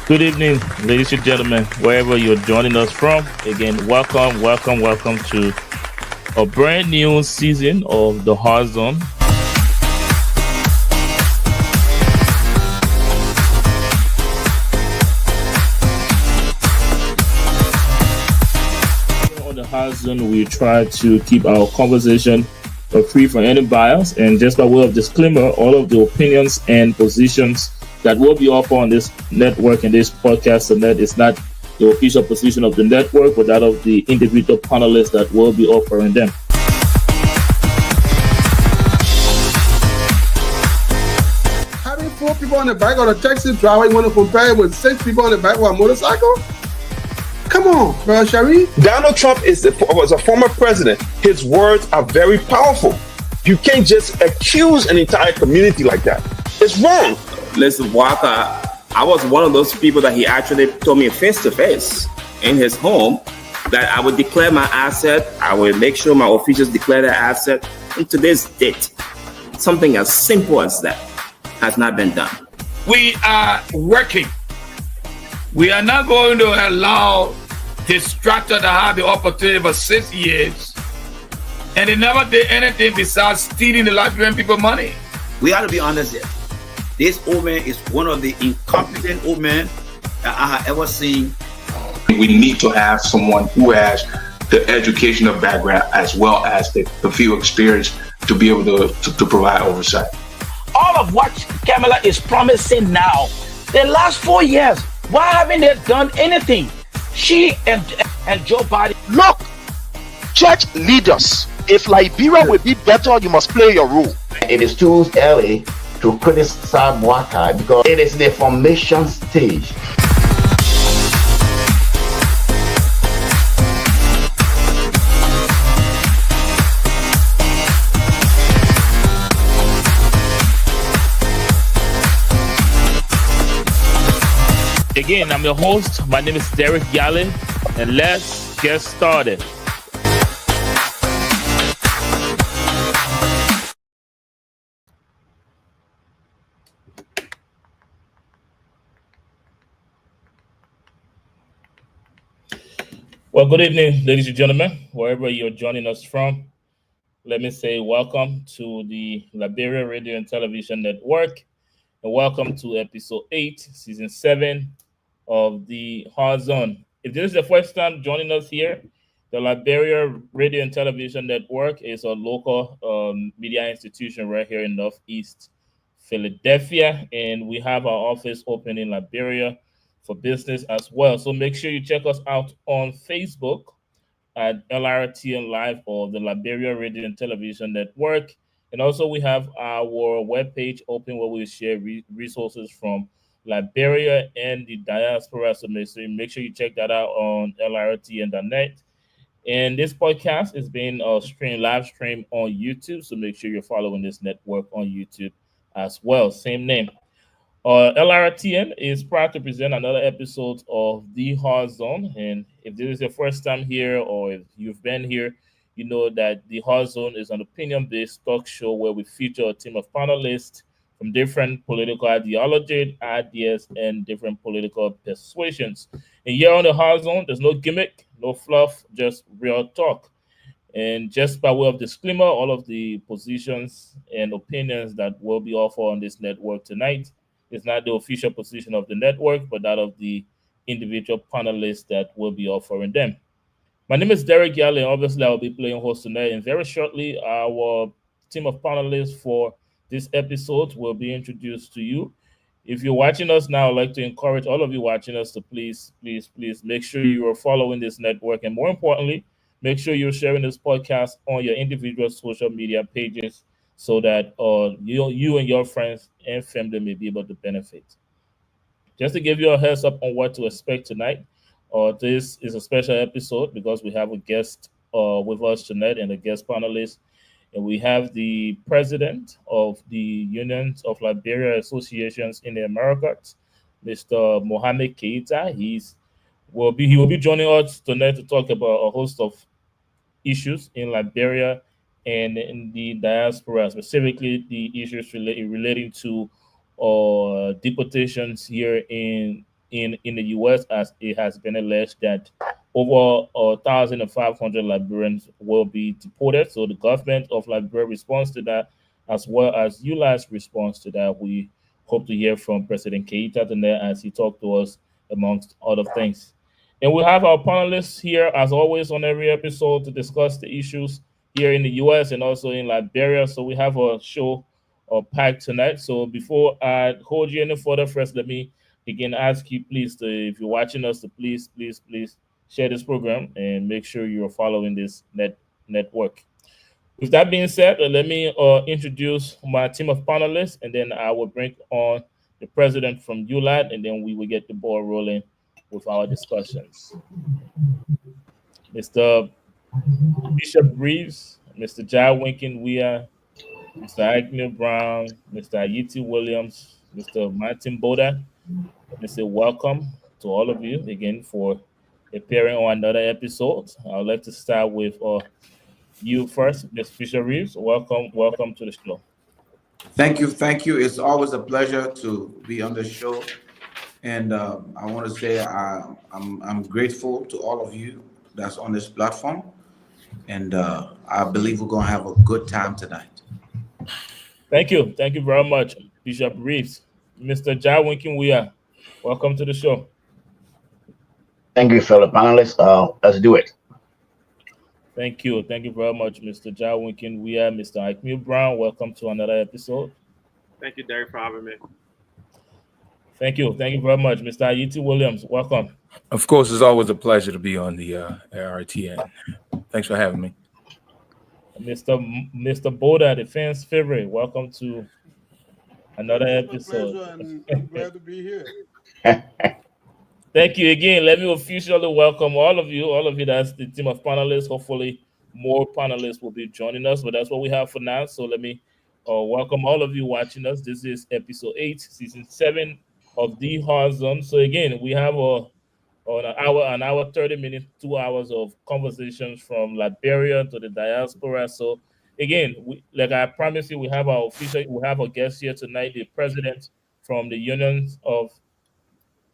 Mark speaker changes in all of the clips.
Speaker 1: Good evening, ladies and gentlemen, wherever you're joining us from. Again, welcome to a brand new season of the Hard Zone. On the Hard Zone, we try to keep our conversation free from any bias. And just by way of disclaimer, all of the opinions and positions that will be offered on this network and this podcast tonight is not the official position of the network, but that of the individual panelists that will be offering them.
Speaker 2: Having 4 people on the back of a taxi driver, you want to compare it with 6 people on the back of a motorcycle? Come on, bro, Sharif.
Speaker 3: Donald Trump was a former president. His words are very powerful. You can't just accuse an entire community like that. It's wrong.
Speaker 4: Listen, Walker, I was one of those people that he actually told me face to face in his home that I would declare my asset. I would make sure my officials declare their asset. In today's date, something as simple as that has not been done.
Speaker 5: We are working. We are not going to allow distractor to have the opportunity for 6 years and they never did anything besides stealing the Liberian people money.
Speaker 6: We ought to be honest here. This old man is one of the incompetent old men that I have ever seen.
Speaker 7: We need to have someone who has the educational background as well as the field experience to be able to provide oversight.
Speaker 8: All of what Kamala is promising now, the last 4 years, why haven't they done anything? She and Joe Biden.
Speaker 9: Look, church leaders, if Liberia will be better, you must play your role.
Speaker 10: It is too early to criticize Boakai because it is the formation stage.
Speaker 1: Again, I'm your host. My name is Derek Yale, and let's get started. Well, good evening, ladies and gentlemen, wherever you're joining us from. Let me say welcome to the Liberia Radio and Television Network, and welcome to episode 8, season 7 of the Hard Zone. If this is the first time joining us here, the Liberia Radio and Television Network is a local media institution right here in Northeast Philadelphia, and we have our office open in Liberia for business as well. So make sure you check us out on Facebook at LRTN Live or the Liberia Radio and Television Network. And also we have our webpage open where we share resources from Liberia and the diaspora. So make sure you check that out on LRTN.net. And this podcast is being live streamed on YouTube. So make sure you're following this network on YouTube as well. Same name. LRTN is proud to present another episode of The Hard Zone. And if this is your first time here or if you've been here, you know that The Hard Zone is an opinion-based talk show where we feature a team of panelists from different political ideologies, ideas, and different political persuasions. And here on The Hard Zone, there's no gimmick, no fluff, just real talk. And just by way of disclaimer, all of the positions and opinions that will be offered on this network tonight is not the official position of the network, but that of the individual panelists that will be offering them. My name is Derek Yale, and obviously I will be playing host tonight. And very shortly, our team of panelists for this episode will be introduced to you. If you're watching us now, I'd like to encourage all of you watching us to please make sure you are following this network. And more importantly, make sure you're sharing this podcast on your individual social media pages so that you and your friends and family may be able to benefit. Just to give you a heads up on what to expect tonight, this is a special episode because we have a guest with us tonight and a guest panelist. And we have the president of the Unions of Liberia Associations in the Americas, Mr. Mohammed Keita. He will be joining us tonight to talk about a host of issues in Liberia and in the diaspora, specifically the issues relating to deportations here in in the U.S., as it has been alleged that over 1,500 Liberians will be deported. So the government of Liberia responds to that, as well as ULA's response to that. We hope to hear from President Keita tonight as he talked to us, amongst other things. And we have our panelists here, as always, on every episode to discuss the issues here in the U.S. and also in Liberia. So we have a show packed tonight. So before I hold you any further, first, let me again ask you, please, if you're watching us, to please share this program and make sure you're following this network. With that being said, let me introduce my team of panelists, and then I will bring on the president from ULAD, and then we will get the ball rolling with our discussions. Mr. Bishop Reeves, Mr. Jai Winkin Weah, Mr. Agnew Brown, Mr. Ayiti Williams, Mr. Martin Boda. Mr. Welcome to all of you again for appearing on another episode. I'd like to start with you first, Ms. Bishop Reeves. Welcome to the show.
Speaker 11: Thank you. It's always a pleasure to be on the show, and I want to say I'm grateful to all of you that's on this platform, and I believe we're gonna have a good time tonight.
Speaker 1: Thank you very much, Bishop Reeves. Mr. Jai Winkin Weah, welcome to the show.
Speaker 10: Thank you, fellow panelists. Let's do it.
Speaker 1: Thank you very much, Mr. Jai Winkin Weah. Mr. Agnew Brown, welcome to another episode.
Speaker 12: Thank you, Derek, for having me.
Speaker 1: Thank you very much, Mr. Ayiti Williams. Welcome.
Speaker 13: Of course, it's always a pleasure to be on the RTN. Thanks for having me.
Speaker 1: Mr. Boda, the fans' favorite. Welcome to another episode.
Speaker 2: I'm glad to be here.
Speaker 1: Thank you again. Let me officially welcome all of you. That's the team of panelists. Hopefully, more panelists will be joining us, but that's what we have for now. So let me welcome all of you watching us. This is episode 8, season 7 of The Hard Zone. So again, we have an hour 30 minutes, 2 hours of conversations from Liberia to the diaspora. So again, like I promised you, we have a guest here tonight, the president from the unions of.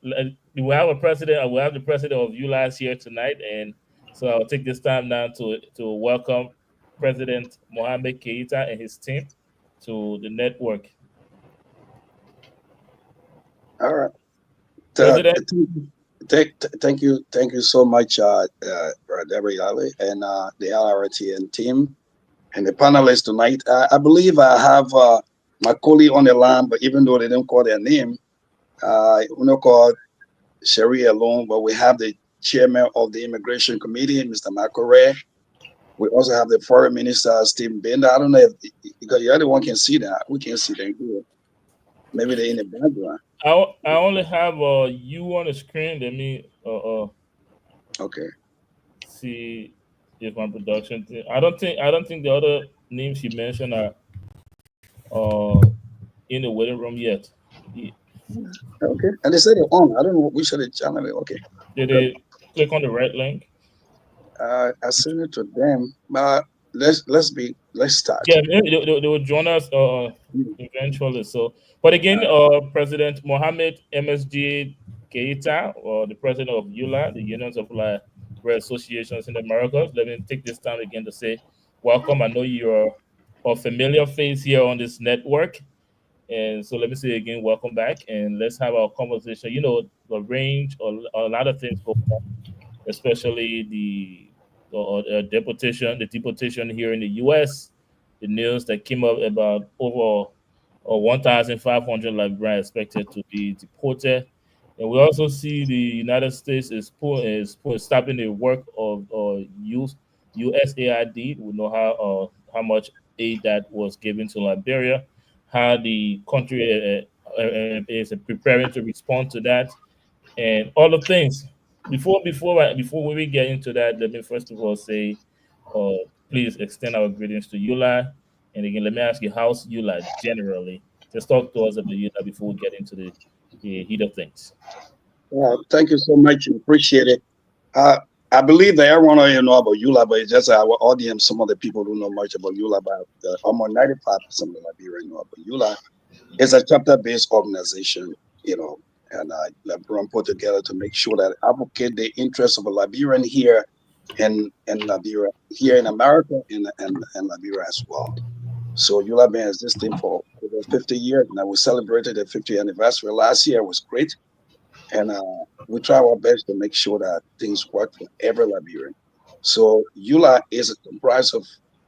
Speaker 1: We have the president of ULAS here tonight, and so I'll take this time now to welcome President Mohamed Keita and his team to the network.
Speaker 14: All right.
Speaker 1: President.
Speaker 14: Thank you so much, Deborah Ali and the LRTN team and the panelists tonight. I believe I have my colleague on the line, but even though they didn't call their name, we don't call Sherry alone, but we have the chairman of the Immigration Committee, Mr. Michael Ray. We also have the Foreign Minister, Stephen Bender. I don't know if because the other one can see that. We can't see them here. Maybe they're in the background.
Speaker 1: I only have you on the screen. Let me
Speaker 14: okay.
Speaker 1: See if my production thing. I don't think the other names you mentioned are in the waiting room yet. Yeah.
Speaker 14: Okay, and they said they're on. I don't know. We should have channel it. Okay.
Speaker 1: Did they click on the right link?
Speaker 14: I sent it to them, but let's start.
Speaker 1: Yeah, they will join us eventually. So, but again, President Mohamed MSG Keita, or the president of ULA, the Unions of Liberia Associations in the Americas. Let me take this time again to say welcome. I know you're a familiar face here on this network. And so let me say again, welcome back, and let's have our conversation. You know, the range or a lot of things going on, especially the deportation here in the U.S. The news that came up about over 1,500 Liberians expected to be deported, and we also see the United States is stopping the work of USAID. We know how much aid that was given to Liberia, how the country is preparing to respond to that, and all the things. Before we get into that, let me first of all say, please extend our greetings to ULA. And again, let me ask you, how's ULA generally? Just talk to us about ULA before we get into the heat of things.
Speaker 14: Thank you so much. Appreciate it. I believe that everyone already know about ULA, but it's just our audience, some of the people don't know much about ULA, but almost 95% of Liberia know about ULA. It's a chapter-based organization, you know, and Liberia put together to make sure that advocate the interests of a Liberian here in Liberia, here in America, and Liberia as well. So ULA been existing for over 50 years. Now we celebrated the 50th anniversary last year. It was great. And we try our best to make sure that things work for every Liberian. So ULA is comprised of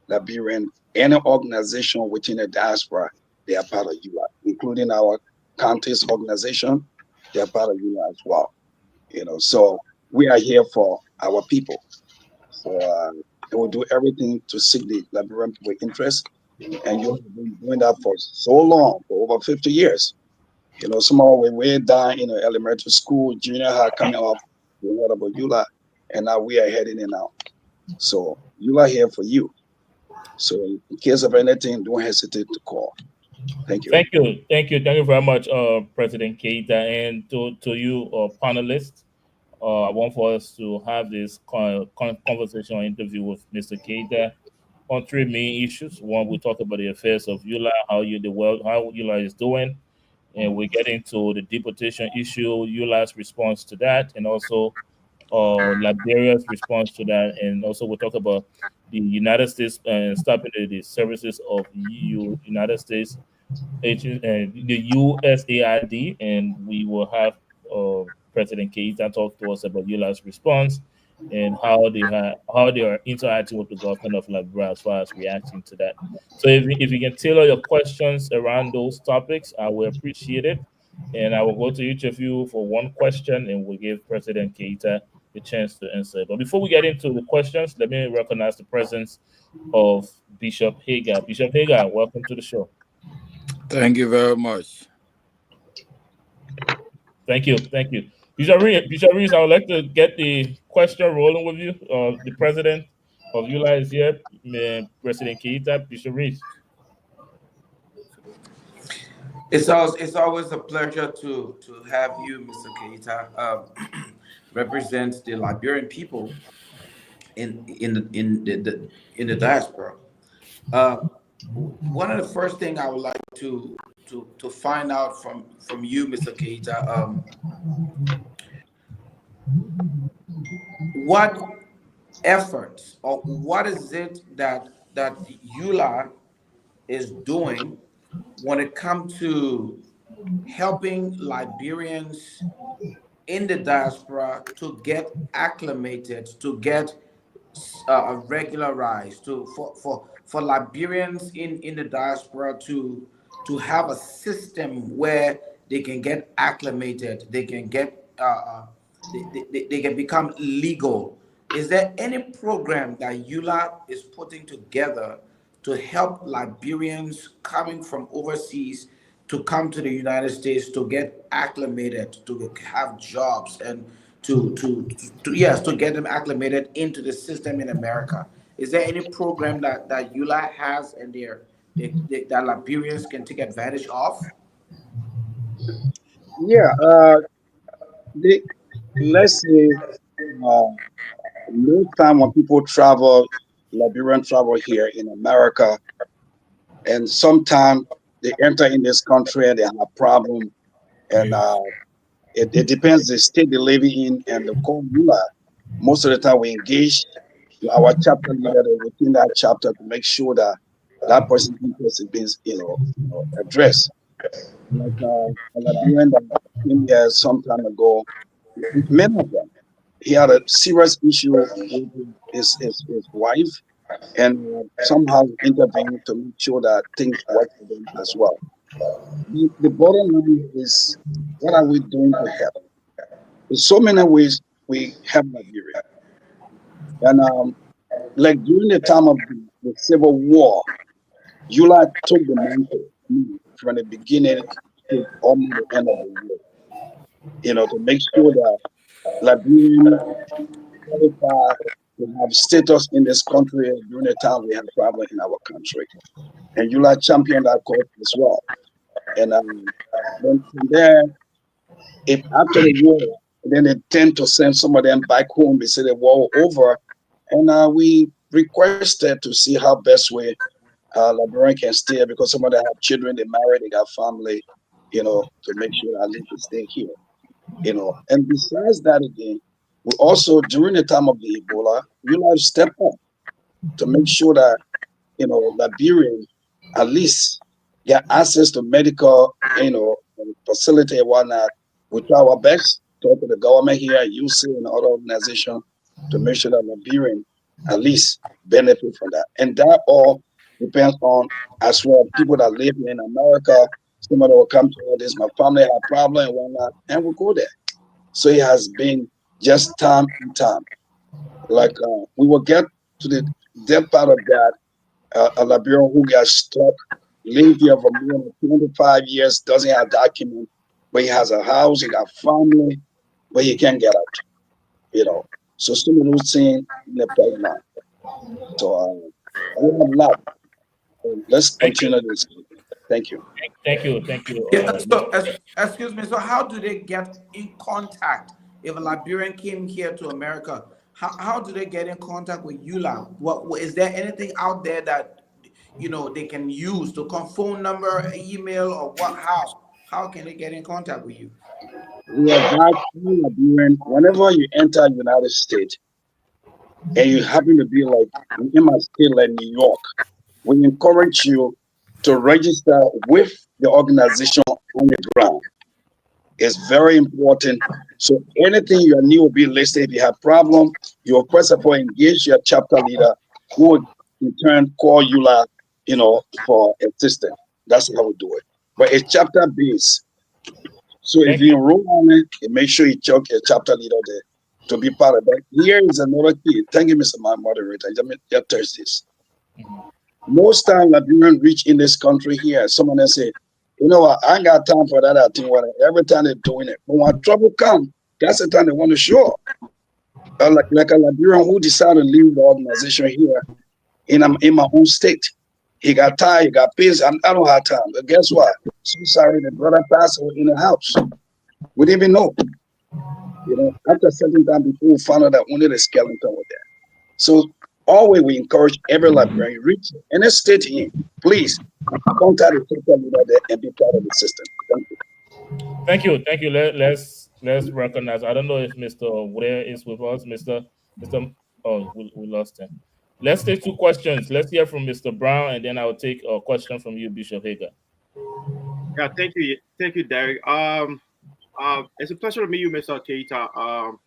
Speaker 14: Liberian, any organization within the diaspora, they are part of ULA, including our county's organization, they are part of ULA as well. So we are here for our people. So we'll do everything to seek the Liberian people interest. And you've been doing that for so long, for over 50 years. Some of we way down in elementary school, junior high, coming up, we heard about ULA, and now we are heading in out. So ULA here for you. So in case of anything, don't hesitate to call. Thank you.
Speaker 1: Thank you very much, President Keita, and to you, panelists. I want for us to have this conversation or interview with Mr. Keita on three main issues. One, we talk about the affairs of ULA, how ULA is doing, and we get into the deportation issue, ULA's response to that, and also Liberia's response to that, and also we'll talk about the United States and stopping the services of United States, the USAID, and we will have President Keita talk to us about ULA's response and how they are interacting with the government of Liberia as far as reacting to that. So if you can tailor your questions around those topics, I will appreciate it. And I will go to each of you for one question, and we'll give President Keita the chance to answer. But before we get into the questions, let me recognize the presence of Bishop Hagar. Bishop Hagar, welcome to the show.
Speaker 5: Thank you very much.
Speaker 1: Thank you. Bishop Reese, I would like to get the question rolling with you. The president of ULA is here, President Keita. Bishop Reese.
Speaker 11: It's always a pleasure to have you, Mr. Keita, represent the Liberian people in the diaspora. One of the first things I would like to find out from you, Mr. Keita, what efforts or what is it that ULA is doing when it comes to helping Liberians in the diaspora to get acclimated, to get regularized, for Liberians in the diaspora to have a system where they can get acclimated, they can get they can become legal. Is there any program that ULA is putting together to help Liberians coming from overseas to come to the United States to get acclimated, to have jobs, and to get them acclimated into the system in America? Is there any program that ULA has and that Liberians can take advantage of?
Speaker 14: Yeah, let's say most time when people travel, Liberian travel here in America, and sometimes they enter in this country and they have a problem, and it depends the state they live in and the call ULA. Most of the time we engage our chapter leader within that chapter to make sure that person's interest is being addressed. Like a Liberian that came here some time ago, many of them, he had a serious issue with his wife, and somehow intervened to make sure that things work for them as well. The bottom line is, what are we doing to help? There's so many ways we help Nigeria. And like during the time of the Civil War, ULA took the mantle from the beginning to almost the end of the war, to make sure that Liberians qualify to have status in this country during the time we have traveled in our country. And ULA championed that cause as well. And then from there, if after the war, then they tend to send some of them back home. They say the war over. And we requested to see how best way Liberian can stay, because some of them have children, they married, they got family, to make sure that they can stay here. you know. And besides that, again, we also during the time of the Ebola, we have stepped up to make sure that Liberians at least get access to medical, facility and whatnot. We try our best to talk to the government here, UC and other organizations to make sure that Liberians at least benefit from that. And that all depends on as well people that live in America. Somebody will come to this, my family have a problem and whatnot, and we'll go there. So it has been just time and time. Like we will get to the depth part of that. A Liberian who got stuck, lived here for more than 25 years, doesn't have document, but he has a house, he got family, but he can't get out. So some of those things in the pipeline. So I have a lot. Let's continue this. Thank you.
Speaker 1: Thank you.
Speaker 11: Yeah, so, excuse me. So, how do they get in contact if a Liberian came here to America? How do they get in contact with ULAB? What is there anything out there that they can use to call phone number, email, or what? How can they get in contact with you?
Speaker 14: We advise Liberian whenever you enter United States and you happen to be like in my state like New York, we encourage you to register with the organization on the ground. It's very important. So anything you need will be listed. If you have problem, you will first of all engage your chapter leader, who will in turn call ULA, for assistance. That's how we do it. But it's chapter based. So if you enroll on it, make sure you check your chapter leader there to be part of that. Here is another key. Thank you, Mr. Moderator. Just touch this. Most time Liberians reach in this country here, someone else say, you know what, I ain't got time for that. I think every time they're doing it. But when trouble comes, that's the time they want to show up. Like a Liberian who decided to leave the organization here in my own state. He got tired, he got busy. I don't have time. But guess what? So sorry, the brother passed away in the house. We didn't even know. After a certain time before we found out that only the skeleton was there. So always we encourage every Liberian reach any state here, please contact the social leader there and be part of the system. Thank you.
Speaker 1: Thank you. Let's recognize. I don't know if Mr. Ware is with us. Mr. Oh, we lost him. Let's take two questions. Let's hear from Mr. Brown, and then I will take a question from you, Bishop Hager.
Speaker 12: Yeah, thank you, Derek. It's a pleasure to meet you, Mr. Keita.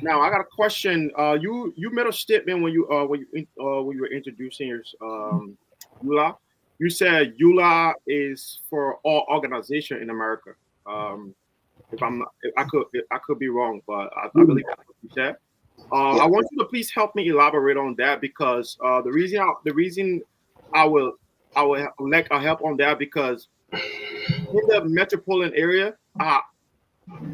Speaker 12: Now I got a question. You made a statement when you were introducing your ULA. You said ULA is for all organization in America. If I could be wrong, but I believe that's what you said. I want you to please help me elaborate on that, because the reason I will like a help on that, because in the metropolitan area,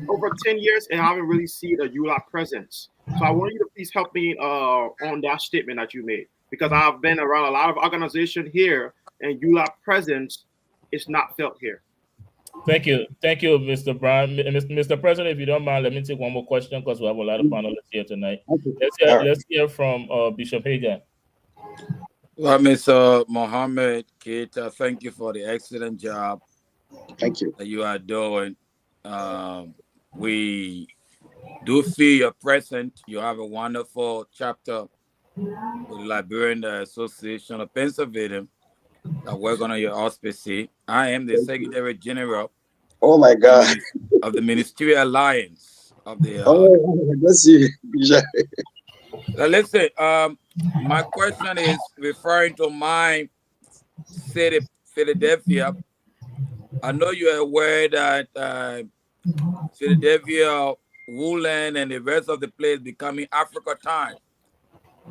Speaker 12: over 10 years, and I haven't really seen a ULA presence. So I want you to please help me on that statement that you made, because I've been around a lot of organizations here, and ULA presence is not felt here.
Speaker 1: Thank you, Mr. Brown. Mr. President, if you don't mind, let me take one more question, because we have a lot of panelists here tonight. Let's hear from Bishop Hager.
Speaker 15: Well, Mr. Mohammed Keita, thank you for the excellent job.
Speaker 14: Thank you
Speaker 15: that you are doing. We do feel your presence. You have a wonderful chapter with Liberian Association of Pennsylvania that work on your auspices. I am the Secretary General.
Speaker 14: Oh my God!
Speaker 15: Of the Ministerial Alliance of the.
Speaker 14: Let's see.
Speaker 15: Now listen. My question is referring to my city, Philadelphia. I know you are aware that Philadelphia, Woodland, and the rest of the place becoming Africa time.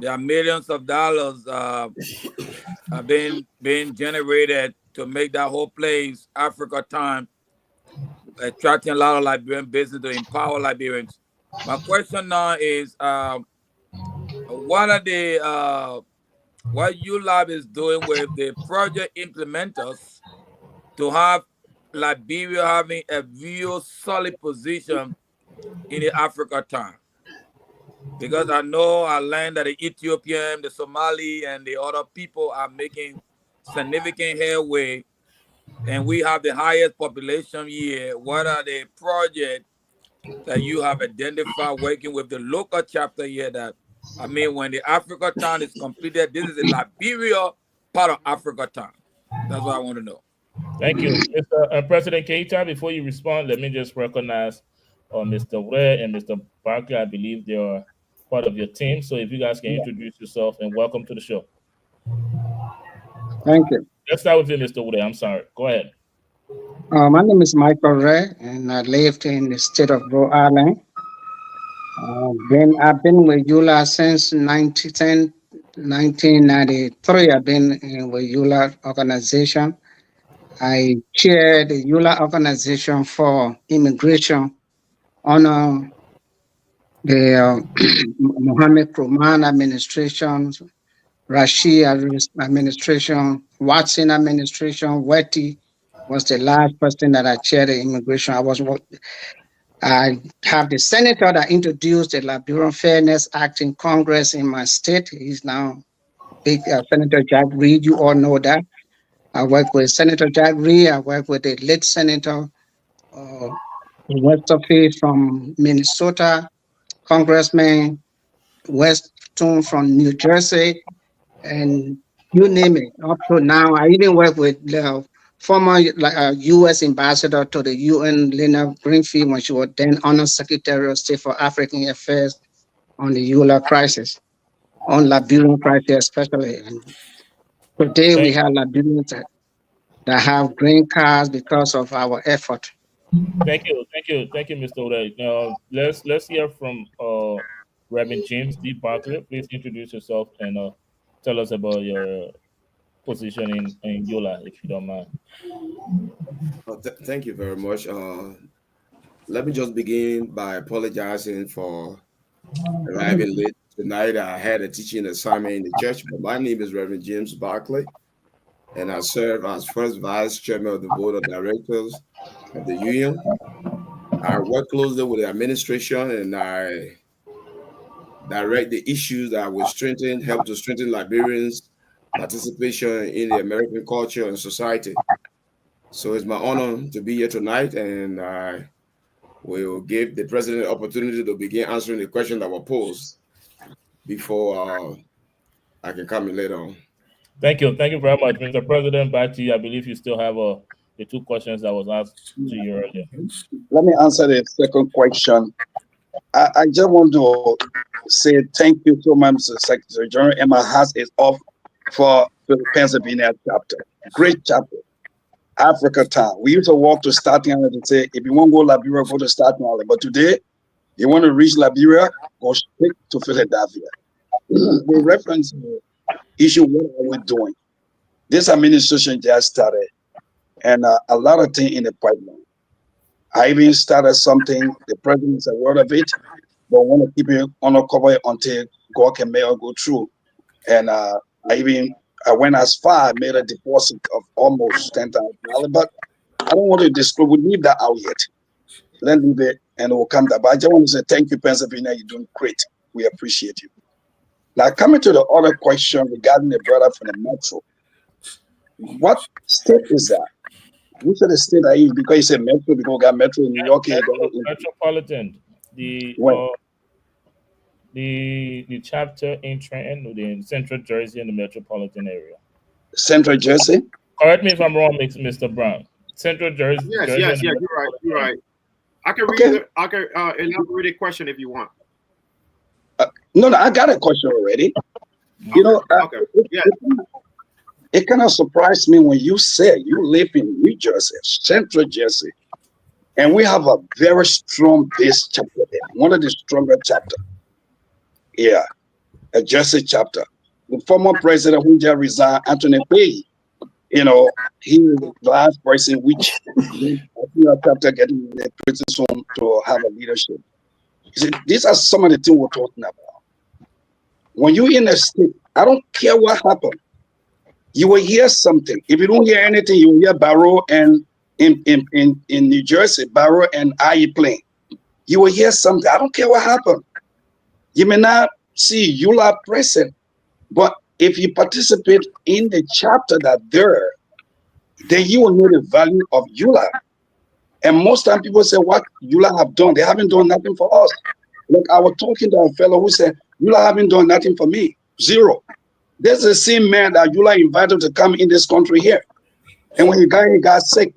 Speaker 15: There are millions of dollars have been generated to make that whole place Africa time, attracting a lot of Liberian business to empower Liberians. My question now is, what ULAB is doing with the project implementers to have Liberia having a real solid position in the Africa time? Because I know I learned that the Ethiopian, the Somali, and the other people are making significant headway, and we have the highest population here. What are the projects that you have identified working with the local chapter here that, I mean, when the Africa Town is completed, this is a Liberia part of Africa Town. That's what I want to know.
Speaker 1: Thank you. Mr. President Keita, before you respond, let me just recognize Mr. Ware and Mr. Barkley. I believe they are part of your team. So if you guys can introduce yourself and welcome to the show.
Speaker 16: Thank you.
Speaker 1: Let's start with you, Mr. Ware. I'm sorry. Go ahead.
Speaker 16: My name is Michael Ray, and I lived in the state of Rhode Island. I've been with EULA since 1993. I've been with EULA organization. I chair the EULA organization for immigration under the Mohammed Kroman administration, Rashid administration, Watson administration, Wetty was the last person that I chaired the immigration. I have the senator that introduced the Liberian Fairness Act in Congress in my state. He's now big Senator Jack Reed. You all know that. I work with Senator Jack Reed. I work with the late Senator Westerfield from Minnesota, Congressman Weston from New Jersey, and you name it. Up to now, I even work with the former U.S. ambassador to the UN, Lena Greenfield, when she was then Honor Secretary of State for African Affairs on the EULA crisis, on Liberian crisis especially. And today we have Liberians that have green cards because of our effort.
Speaker 1: Thank you, Mr. Oday. Now let's hear from Reverend James D. Barkley. Please introduce yourself and tell us about your position in EULA, if you don't mind.
Speaker 17: Thank you very much. Let me just begin by apologizing for arriving late tonight. I had a teaching assignment in the church, but my name is Reverend James Barkley, and I serve as first vice chairman of the board of directors of the union. I work closely with the administration, and I direct the issues that will help to strengthen Liberians' participation in the American culture and society. So it's my honor to be here tonight, and I will give the president the opportunity to begin answering the questions that were posed before I can come in later on.
Speaker 1: Thank you very much, Mr. President. Back to you. I believe you still have the two questions that was asked to you earlier.
Speaker 14: Let me answer the second question. I just want to say thank you so much, Mr. Secretary General. Emma Haas is off for the Pennsylvania chapter. Great chapter. Africa Town. We used to walk to Staten Island and say, if you want to go to Liberia, go to Staten Island. But today, you want to reach Liberia, go straight to Philadelphia. The reference issue, what are we doing? This administration just started, and a lot of things in the pipeline. I even started something, the president is aware of it, but want to keep it undercover until God can make it go through. And I went as far, I made a deposit of almost $10,000, but I don't want to disclose, we'll leave that out yet. Let's leave it and it will come down. But I just want to say thank you, Pennsylvania, you're doing great. We appreciate you. Now, coming to the other question regarding the brother from the Metro. What state is that? Which of the state are you? Because you said Metro, because we got Metro in New York.
Speaker 1: Metropolitan. The chapter in Trenton, in Central Jersey and the metropolitan area.
Speaker 14: Central Jersey?
Speaker 1: Correct me if I'm wrong, Mr. Brown. Central Jersey.
Speaker 12: Yes, you're right. I can read it. I can elaborate a question if you want.
Speaker 14: No, I got a question already. It kind of surprised me when you said you live in New Jersey, Central Jersey, and we have a very strong base chapter there, one of the stronger chapters. Yeah, a Jersey chapter. The former president who just resigned, Anthony Pay, he was the last person which chapter getting the pretty soon to have a leadership. See, these are some of the things we're talking about. When you're in a state, I don't care what happened. You will hear something. If you don't hear anything, you will hear Barrow and in New Jersey, Barrow and IE Plain. You will hear something. I don't care what happened. You may not see EULA present, but if you participate in the chapter that there, then you will know the value of EULA. And most time people say, what Eula have done? They haven't done nothing for us. Look, I was talking to a fellow who said, Eula haven't done nothing for me. Zero. There's the same man that Eula invited to come in this country here. And when he got sick,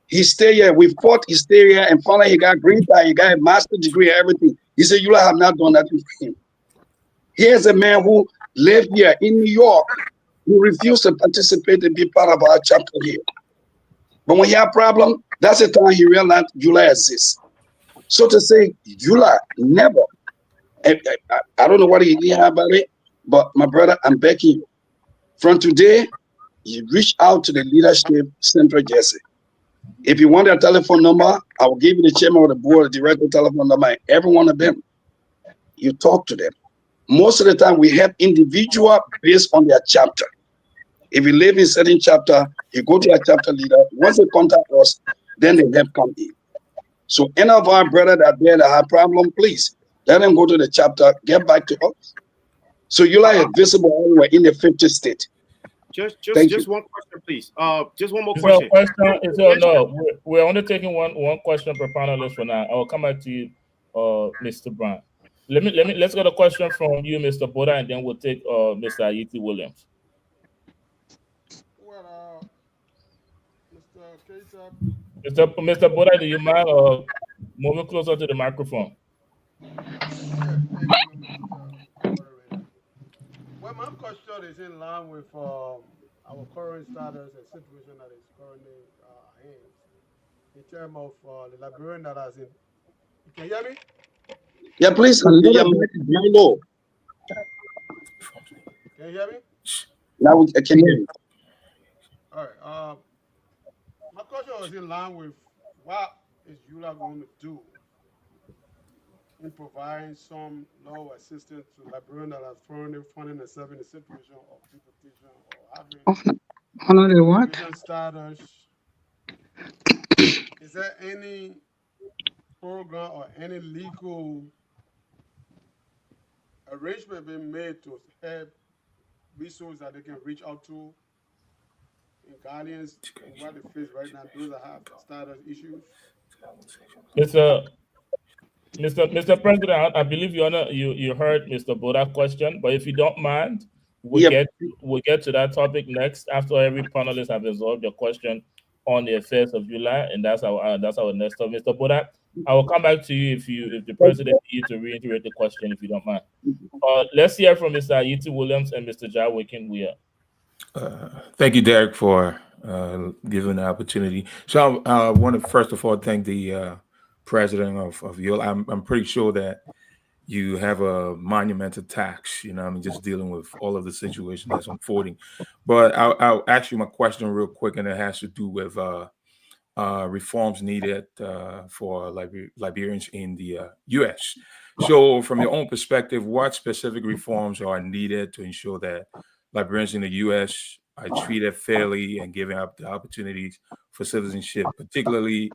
Speaker 14: he stayed here. We fought, he stayed here, and finally he got green card, he got a master's degree and everything. He said, Eula have not done nothing for him. Here's a man who lived here in New York, who refused to participate and be part of our chapter here. But when he had a problem, that's the time he realized Eula exists. So to say, Eula never, I don't know what he did about it, but my brother, I'm begging you. From today, you reach out to the leadership, Central Jersey. If you want their telephone number, I will give you the chairman of the board, the director telephone number, and every one of them. You talk to them. Most of the time, we have individual based on their chapter. If you live in a certain chapter, you go to a chapter leader. Once they contact us, then they have come in. So any of our brothers that are there that have problem, please let them go to the chapter, get back to us. So Eula is visible everywhere in the 50 state.
Speaker 12: Just one question, please. Just one more
Speaker 1: Is
Speaker 12: question.
Speaker 1: No, we're only taking one question per panelist for now. I will come back to you, Mr. Brown. Let's get a question from you, Mr. Boda, and then we'll take Mr. Ayiti Williams. Mr. Boda, do you mind moving closer to the microphone?
Speaker 2: Well, my question is in line with our current status and situation that is currently in terms of the Liberian that has in. You can hear me?
Speaker 14: Yeah, please. Can you hear me?
Speaker 2: Can you hear me?
Speaker 14: Now I can hear you.
Speaker 2: All right. My question was in line with what is Eula going to do in providing some law assistance to Liberians that are finding themselves in a situation of deportation or having
Speaker 16: what?
Speaker 2: status. Is there any program or any legal arrangement being made to help resources that they can reach out to in guardians in what they face right now, those that have status issues?
Speaker 1: Mr. President, I believe you heard Mr. Boda's question, but if you don't mind, we'll get to that topic next after every panelist have resolved your question on the affairs of Eula, and that's our next topic. Mr. Boda, I will come back to you if the president needs to reiterate the question, if you don't mind. Let's hear from Mr. Ayiti Williams and Mr. Jawikin.
Speaker 13: Thank you, Derek, for giving the opportunity. So I want to first of all thank the president of Eula. I'm pretty sure that you have a monumental tax, just dealing with all of the situation that's unfolding. But I'll ask you my question real quick, and it has to do with reforms needed for Liberians in the U.S. So from your own perspective, what specific reforms are needed to ensure that Liberians in the U.S. are treated fairly and given up the opportunities for citizenship, particularly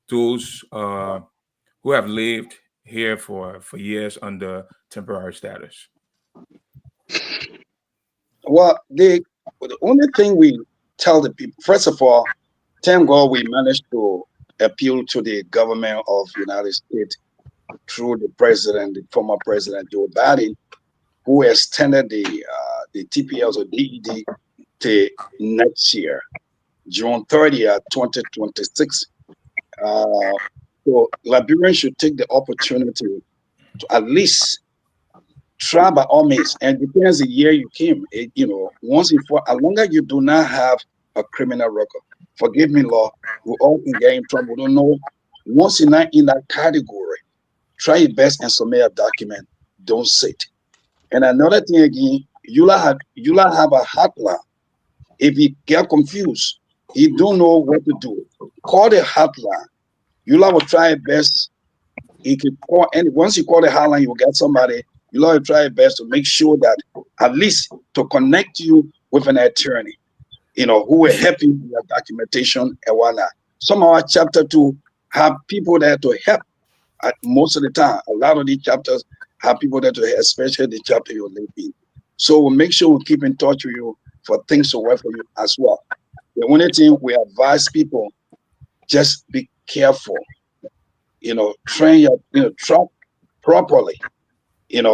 Speaker 13: those who have lived here for years under temporary status?
Speaker 14: Well, the only thing we tell the people, first of all, thank God we managed to appeal to the government of the United States through the former president Joe Biden, who extended the TPLs or DED to next year, June 30th, 2026. So Liberians should take the opportunity to at least try by all means, and it depends the year you came. Once as long as you do not have a criminal record, forgive me, Lord, we all can get in trouble. Don't know. Once you're not in that category, try your best and submit a document. Don't sit. And another thing again, Eula have a hotline. If you get confused, you don't know what to do, call the hotline. Eula will try your best. You can call, and once you call the hotline, you will get somebody. Eula will try your best to make sure that at least to connect you with an attorney, who will help you with your documentation and whatnot. Some of our chapter 2 have people there to help. Most of the time, a lot of these chapters have people there to help, especially the chapter you're living in. So we'll make sure we keep in touch with you for things to work for you as well. The only thing we advise people, just be careful, train your truck properly, and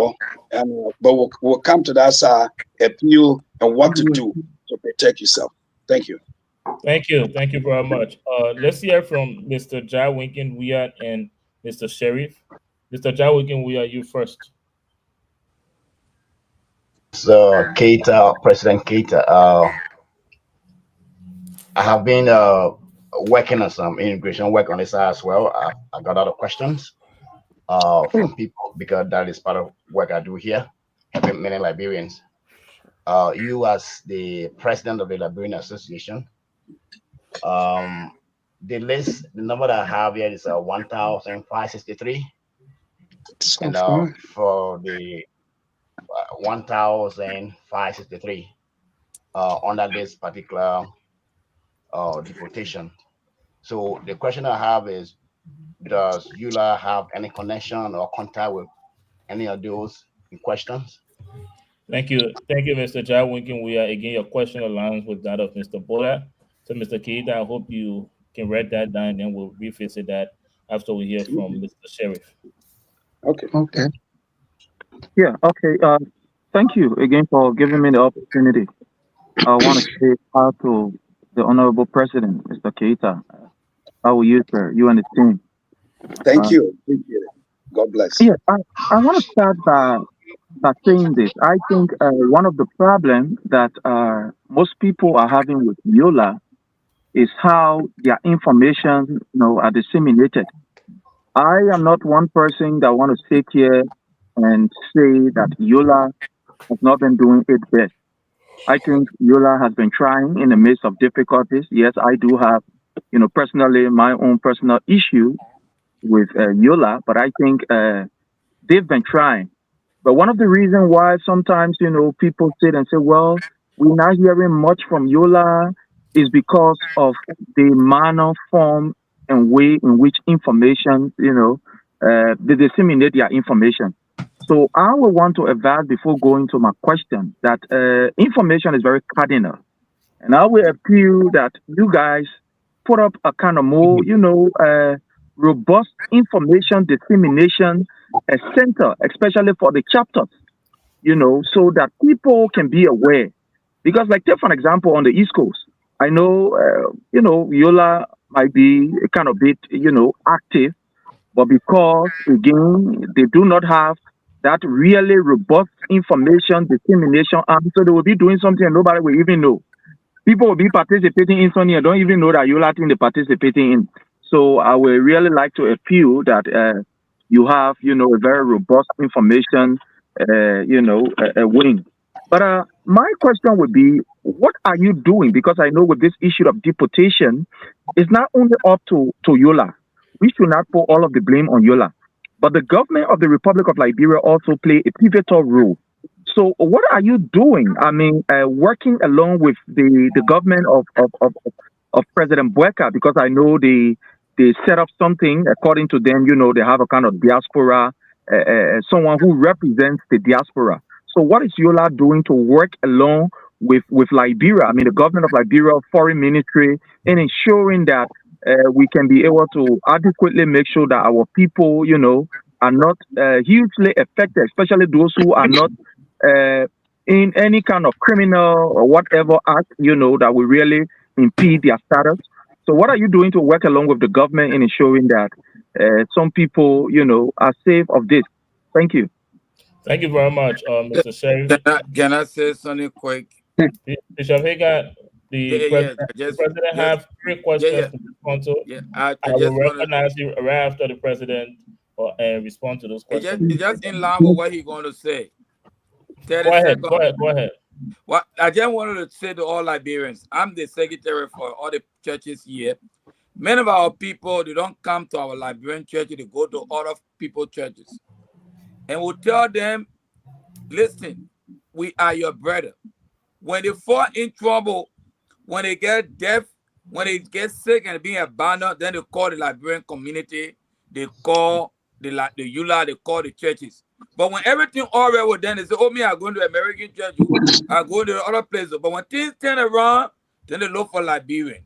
Speaker 14: but we'll come to that side, appeal and what to do to protect yourself. Thank you.
Speaker 1: Thank you very much. Let's hear from Mr. Jawinkin Wiyat and Mr. Sheriff. Mr. Jawinkin Wiyat, you first.
Speaker 10: So, Keita, President Keita, I have been working on some immigration work on this side as well. I got a lot of questions from people because that is part of work I do here, helping many Liberians. You, as the president of the Liberian Association, the number that I have here is 1,563, and for the 1,563 under this particular deportation. So the question I have is, does EULA have any connection or contact with any of those questions?
Speaker 1: Thank you, Mr. Jawinkin. Again, your question aligns with that of Mr. Bola. So, Mr. Keita, I hope you can write that down, and then we'll revisit that after we hear from Mr. Sheriff.
Speaker 14: Okay.
Speaker 18: Yeah. Okay. Thank you again for giving me the opportunity. I want to say hi to the Honorable President, Mr. Keita. How are you, sir? You and the team.
Speaker 14: Thank you. God bless.
Speaker 18: Yeah, I want to start by saying this. I think one of the problems that most people are having with EULA is how their information, are disseminated. I am not one person that want to sit here and say that EULA has not been doing its best. I think EULA has been trying in the midst of difficulties. Yes, I do have, personally, my own personal issue with EULA, but I think they've been trying. But one of the reasons why sometimes, people sit and say, well, we're not hearing much from EULA is because of the manner, form, and way in which information, they disseminate their information. So I will want to advise before going to my question that information is very cardinal. And I will appeal that you guys put up a kind of more, robust information dissemination center, especially for the chapters, so that people can be aware. Because, like, take for an example, on the East Coast, I know, EULA might be a kind of bit, active, but because, again, they do not have that really robust information dissemination, so they will be doing something and nobody will even know. People will be participating in something and don't even know that EULA thing they're participating in. So I would really like to appeal that you have, a very robust information, wing. But my question would be, what are you doing? Because I know with this issue of deportation, it's not only up to EULA. We should not put all of the blame on EULA. But the government of the Republic of Liberia also play a pivotal role. So what are you doing? I mean, working along with the government of President Boueka, because I know they set up something, according to them, they have a kind of diaspora, someone who represents the diaspora. So what is EULA doing to work along with Liberia? I mean, the government of Liberia, foreign ministry, in ensuring that we can be able to adequately make sure that our people, are not hugely affected, especially those who are not in any kind of criminal or whatever act, that will really impede their status. So what are you doing to work along with the government in ensuring that some people, are safe of this? Thank you.
Speaker 1: Thank you very much, Mr. Sheriff.
Speaker 15: Can I say something quick?
Speaker 1: Bishop Hagar, the president have 3 questions to respond to. I will recognize you right after the president and respond to those questions.
Speaker 15: It's just in line with what he's going to say.
Speaker 1: Go ahead.
Speaker 15: Well, I just wanted to say to all Liberians, I'm the secretary for all the churches here. Many of our people, they don't come to our Liberian churches, they go to other people's churches. And we'll tell them, listen, we are your brother. When they fall in trouble, when they get deaf, when they get sick and being abandoned, then they call the Liberian community, they call the EULA, they call the churches. But when everything all right with them, they say, oh, me, I'm going to American church, I'm going to other places. But when things turn around, then they look for Liberian.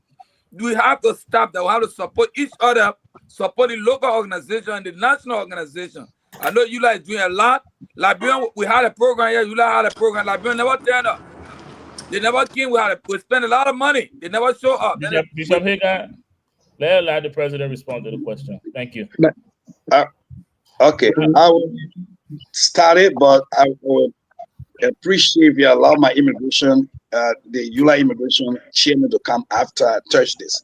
Speaker 15: we have to stop that. We have to support each other, support the local organization, the national organization. I know you like doing a lot. Liberian, we had a program here. You had a program. Liberian never turned up. They never came. We spent a lot of money. They never show up.
Speaker 1: Bishop Hagar, allow the president respond to the question. Thank you.
Speaker 14: Okay, I will start it, but I would appreciate if you allow my immigration, the EULA immigration chairman to come after I touch this.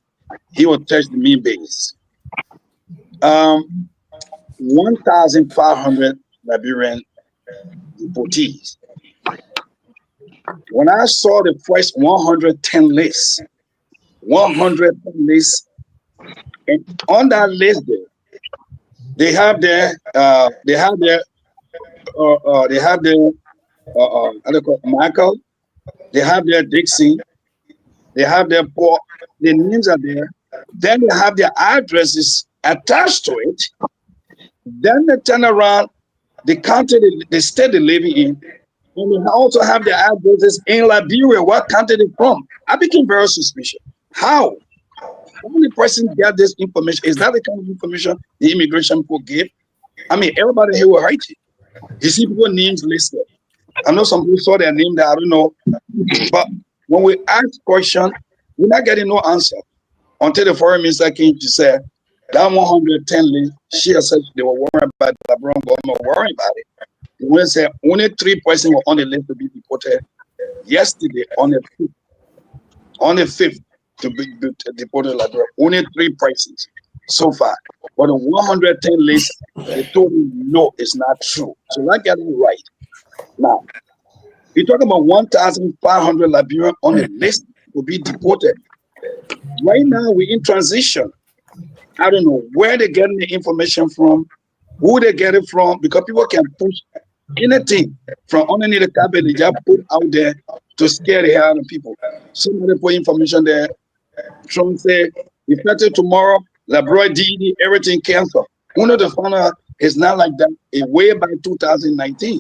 Speaker 14: He will touch the main base. 1,500 Liberian deportees. When I saw the first 110 lists, 110 lists, and on that list they have their Michael, they have their Dixie, they have their Paul, the names are there. Then they have their addresses attached to it. Then they turn around the country, the state they're living in, and they also have their addresses in Liberia, what country they're from. I became very suspicious. How the person get this information? Is that the kind of information the immigration people give? I mean, everybody here will write it. You see people names listed. I know some people saw their name there, I don't know. But when we ask questions, we're not getting no answer until the foreign minister came to say that 110 list, she said they were worried about the Liberian government, worried about it. When they say only 3 persons were on the list to be deported yesterday on the 5th to be deported Liberia. Only 3 persons so far. But the 110 list, they told me no, it's not true. So let's get it right. Now, you're talking about 1,500 Liberians on the list to be deported. Right now, we're in transition. I don't know where they're getting the information from, who they get it from, because people can push anything from underneath the carpet they just put out there to scare the hell out of people. Somebody put information there. Trump said, effective tomorrow, Labroy DED, everything canceled. One of the find out it's not like that. It's way by 2019.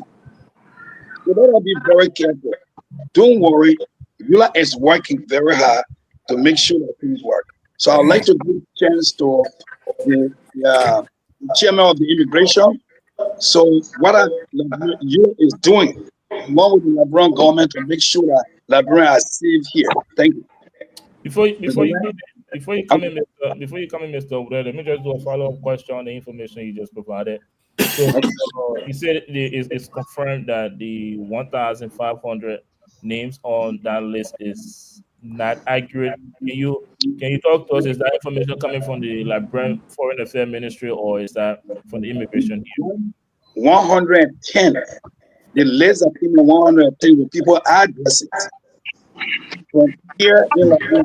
Speaker 14: So better be very careful. Don't worry. EULA is working very hard to make sure that things work. So I'd like to give a chance to the chairman of the immigration. So what you is doing, along with the Liberian government, to make sure that Liberians are safe here. Thank you.
Speaker 1: Before you come in, Mr. Obed, let me just do a follow-up question on the information you just provided. So you said it's confirmed that the 1,500 names on that list is not accurate. Can you talk to us? Is that information coming from the Liberian Foreign Affairs Ministry or is that from the immigration here?
Speaker 14: 110. The list of people 110 with people addresses. From here in Liberia,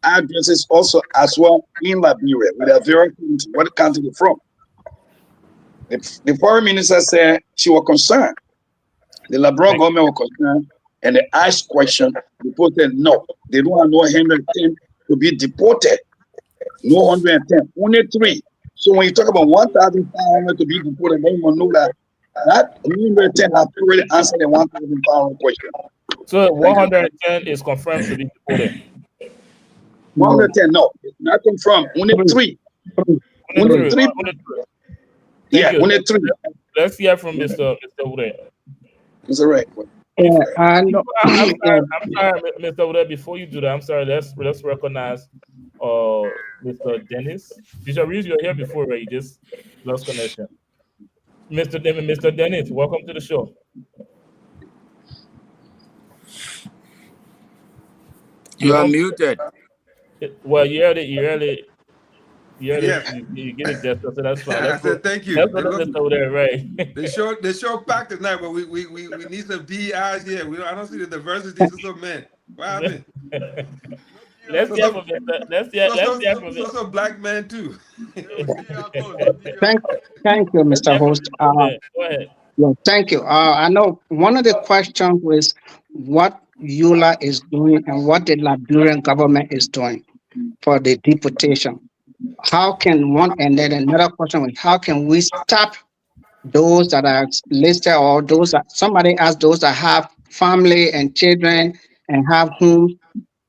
Speaker 14: addresses also as well in Liberia with a very what country they're from. The foreign minister said she was concerned. The Liberian government was concerned, and they asked question. The people said no, they don't have no 110 to be deported. No 110, only 3. So when you talk about 1,500 to be deported, then you know that 110 have already answered the 1,500 question.
Speaker 1: So 110 is confirmed to be deported.
Speaker 14: 110, no, it's not confirmed. Only 3. Only 3. Yeah, only 3.
Speaker 1: Let's hear from Mr. Ure.
Speaker 14: It's all right.
Speaker 1: I'm sorry, Mr. Ure, before you do that, I'm sorry, let's recognize Mr. Dennis. Bishop Reeves, you were here before, right? You just lost connection. Mr. Dennis, welcome to the show.
Speaker 15: You are muted.
Speaker 1: Well, you get it just so that's fine.
Speaker 19: I said thank you.
Speaker 1: That's what over there, right?
Speaker 19: They show packed tonight, but we need some DEIs here. I don't see the diversity of some men. What happened?
Speaker 1: Let's hear from
Speaker 19: some black men too.
Speaker 16: Thank you, Mr. Host.
Speaker 1: Go ahead.
Speaker 16: Yeah, thank you. I know one of the questions was what EULA is doing and what the Liberian government is doing for the deportation. How can and then another question was how can we stop those that are listed or those that somebody asked those that have family and children and have homes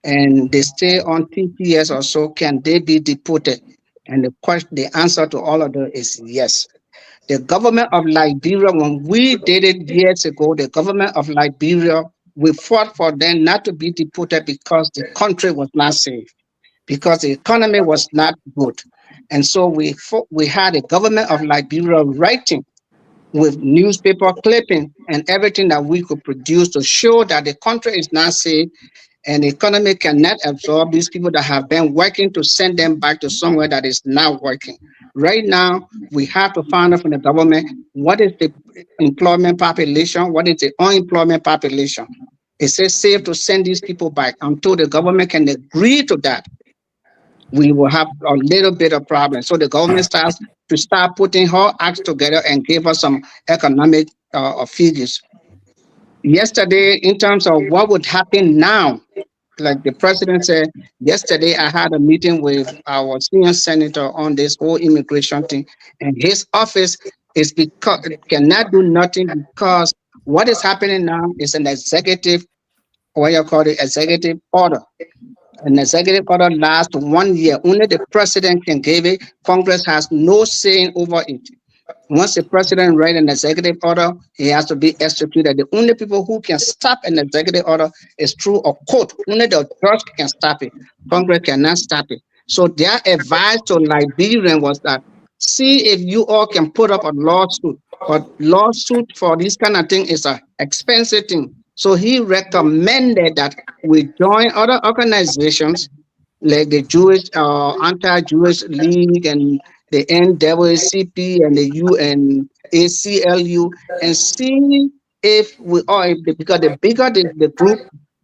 Speaker 16: and they stay on TPS or so, can they be deported? And the answer to all of them is yes. The government of Liberia, when we did it years ago, the government of Liberia, we fought for them not to be deported because the country was not safe, because the economy was not good. And so we had the government of Liberia writing with newspaper clipping and everything that we could produce to show that the country is not safe and the economy cannot absorb these people that have been working, to send them back to somewhere that is not working. Right now, we have to find out from the government what is the employment population, what is the unemployment population. Is it safe to send these people back? Until the government can agree to that, we will have a little bit of problem. So the government starts to start putting her acts together and give us some economic figures. Yesterday, in terms of what would happen now, like the president said, yesterday I had a meeting with our senior senator on this whole immigration thing, and his office is because cannot do nothing, because what is happening now is an executive, what you call it, executive order. An executive order lasts 1 year. Only the president can give it. Congress has no say over it. Once the president writes an executive order, he has to be executed. The only people who can stop an executive order is through a court. Only the judge can stop it. Congress cannot stop it. So their advice to Liberians was that, see if you all can put up a lawsuit. But lawsuit for this kind of thing is an expensive thing. So he recommended that we join other organizations like the Jewish Anti-Jewish League and the NAACP and the UN ACLU, and see if we are, because the bigger the group,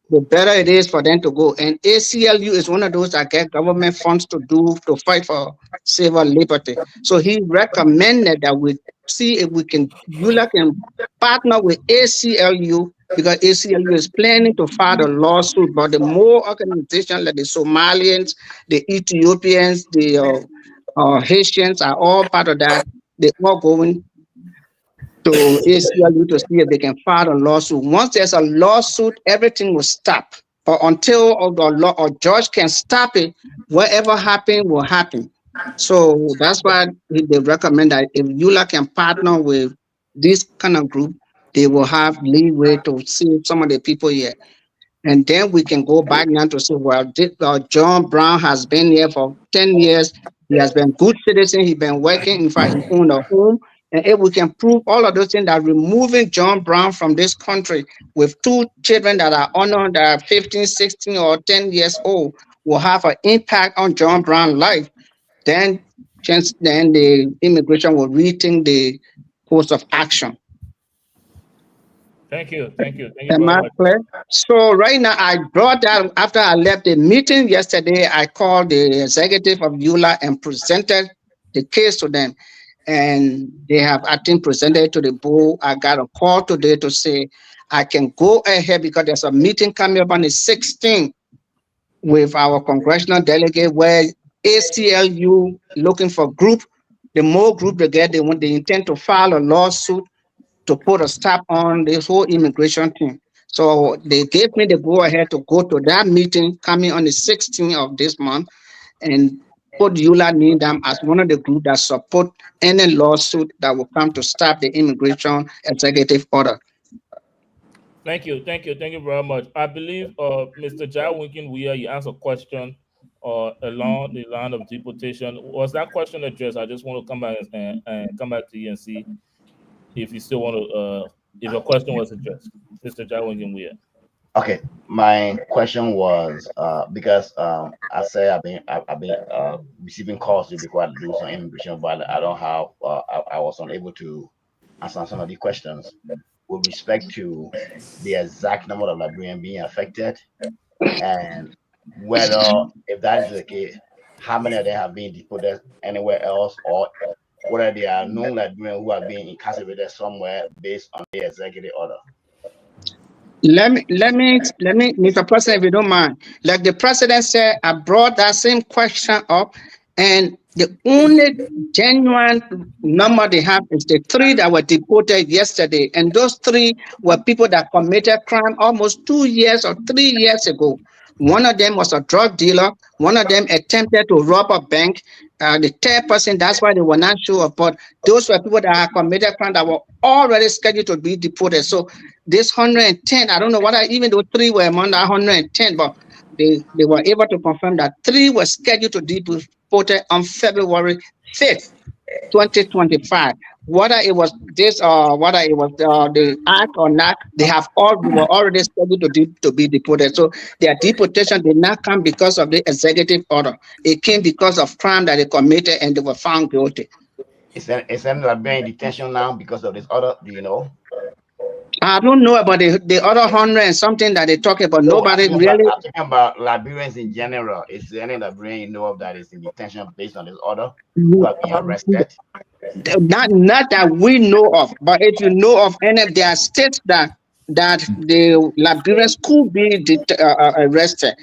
Speaker 16: the better it is for them to go. And ACLU is one of those that get government funds to fight for civil liberty. So he recommended that we see if we can, ULA can partner with ACLU, because ACLU is planning to file a lawsuit. But the more organizations like the Somalians, the Ethiopians, the Haitians are all part of that. They're all going to ACLU to see if they can file a lawsuit. Once there's a lawsuit, everything will stop. But until a judge can stop it, whatever happens will happen. So that's why they recommend that if ULA can partner with this kind of group, they will have leeway to see some of the people here. And then we can go back now to say, well, John Brown has been here for 10 years. He has been good citizen. He's been working. In fact, he owned a home. And if we can prove all of those things, that removing John Brown from this country with 2 children that are under, that are 15, 16, or 10 years old, will have an impact on John Brown's life, then the immigration will rethink the course of action.
Speaker 1: Thank you. Thank you. Thank you
Speaker 16: Am I
Speaker 1: very much.
Speaker 16: clear? So right now, I brought that after I left the meeting yesterday. I called the executive of ULA and presented the case to them. And they have, I think, presented to the board. I got a call today to say I can go ahead because there's a meeting coming up on the 16th with our congressional delegate where ACLU looking for group. The more group they get, they intend to file a lawsuit to put a stop on this whole immigration thing. So they gave me the go ahead to go to that meeting coming on the 16th of this month and put ULA NIDAM as one of the groups that support any lawsuit that will come to stop the immigration executive order.
Speaker 1: Thank you. Thank you. Thank you very much. I believe Mr. Jai Winkin Weir, you asked a question along the line of deportation. Was that question addressed? I just want to come back and come back to you and see if you still want to, if your question was addressed, Mr. Jai Winkin Weir.
Speaker 10: Okay, my question was because I say I've been receiving calls to be required to do some immigration, but I don't have. I was unable to answer some of the questions with respect to the exact number of Liberians being affected, and whether, if that is the case, how many of them have been deported anywhere else, or whether they are known Liberians who are being incarcerated somewhere based on the executive order.
Speaker 16: Let me, Mr. President, if you don't mind. Like the president said, I brought that same question up, and the only genuine number they have is the 3 that were deported yesterday, and those 3 were people that committed crime almost 2 years or 3 years ago. One of them was a drug dealer. One of them attempted to rob a bank. The third person, that's why they were not sure of, but those were people that had committed crime that were already scheduled to be deported. So this 110, I don't know whether even though 3 were among that 110, but they were able to confirm that 3 were scheduled to be deported on February 5th, 2025. Whether it was this or whether it was the act or not, they were already scheduled to be deported. So their deportation did not come because of the executive order. It came because of crime that they committed and they were found guilty.
Speaker 10: Is them Liberian in detention now because of this order? Do you know?
Speaker 16: I don't know about the other 100 and something that they talk about. Nobody
Speaker 10: I'm
Speaker 16: really.
Speaker 10: talking about Liberians in general. Is there any Liberian you know of that is in detention based on this order who have been arrested?
Speaker 16: Not that we know of, but if you know of any of their states that the Liberians could be arrested,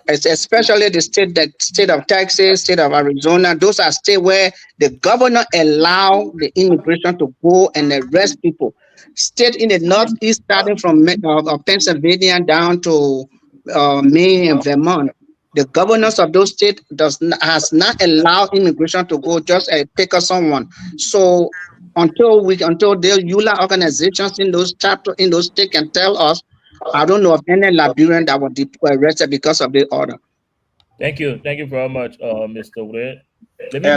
Speaker 16: especially the state of Texas, state of Arizona, those are states where the governor allow the immigration to go and arrest people. State in the northeast, starting from Pennsylvania down to Maine and Vermont, the governors of those states has not allowed immigration to go just pick up someone. So until the EULA organizations in those states can tell us, I don't know of any Liberian that were arrested because of the order.
Speaker 1: Thank you very much, Mr. Wade. Let me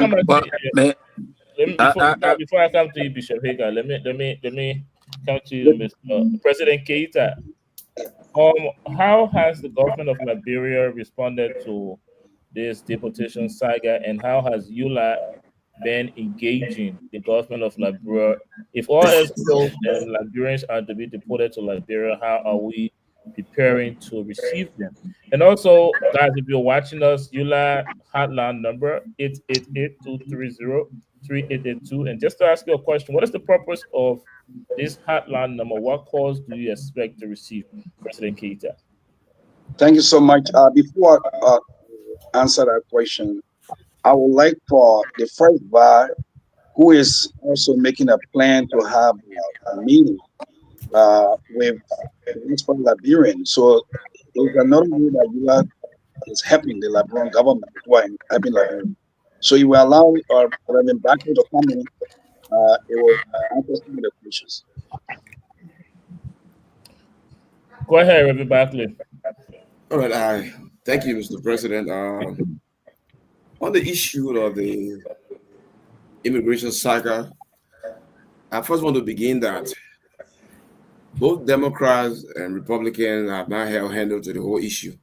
Speaker 1: come before I come to you, Bishop Hager. Let me come to you, Mr. President Keita. How has the government of Liberia responded to this deportation saga, and how has EULA been engaging the government of Liberia? If all else fails and Liberians are to be deported to Liberia, how are we preparing to receive them? And also, guys, if you're watching us, EULA hotline number 888-230-3882. And just to ask you a question, what is the purpose of this hotline number? What calls do you expect to receive, President Keita?
Speaker 14: Thank you so much. Before I answer that question, I would like for the first VAR, who is also making a plan to have a meeting with Liberian. So there's another way that EULA is helping the Liberian government who are helping Liberian. So you will allow Reverend Barkley to come in. It will answer some of the questions.
Speaker 1: Go ahead, Reverend Barkley.
Speaker 17: All right. Thank you, Mr. President. On the issue of the immigration saga, I first want to begin that both Democrats and Republicans have not held handle to the whole issue.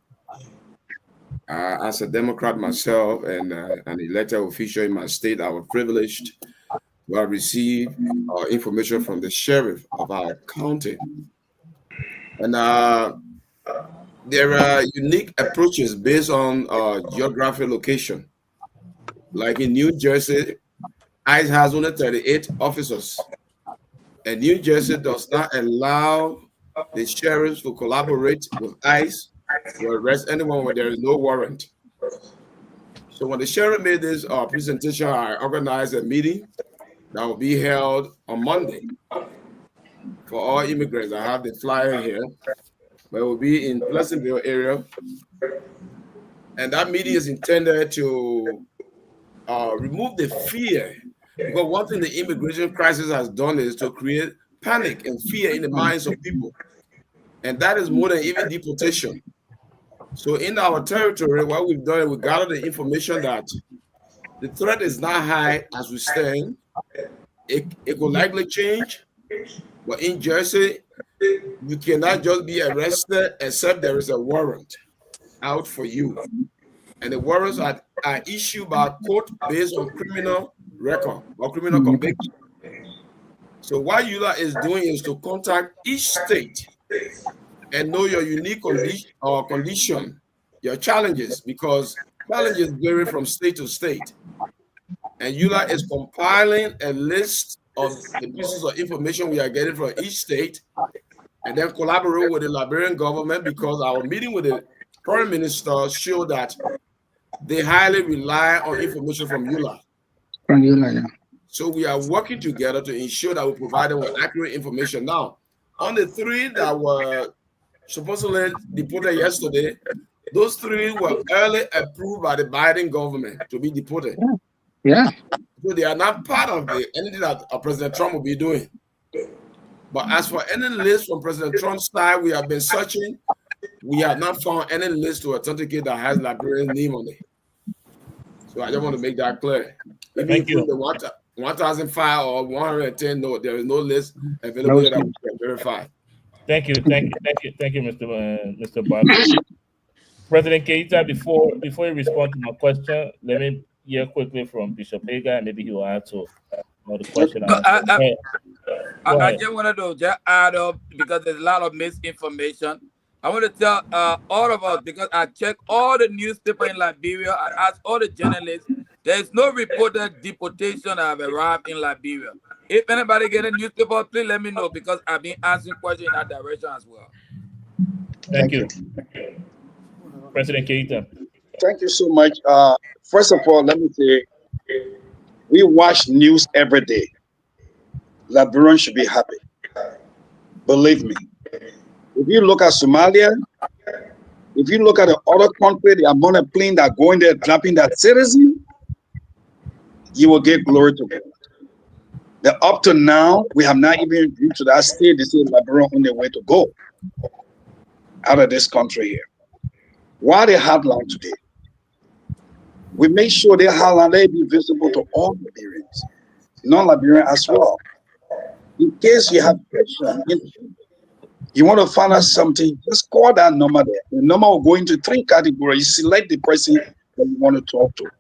Speaker 17: As a Democrat myself and an elected official in my state, I was privileged to have received information from the sheriff of our county. And there are unique approaches based on geographic location. Like in New Jersey, ICE has only 38 officers. And New Jersey does not allow the sheriffs to collaborate with ICE to arrest anyone when there is no warrant. So when the sheriff made this presentation, I organized a meeting that will be held on Monday for all immigrants. I have the flyer here, but it will be in Pleasantville area. And that meeting is intended to remove the fear. Because one thing the immigration crisis has done is to create panic and fear in the minds of people. And that is more than even deportation. So in our territory, what we've done is we gathered the information that the threat is not high as we stand. It will likely change. But in Jersey, you cannot just be arrested except there is a warrant out for you. And the warrants are issued by court based on criminal record or criminal conviction. So what EULA is doing is to contact each state and know your unique condition, your challenges, because challenges vary from state to state. And EULA is compiling a list of the pieces of information we are getting from each state, and then collaborate with the Liberian government, because our meeting with the Prime Minister showed that they highly rely on information from EULA.
Speaker 16: From EULA, yeah.
Speaker 17: So we are working together to ensure that we provide them with accurate information. Now, on the 3 that were supposedly deported yesterday, those 3 were early approved by the Biden government to be deported.
Speaker 16: Yeah.
Speaker 17: So they are not part of anything that President Trump will be doing. But as for any list from President Trump's side, we have been searching. We have not found any list to authenticate that has Liberian's name on it. So I just want to make that clear.
Speaker 1: Thank you.
Speaker 17: The 1,005 or 110, no, there is no list available that we can verify.
Speaker 1: Thank you, Mr. Barkley. President Keita, before you respond to my question, let me hear quickly from Bishop Hager, and maybe he will answer the question.
Speaker 15: I just wanted to just add up because there's a lot of misinformation. I want to tell all of us, because I checked all the newspapers in Liberia, I asked all the journalists, there is no reported deportation that have arrived in Liberia. If anybody get a newspaper, please let me know, because I've been asking questions in that direction as well.
Speaker 1: Thank you. President Keita.
Speaker 14: Thank you so much. First of all, let me say, we watch news every day. Liberians should be happy. Believe me. If you look at Somalia, if you look at the other country, the amount of planes that are going there, dropping that citizen, you will give glory to God. That up to now, we have not even reached to that state. They say Liberians on their way to go out of this country here. Why they hotline today? We make sure their hotline they be visible to all Liberians, non-Liberian as well. In case you have questions, you want to find out something, just call that number there. The number will go into 3 categories. You select the person that you want to talk to.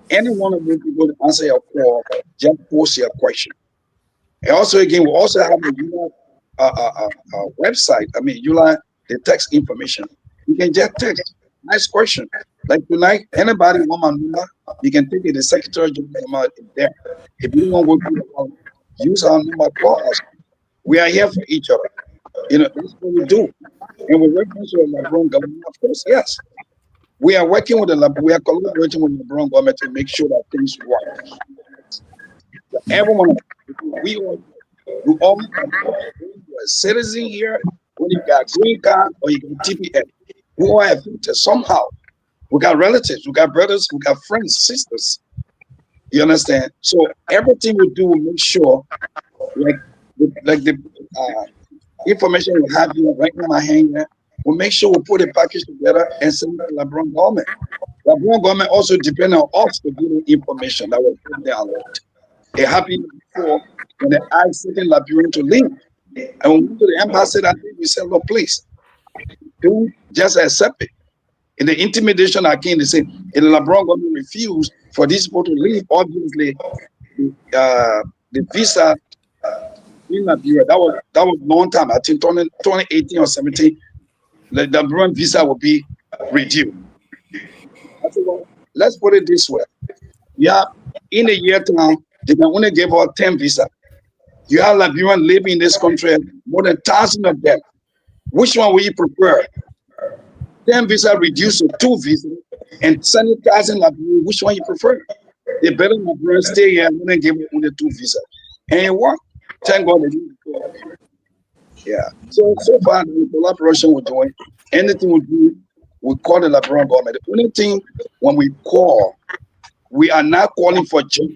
Speaker 14: Any one of them people to answer your call, just post your question. And also, again, we also have a website. I mean, the text information. You can just text. Nice question. Like tonight, anybody want my number, you can take it. The secretary number is there. If you want to go through, use our number, call us. We are here for each other. That's what we do. And we're working with the Liberian government, of course, yes. We are working with we are collaborating with the Liberian government to make sure that things work. Everyone, we all a citizen here, when you got green card or you got TPS, we all have affected somehow. We got relatives, we got brothers, we got friends, sisters. You understand? So everything we do, we make sure, like the information we have here right in my hand here, we'll make sure we put a package together and send it to the Liberian government. The Liberian government also depends on us to give them information that will put them alert. It happened before when they asked certain Liberian to leave. And when we went to the embassy that day, we said, look, please, don't just accept it. In the intimidation that came, they said, if the Liberian government refused for these people to leave, obviously, the visa in Liberia, that was a long time. I think 2018 or 17, the Liberian visa will be reduced. I said, well, let's put it this way. Yeah, in a year now, they can only give out 10 visas. You have Liberians living in this country, more than 1,000 of them. Which one will you prefer? 10 visas reduced to 2 visas and 70,000 Liberians, which one you prefer? They better Liberians stay here and give them only 2 visas. And it worked. Thank God they didn't go. Yeah. So far, the collaboration we're doing, anything we do, we call the Liberian government. The only thing, when we call, we are not calling for job.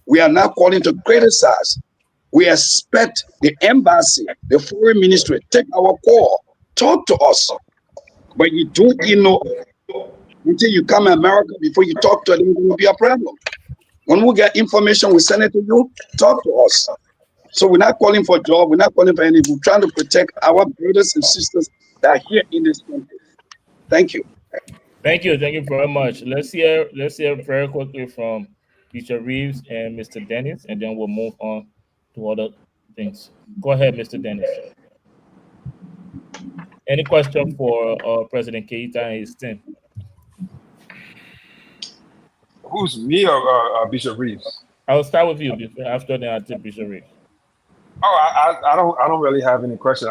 Speaker 14: We are not calling to criticize. We expect the embassy, the foreign ministry, take our call, talk to us. But you don't, until you come to America, before you talk to them, it will be a problem. When we get information, we send it to you, talk to us. So we're not calling for a job, we're not calling for anything. We're trying to protect our brothers and sisters that are here in this country. Thank you.
Speaker 1: Thank you very much. Let's hear very quickly from Bishop Reeves and Mr. Dennis, and then we'll move on to other things. Go ahead, Mr. Dennis. Any question for President Keita and his team?
Speaker 13: Who's me or Bishop Reeves?
Speaker 1: I'll start with you. After that, I'll take Bishop Reeves.
Speaker 13: Oh, I don't really have any question.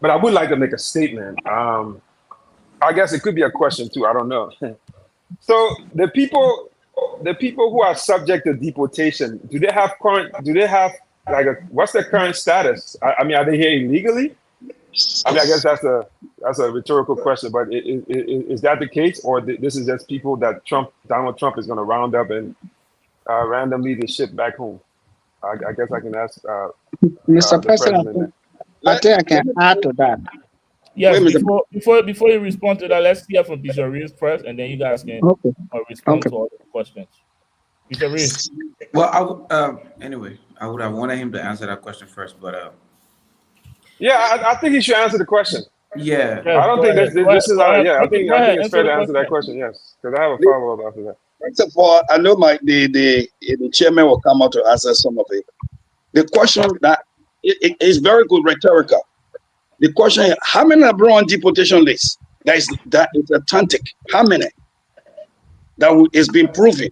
Speaker 13: But I would like to make a statement. I guess it could be a question too. I don't know. So the people who are subject to deportation, do they have what's their current status? I mean, are they here illegally?
Speaker 20: I mean, I guess that's a rhetorical question, but is that the case, or this is just people that Donald Trump is going to round up and randomly to ship back home? I guess I can ask
Speaker 16: Mr.
Speaker 20: the president.
Speaker 16: President, I think I can add to that.
Speaker 1: Yes, before you respond to that, let's hear from Bishop Reeves first, and then you guys can respond to all the questions. Bishop Reeves.
Speaker 11: Well, anyway, I would have wanted him to answer that question first, but
Speaker 20: yeah, I think he should answer the question.
Speaker 11: Yeah,
Speaker 20: I don't think this is. Yeah, I think it's fair to answer that question. Yes, because I have a follow up after that.
Speaker 14: First of all, I know the chairman will come out to answer some of it. The question that it is very good rhetorical. The question is, how many are on deportation list? That is authentic. How many? That is being proven.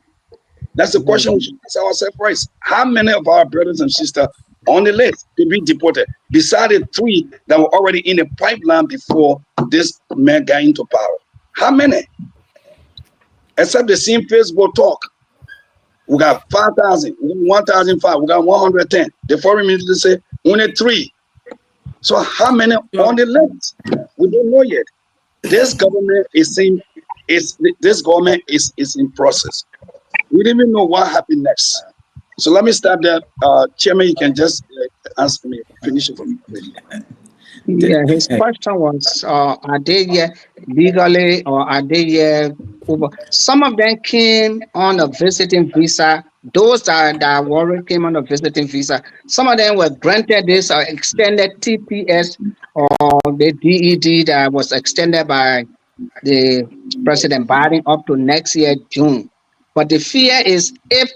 Speaker 14: That's the question we should ask ourselves first. How many of our brothers and sisters on the list to be deported? Beside the 3 that were already in the pipeline before this man got into power. How many? Except the same Facebook talk. We got 5,000, 1,005, we got 110. The foreign minister say only 3. So how many on the list? We don't know yet. This government is in process. We don't even know what happened next. So let me stop there. Chairman, you can just answer me, finish it for me.
Speaker 16: Yeah, his question was, are they here legally or are they here over? Some of them came on a visiting visa. Those that already came on a visiting visa. Some of them were granted this extended TPS or the DED that was extended by the President Biden up to next year, June. But the fear is if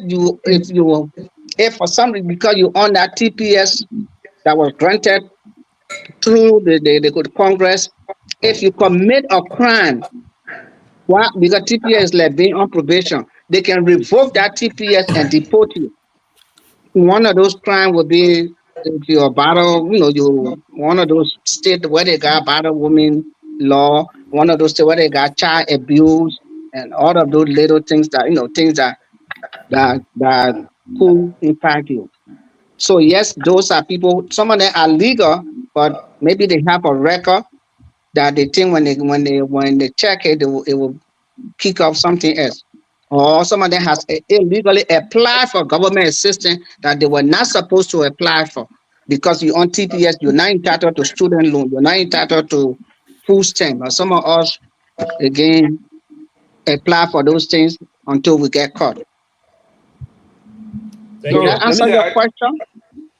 Speaker 16: for some reason, because you on that TPS that was granted through the Congress, if you commit a crime, because TPS is like being on probation, they can revoke that TPS and deport you. One of those crimes would be if you're one of those states where they got battle women law, one of those states where they got child abuse, and all of those little things that could impact you. So yes, those are people. Some of them are legal, but maybe they have a record that they think when they check it, it will kick off something else. Or some of them has illegally applied for government assistance that they were not supposed to apply for, because you're on TPS, you're not entitled to student loan, you're not entitled to food stamp. Or some of us, again, apply for those things until we get caught.
Speaker 1: Thank you.
Speaker 16: That answer your question?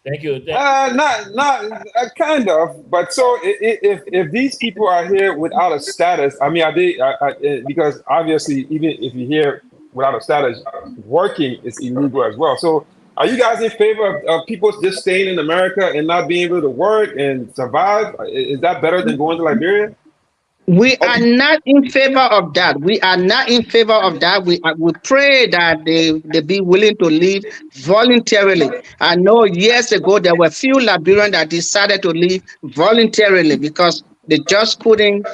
Speaker 1: Thank you.
Speaker 20: Not kind of, but so if these people are here without a status, I mean, are they? Because obviously, even if you're here without a status, working is illegal as well. So, are you guys in favor of people just staying in America and not being able to work and survive? Is that better than going to Liberia?
Speaker 16: We are not in favor of that. We are not in favor of that. We pray that they be willing to leave voluntarily. I know years ago there were few Liberians that decided to leave voluntarily because they just couldn't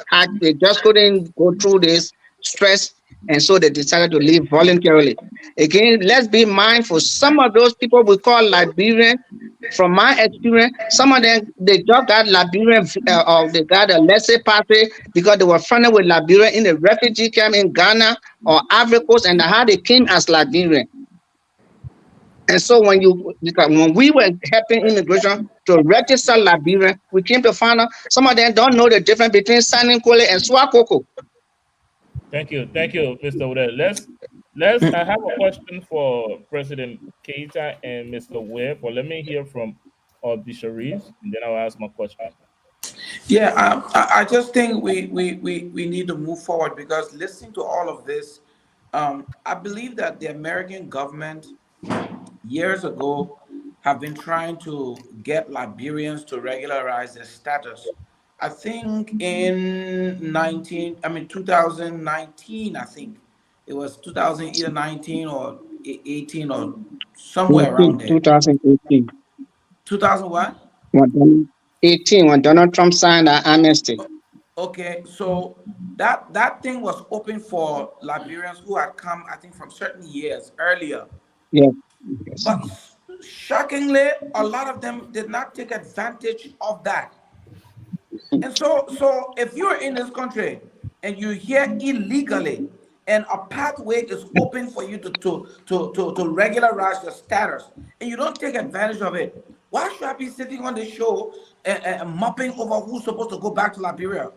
Speaker 16: go through this stress, and so they decided to leave voluntarily. Again, let's be mindful. Some of those people we call Liberian, from my experience, some of them they just got Liberian or they got a laissez-passer because they were friendly with Liberia in a refugee camp in Ghana or Ivory Coast, and how they came as Liberian. And so when we were helping immigration to register Liberian, we came to find out some of them don't know the difference between Saninkwele and Swakoko.
Speaker 1: Thank you, Mr. Odell. I have a question for President Keita and Mr. Webb. Well, let me hear from Bishop Reeves, and then I'll ask my question.
Speaker 11: Yeah, I just think we need to move forward, because listening to all of this, I believe that the American government years ago have been trying to get Liberians to regularize their status. I think in 2019, I think it was 2019 or 18 or somewhere around there.
Speaker 16: 2018.
Speaker 11: 2000 what?
Speaker 16: 18, when Donald Trump signed the amnesty.
Speaker 11: Okay, so that thing was open for Liberians who had come, I think, from certain years earlier.
Speaker 16: Yeah.
Speaker 11: But shockingly, a lot of them did not take advantage of that. And so if you're in this country and you're here illegally, and a pathway is open for you to regularize your status, and you don't take advantage of it, why should I be sitting on the show and mopping over who's supposed to go back to Liberia?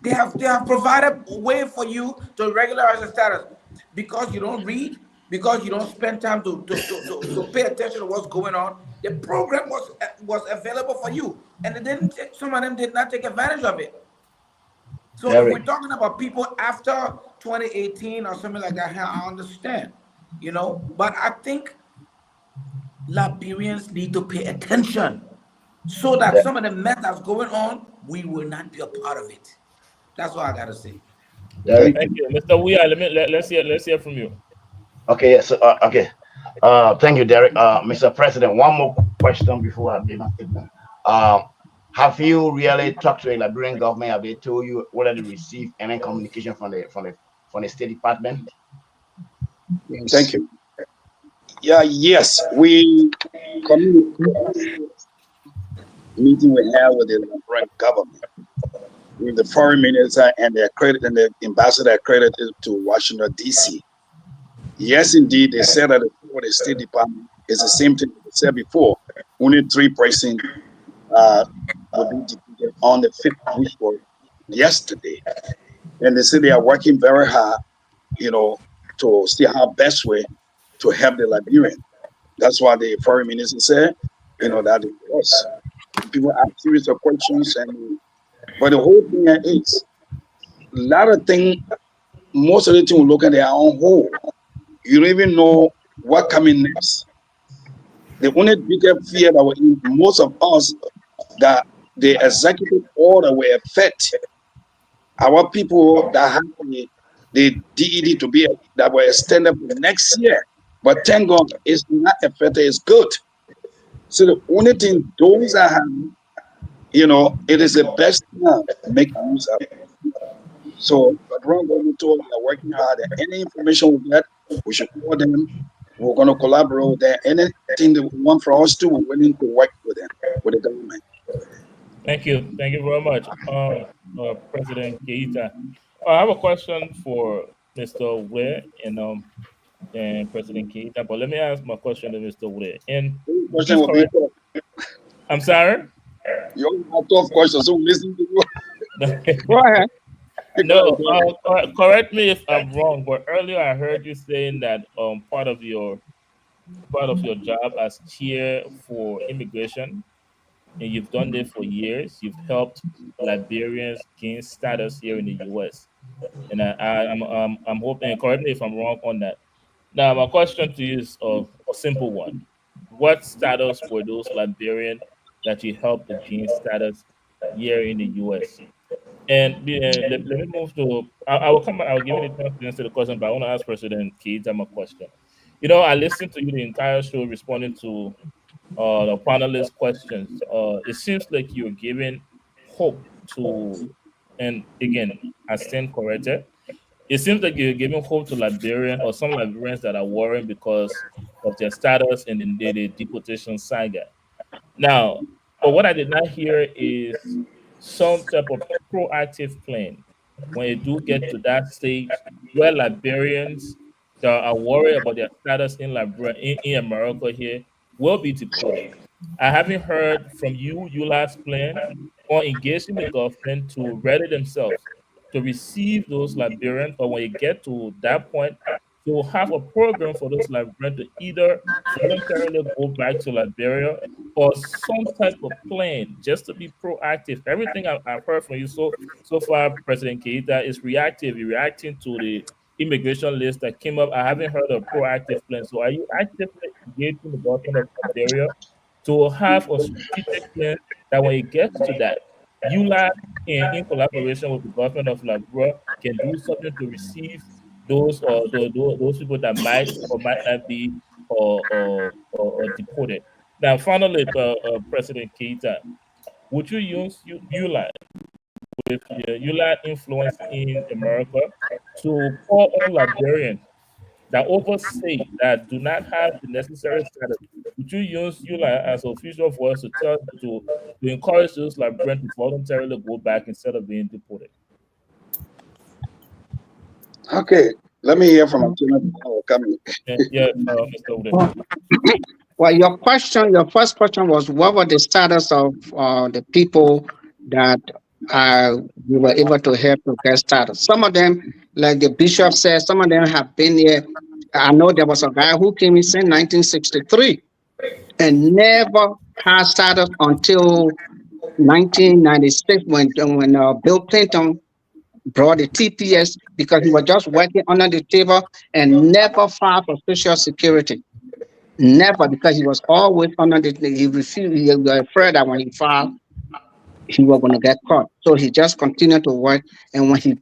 Speaker 11: They have provided a way for you to regularize your status because you don't read, because you don't spend time to pay attention to what's going on. The program was available for you, and some of them did not take advantage of it. So if we're talking about people after 2018 or something like that, I understand, but I think Liberians need to pay attention so that some of the mess that's going on, we will not be a part of it. That's what I gotta say.
Speaker 1: Thank you, Mr. Weah. Let's hear from you.
Speaker 10: Okay, yes. Okay. Thank you, Derek. Mr. President, one more question before I begin. Have you really talked to a Liberian government? Have they told you whether they received any communication from the State Department?
Speaker 14: Yes. Thank you. Yeah, yes, we communicated meeting we had with the Liberian government, with the foreign minister and the ambassador accredited to Washington, D.C. Yes, indeed, they said that for the State Department is the same thing they said before. Only 3% will be defeated on the 5th week or yesterday. And they say they are working very hard, to see how best way to help the Liberian. That's why the foreign minister said, that it was. People ask serious questions, but the whole thing is, a lot of things, most of the things we look at their own whole. You don't even know what coming next. The only bigger fear that most of us, that the executive order will affect our people that have the DED to be that will extend up next year. But thank God, it's not affected, it's good. So the only thing those are having, it is the best now to make use of it. So the government told we are working hard. Any information we get, we should call them. We're going to collaborate with them. Anything they want for us to, we're willing to work with them, with the government.
Speaker 1: Thank you very much, President Keita. I have a question for Mr. Weah and President Keita, but let me ask my question to Mr. Weah. And I'm sorry.
Speaker 14: You have tough questions, so listen to you.
Speaker 1: Go ahead. No, correct me if I'm wrong, but earlier I heard you saying that part of your job as chair for immigration, and you've done this for years. You've helped Liberians gain status here in the U.S. And I'm hoping, correct me if I'm wrong on that. Now, my question to you is a simple one: what status were those Liberians that you helped to gain status here in the U.S.? And let me move to. I'll give you the chance to answer the question, but I want to ask President Keita my question. I listened to you the entire show responding to the panelists' questions. It seems like you're giving hope to, and again, I stand corrected. It seems like you're giving hope to Liberians or some Liberians that are worried because of their status and in the deportation saga. Now, but what I did not hear is some type of proactive plan when you do get to that stage where Liberians that are worried about their status in Liberia, in America here, will be deported. I haven't heard from you last plan or engaging the government to ready themselves to receive those Liberians, but when you get to that point, to have a program for those Liberians to either voluntarily go back to Liberia or some type of plan just to be proactive. Everything I've heard from you so far, President Keita, is reactive. You're reacting to the immigration list that came up. I haven't heard of proactive plan. So are you actively engaging the government of Liberia to have a strategic plan that when it gets to that, ULAC, in collaboration with the government of Liberia, can do something to receive those people that might or might not be or deported? Now, finally, President Keita, would you use ULAC with ULAC influence in America to call on Liberians that oversee, that do not have the necessary status, would you use EULA as official voice to tell to encourage those Liberians to voluntarily go back instead of being deported?
Speaker 14: Okay, let me hear from coming.
Speaker 1: Yeah, Mr. Ude.
Speaker 16: Well, your first question was, what were the status of the people that we were able to help to get started? Some of them, like the bishop said, some of them have been here. I know there was a guy who came in 1963 and never had started until 1996 when Bill Clinton brought the TPS, because he was just working under the table and never filed for Social Security. Never, because he was always under the, he refused, he was afraid that when he filed, he was going to get caught. So he just continued to work. And when he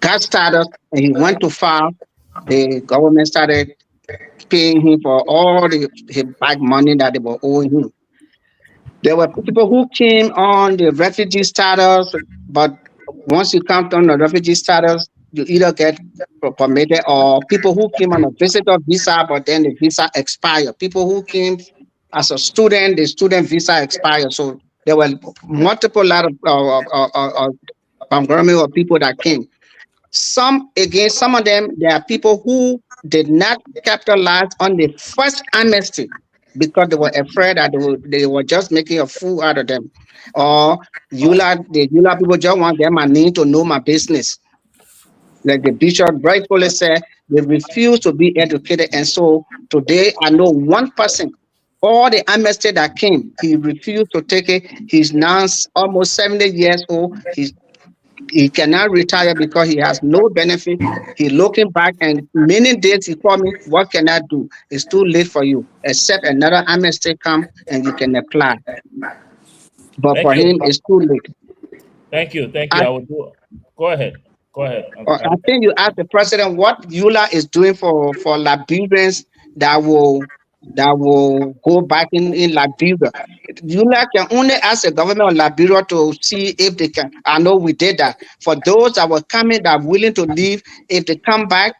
Speaker 16: got started and he went to file, the government started paying him for all his back money that they were owing him. There were people who came on the refugee status, but once you come on the refugee status, you either get permitted, or people who came on a visitor visa, but then the visa expired. People who came as a student, the student visa expired. So there were multiple lot of conglomerate of people that came. Some of them, there are people who did not capitalize on the first amnesty because they were afraid that they were just making a fool out of them. Or the EULA people just want them and need to know my business. Like the bishop rightfully said, they refuse to be educated. And so today I know one person, all the amnesty that came, he refused to take it. He's now almost 70 years old. He cannot retire because he has no benefit. He's looking back, and many days he called me, what can I do? It's too late for you, except another amnesty come and you can apply. But for him, it's too late.
Speaker 1: Thank you. I will do it. Go ahead.
Speaker 16: I think you asked the president what EULA is doing for Liberians that will go back in Liberia. EULA can only ask the government of Liberia to see if they can. I know we did that. For those that were coming, that are willing to leave, if they come back,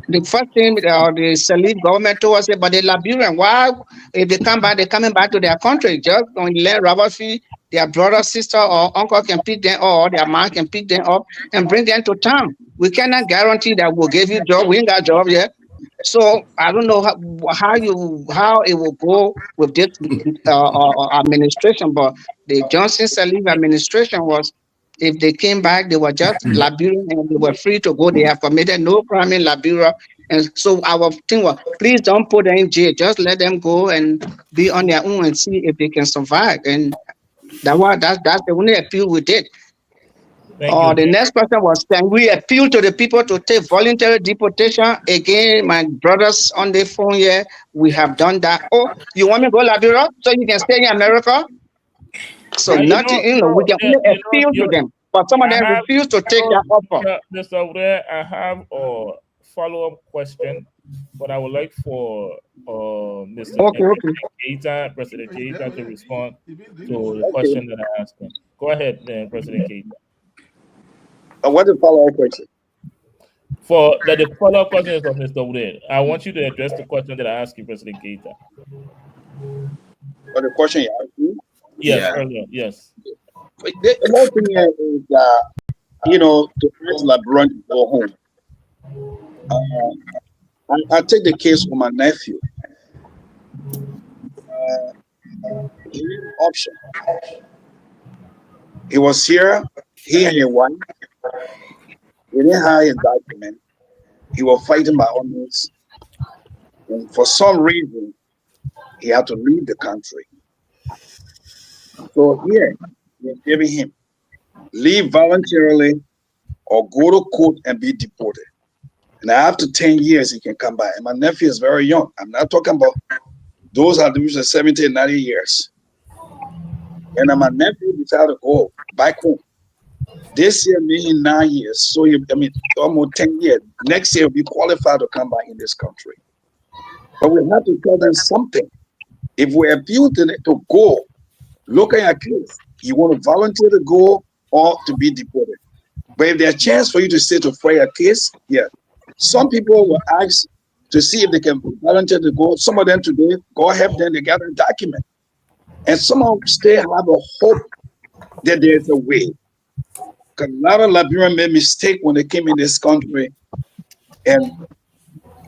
Speaker 16: the first thing the Salif government told us, but the Liberian, why, if they come back, they're coming back to their country. Just on land rubber fee, their brother, sister, or uncle can pick them up, or their mom can pick them up and bring them to town. We cannot guarantee that we'll give you a job. We ain't got a job yet. So I don't know how it will go with this administration, but the Johnson Salif administration was, if they came back, they were just Liberian and they were free to go. They have committed no crime in Liberia. And so our thing was, please don't put them in jail. Just let them go and be on their own and see if they can survive. And that's the only appeal we did. The next question was, can we appeal to the people to take voluntary deportation? Again, my brothers on the phone here, we have done that. Oh, you want me to go to Liberia so you can stay in America? So we can only appeal to them. But some of them refuse to take that offer.
Speaker 1: Mr. Ude, I have a follow-up question, but I would like for Mr. Keita, President Keita, to respond to the question that I asked him. Go ahead, President Keita.
Speaker 14: What's the follow-up question?
Speaker 1: The follow-up question is from Mr. Ude. I want you to address the question that I asked you, President Keita.
Speaker 14: The question you asked me?
Speaker 1: Yes, earlier, yes.
Speaker 14: The whole thing here is that, to first Liberian to go home. I take the case for my nephew. He had an option. He was here, he and his wife. He didn't have his document. He was fighting by all means. And for some reason, he had to leave the country. So here, we're giving him leave voluntarily or go to court and be deported. And after 10 years, he can come back. And my nephew is very young. I'm not talking about those are the 70 and 90 years. And my nephew decided to go back home. This year, maybe 9 years. So, almost 10 years. Next year, he'll be qualified to come back in this country. But we have to tell them something. If we appeal to them to go, look at your case. You want to volunteer to go or to be deported. But if there's a chance for you to stay to fight a case, yeah. Some people will ask to see if they can volunteer to go. Some of them today, go help them, they got a document. And some of them still have a hope that there's a way. Because a lot of Liberians made mistake when they came in this country. And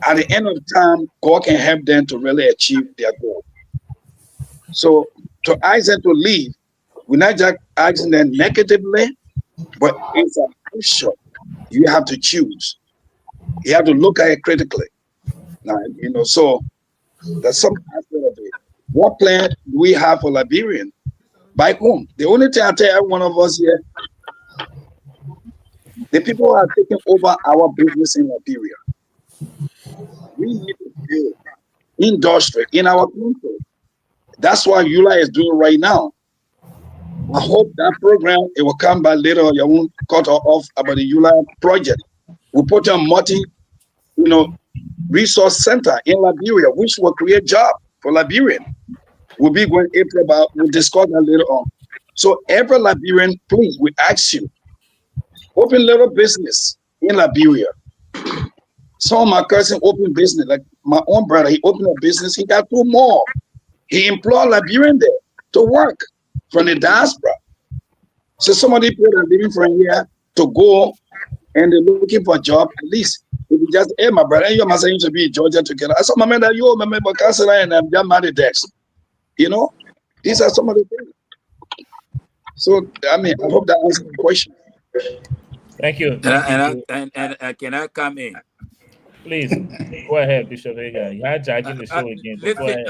Speaker 14: at the end of the time, God can help them to really achieve their goal. So to ask them to leave, we're not just asking them negatively, but it's a crucial. You have to choose. You have to look at it critically. Now, so that's some aspect of it. What plan do we have for Liberian back home? The only thing I tell every one of us here, the people who are taking over our business in Liberia. We need to build industry in our country. That's what EULA is doing right now. I hope that program, it will come back later. You won't cut off about the EULA project. We put a resource center in Liberia, which will create jobs for Liberian. We'll be going April, but we'll discuss that later on. So every Liberian, please, we ask you, open little business in Liberia. Some of my cousins open business, like my own brother, he opened a business, he got 2 more. He employed Liberian there to work from the diaspora. So some of the people are living from here to go and they're looking for a job, at least. If you just, hey, my brother, you must to be in Georgia together. I saw my man that you remember Councilor and I'm just married Dex. These are some of the things. So, I hope that answers the question.
Speaker 1: Thank you.
Speaker 15: And can I come in?
Speaker 1: Please, go ahead, Bishop Hagan. You're hijacking the show again.
Speaker 15: Listen,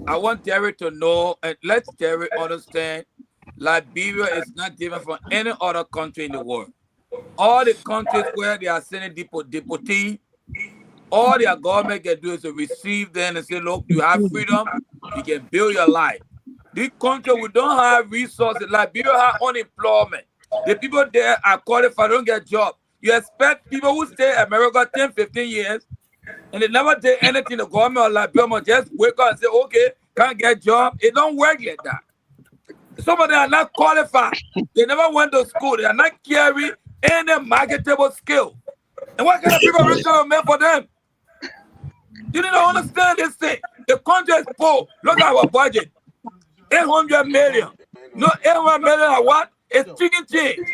Speaker 15: I want Terry to know, and let Terry understand, Liberia is not different from any other country in the world. All the countries where they are sending deportees, all their government can do is to receive them and say, look, you have freedom, you can build your life. This country, we don't have resources. Liberia have unemployment. The people there are qualified, don't get jobs. You expect people who stay in America 10, 15 years, and they never did anything, the government of Liberia must just wake up and say, okay, can't get job. It don't work like that. Some of them are not qualified. They never went to school. They are not carrying any marketable skill. And what kind of people are meant for them? You need to understand this thing. The country is poor. Look at our budget. 800 million. No, 800 million are what? It's chicken change.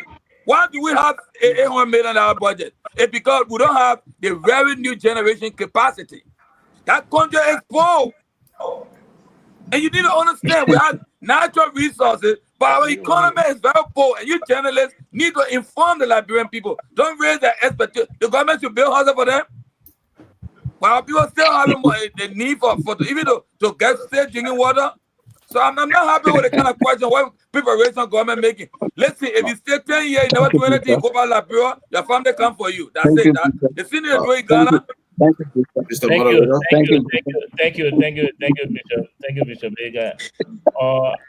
Speaker 15: Why do we have $800 million budget? It's because we don't have the very new generation capacity. That country is poor. And you need to understand, we have natural resources, but our economy is very poor. And you journalists need to inform the Liberian people. Don't raise their expectations. The government should build houses for them. While people still having the need for even to get safe drinking water. So I'm not happy with the kind of question what preparation government making. Let's see, if you stay 10 years, you never do anything, go back Liberia, your family come for you. That's it. The senior do in Ghana.
Speaker 1: Thank you, Bishop. Thank you, Bishop Vega.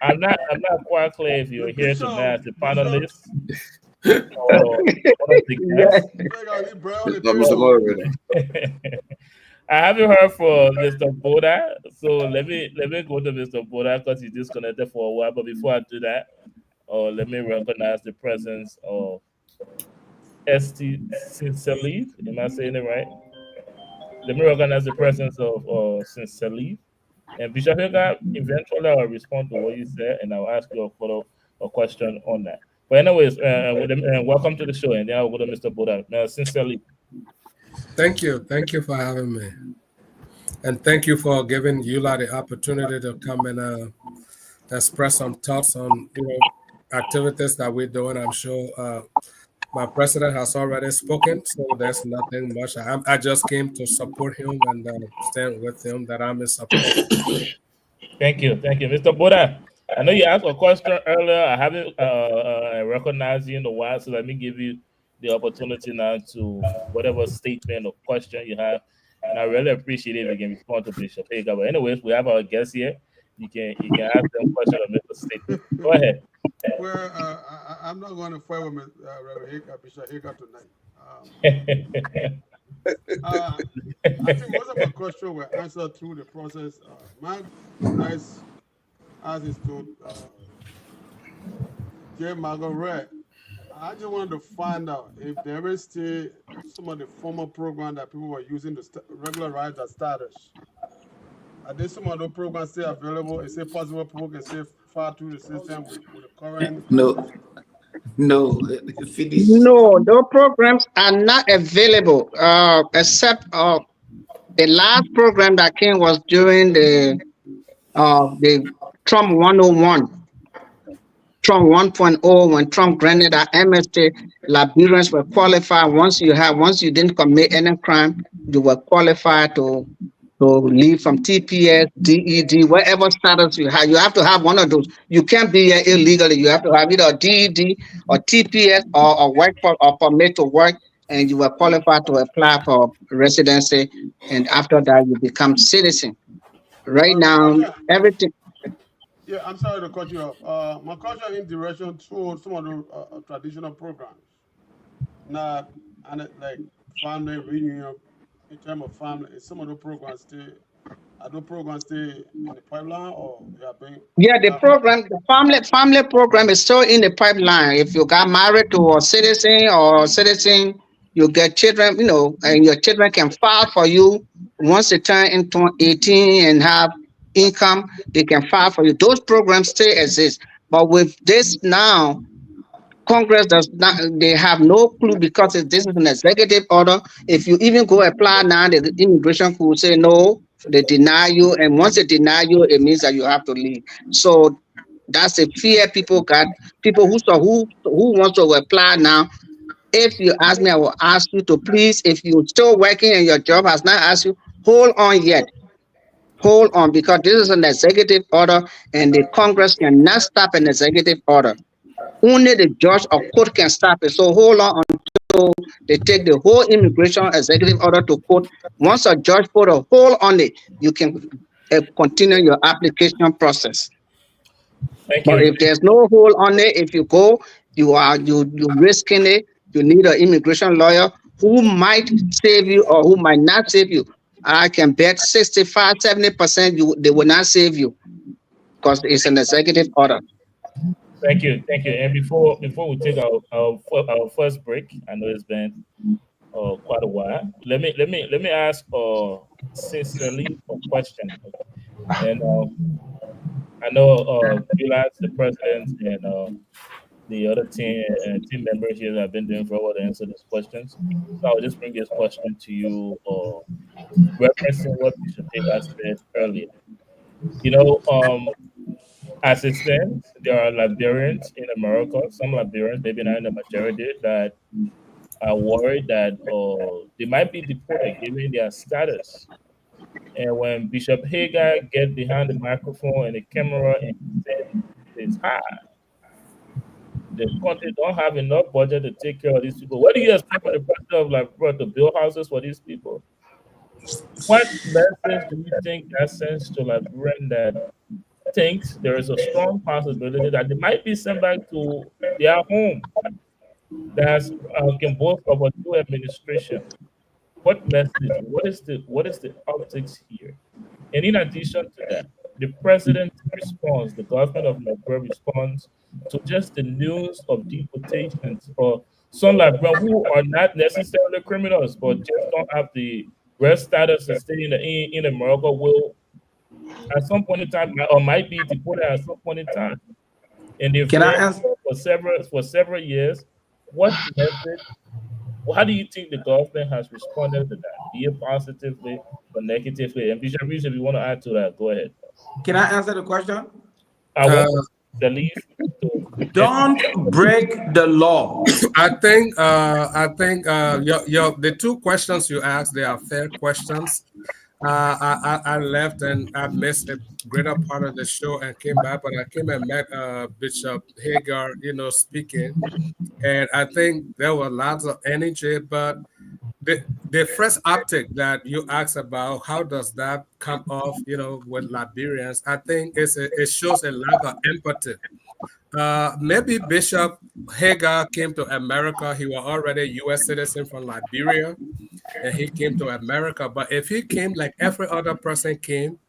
Speaker 1: I'm not quite clear if you're here tonight as a panelist or one of the guests. I haven't heard from Mr. Boda, so let me go to Mr. Boda because he's disconnected for a while. But before I do that, let me recognize the presence of St. Salif. Am I saying it right? Let me recognize the presence of St. Salif. And Bishop Hagan, eventually I'll respond to what you said, and I'll ask you a follow-up question on that. But anyways, welcome to the show, and then I'll go to Mr. Boda. St. Salif.
Speaker 21: Thank you for having me, and thank you for giving EULA the opportunity to come and express some thoughts on activities that we're doing. I'm sure my president has already spoken, so there's nothing much. I just came to support him and stand with him. That I'm in support.
Speaker 1: Thank you, Mr. Boda. I know you asked a question earlier. I haven't recognized you in a while, so let me give you the opportunity now to whatever statement or question you have, and I really appreciate it if you can respond to Bishop Hagan. But anyways, we have our guests here. You can ask them questions or make a statement. Go ahead.
Speaker 2: Well, I'm not going to fight with Reverend Bishop Hagan tonight. I think most of my questions were answered through the process. My advice, as is to J. Margaret, I just wanted to find out if there is still some of the former program that people were using to regularize their status. Are there some of those programs still available? Is it possible people can still file through the system with the current?
Speaker 11: No, finish.
Speaker 16: No, those programs are not available, except the last program that came was during the Trump 101. Trump 1.0, when Trump granted our amnesty, Liberians were qualified. Once you didn't commit any crime, you were qualified to leave from TPS, DED, whatever status you have. You have to have one of those. You can't be here illegally. You have to have either a DED or TPS or work for or permit to work, and you were qualified to apply for residency. And after that, you become citizen. Right now, everything.
Speaker 2: Yeah, I'm sorry to cut you off. My question in direction to some of the traditional programs. Now, and like family reunion, in terms of family, some of the programs still, are those programs still in the pipeline or they are being?
Speaker 16: Yeah, the program, the family program is still in the pipeline. If you got married to a citizen, you get children, and your children can file for you once they turn into 18 and have income, they can file for you. Those programs still exist. But with this now, Congress does not, they have no clue because this is an executive order. If you even go apply now, the immigration could say no, they deny you. And once they deny you, it means that you have to leave. So that's the fear people got. People who wants to apply now. If you ask me, I will ask you to please, if you're still working and your job has not asked you, hold on yet. Hold on, because this is an executive order and the Congress cannot stop an executive order. Only the judge or court can stop it. So hold on until they take the whole immigration executive order to court. Once a judge put a hold on it, you can continue your application process.
Speaker 1: Thank
Speaker 16: But
Speaker 1: you.
Speaker 16: if there's no hold on it, if you go, you're risking it. You need an immigration lawyer who might save you or who might not save you. I can bet 65, 70% they will not save you because it's an executive order.
Speaker 1: Thank you. And before we take our first break, I know it's been quite a while. Let me ask sincerely a question. And I know Julius, the president, and the other team members here that have been doing for a while to answer these questions. So I'll just bring this question to you, referencing what Bishop Hagar said earlier. As it stands, there are Liberians in America, some Liberians, maybe not in the majority, that are worried that they might be deported given their status. And when Bishop Hagar gets behind the microphone and the camera and said it's high, the country don't have enough budget to take care of these people. What do you expect from the president of Liberia to build houses for these people? What message do you think that sends to Liberian that thinks there is a strong possibility that they might be sent back to their home that can boast of a new administration? What message? What is the optics here? And in addition to that, the president responds, the government of Liberia responds to just the news of deportations for some Liberians who are not necessarily criminals, but just don't have the rest status to stay in America, will at some point in time or might be deported at some point in time. And they've for several years. What message? How do you think the government has responded to that, be it positively or negatively? And Bishop Reese, if you want to add to that, go ahead.
Speaker 11: Can I answer the question?
Speaker 1: I want the least.
Speaker 11: Don't break the law.
Speaker 21: I think the two questions you asked, they are fair questions. I left and I missed a greater part of the show and came back, but I came and met Bishop Hagar, speaking, and I think there was lots of energy. But the first optic that you asked about, how does that come off, with Liberians? I think it shows a lack of empathy. Maybe Bishop Hagar came to America. He was already a U.S. citizen from Liberia, and he came to America. But if he came like every other person came,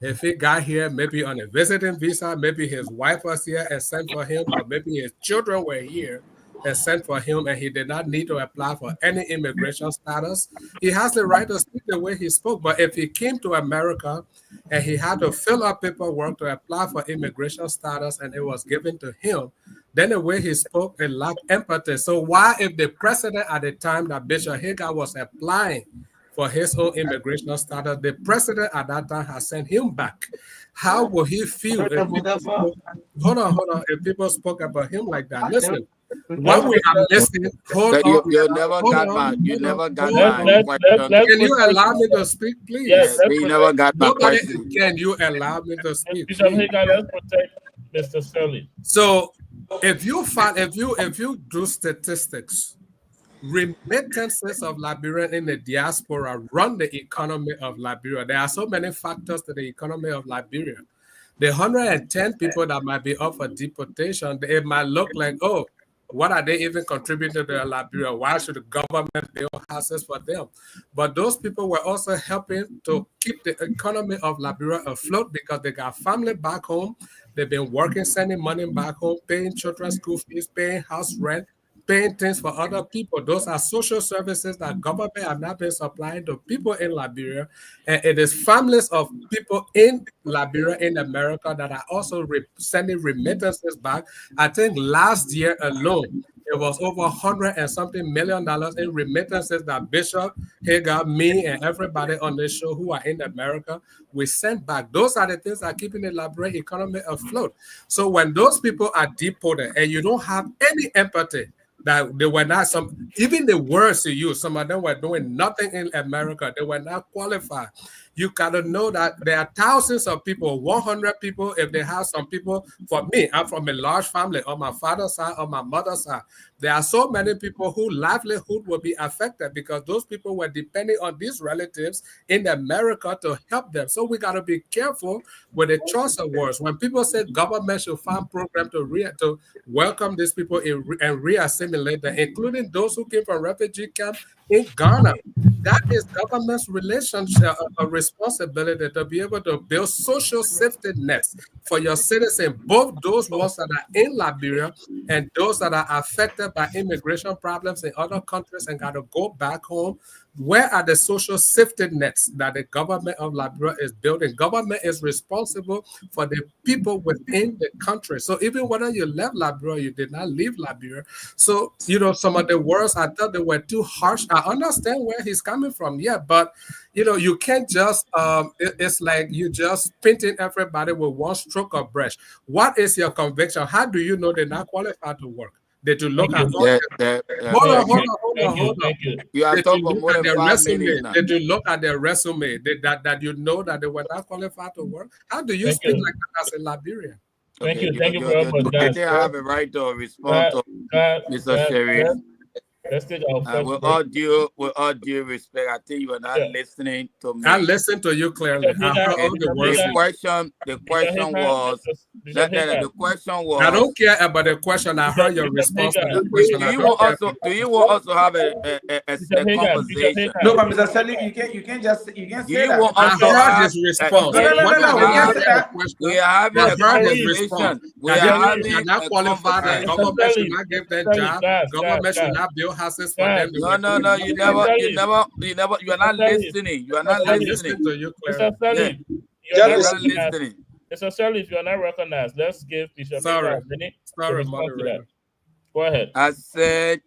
Speaker 21: if he got here maybe on a visiting visa, maybe his wife was here and sent for him, or maybe his children were here and sent for him, and he did not need to apply for any immigration status. He has the right to speak the way he spoke. But if he came to America and he had to fill out paperwork to apply for immigration status and it was given to him, then the way he spoke, it lacked empathy. So why, if the president at the time that Bishop Hagar was applying for his own immigration status, the president at that time has sent him back, how will he feel if people spoke, hold on, if people spoke about him like that? Listen, when we are listening,
Speaker 15: You never got my question.
Speaker 21: Can you allow me to speak, please?
Speaker 15: Yes, you never got my question.
Speaker 21: Can you allow me to speak?
Speaker 1: Bishop Hagar, let's protect Mr. Sterling.
Speaker 21: So if you do statistics, remittances of Liberian in the diaspora run the economy of Liberia. There are so many factors to the economy of Liberia. The 110 people that might be up for deportation, it might look like, oh, what are they even contributing to Liberia? Why should the government build houses for them? But those people were also helping to keep the economy of Liberia afloat because they got family back home. They've been working, sending money back home, paying children's school fees, paying house rent, paying things for other people. Those are social services that government have not been supplying to people in Liberia. And it is families of people in Liberia, in America, that are also sending remittances back. I think last year alone, it was over $100 and something million in remittances that Bishop Hagar, me, and everybody on this show who are in America, we sent back. Those are the things that are keeping the Liberian economy afloat. So when those people are deported and you don't have any empathy, that they were not even the words you use, some of them were doing nothing in America. They were not qualified. You gotta know that there are thousands of people, 100 people, if they have some people. For me, I'm from a large family on my father's side, on my mother's side. There are so many people whose livelihood will be affected because those people were depending on these relatives in America to help them. So we gotta be careful with the choice of words. When people say government should find program to welcome these people and re-assimilate them, including those who came from refugee camps in Ghana, that is government's relationship, a responsibility to be able to build social safety nets for your citizens, both those ones that are in Liberia and those that are affected by immigration problems in other countries and got to go back home. Where are the social safety nets that the government of Liberia is building? Government is responsible for the people within the country. So even whether you left Liberia, you did not leave Liberia. So, some of the words, I thought they were too harsh. I understand where he's coming from, yeah, but, you can't just, it's like you just painting everybody with one stroke of brush. What is your conviction? How do you know they're not qualified to work? Did you look at hold on.
Speaker 15: You are talking about more than 5 minutes now.
Speaker 21: Did you look at their resume? That you know that they were not qualified to work? How do you speak like that as a Liberian?
Speaker 1: Thank you very much.
Speaker 15: I have a right to respond to Mr. Sherif.
Speaker 1: Let's take our first
Speaker 15: with all due respect, I think you are not listening to me.
Speaker 21: I listened to you clearly.
Speaker 15: The question was.
Speaker 21: I don't care about the question. I heard your response to the question.
Speaker 15: Do you want us to have a conversation?
Speaker 11: No, but Mr. Sterling, you can't say that.
Speaker 21: I heard his response.
Speaker 15: We are having a conversation. We are having a
Speaker 21: conversation. Government should not give that job. Government should not build houses for them.
Speaker 15: No. You are not listening. You are not listening.
Speaker 21: Mr.
Speaker 1: Sterling,
Speaker 15: you're not listening.
Speaker 1: Mr. Sterling, if you are not recognized, let's give Bishop a minute.
Speaker 21: Sorry, moderator.
Speaker 1: Go ahead.
Speaker 15: I said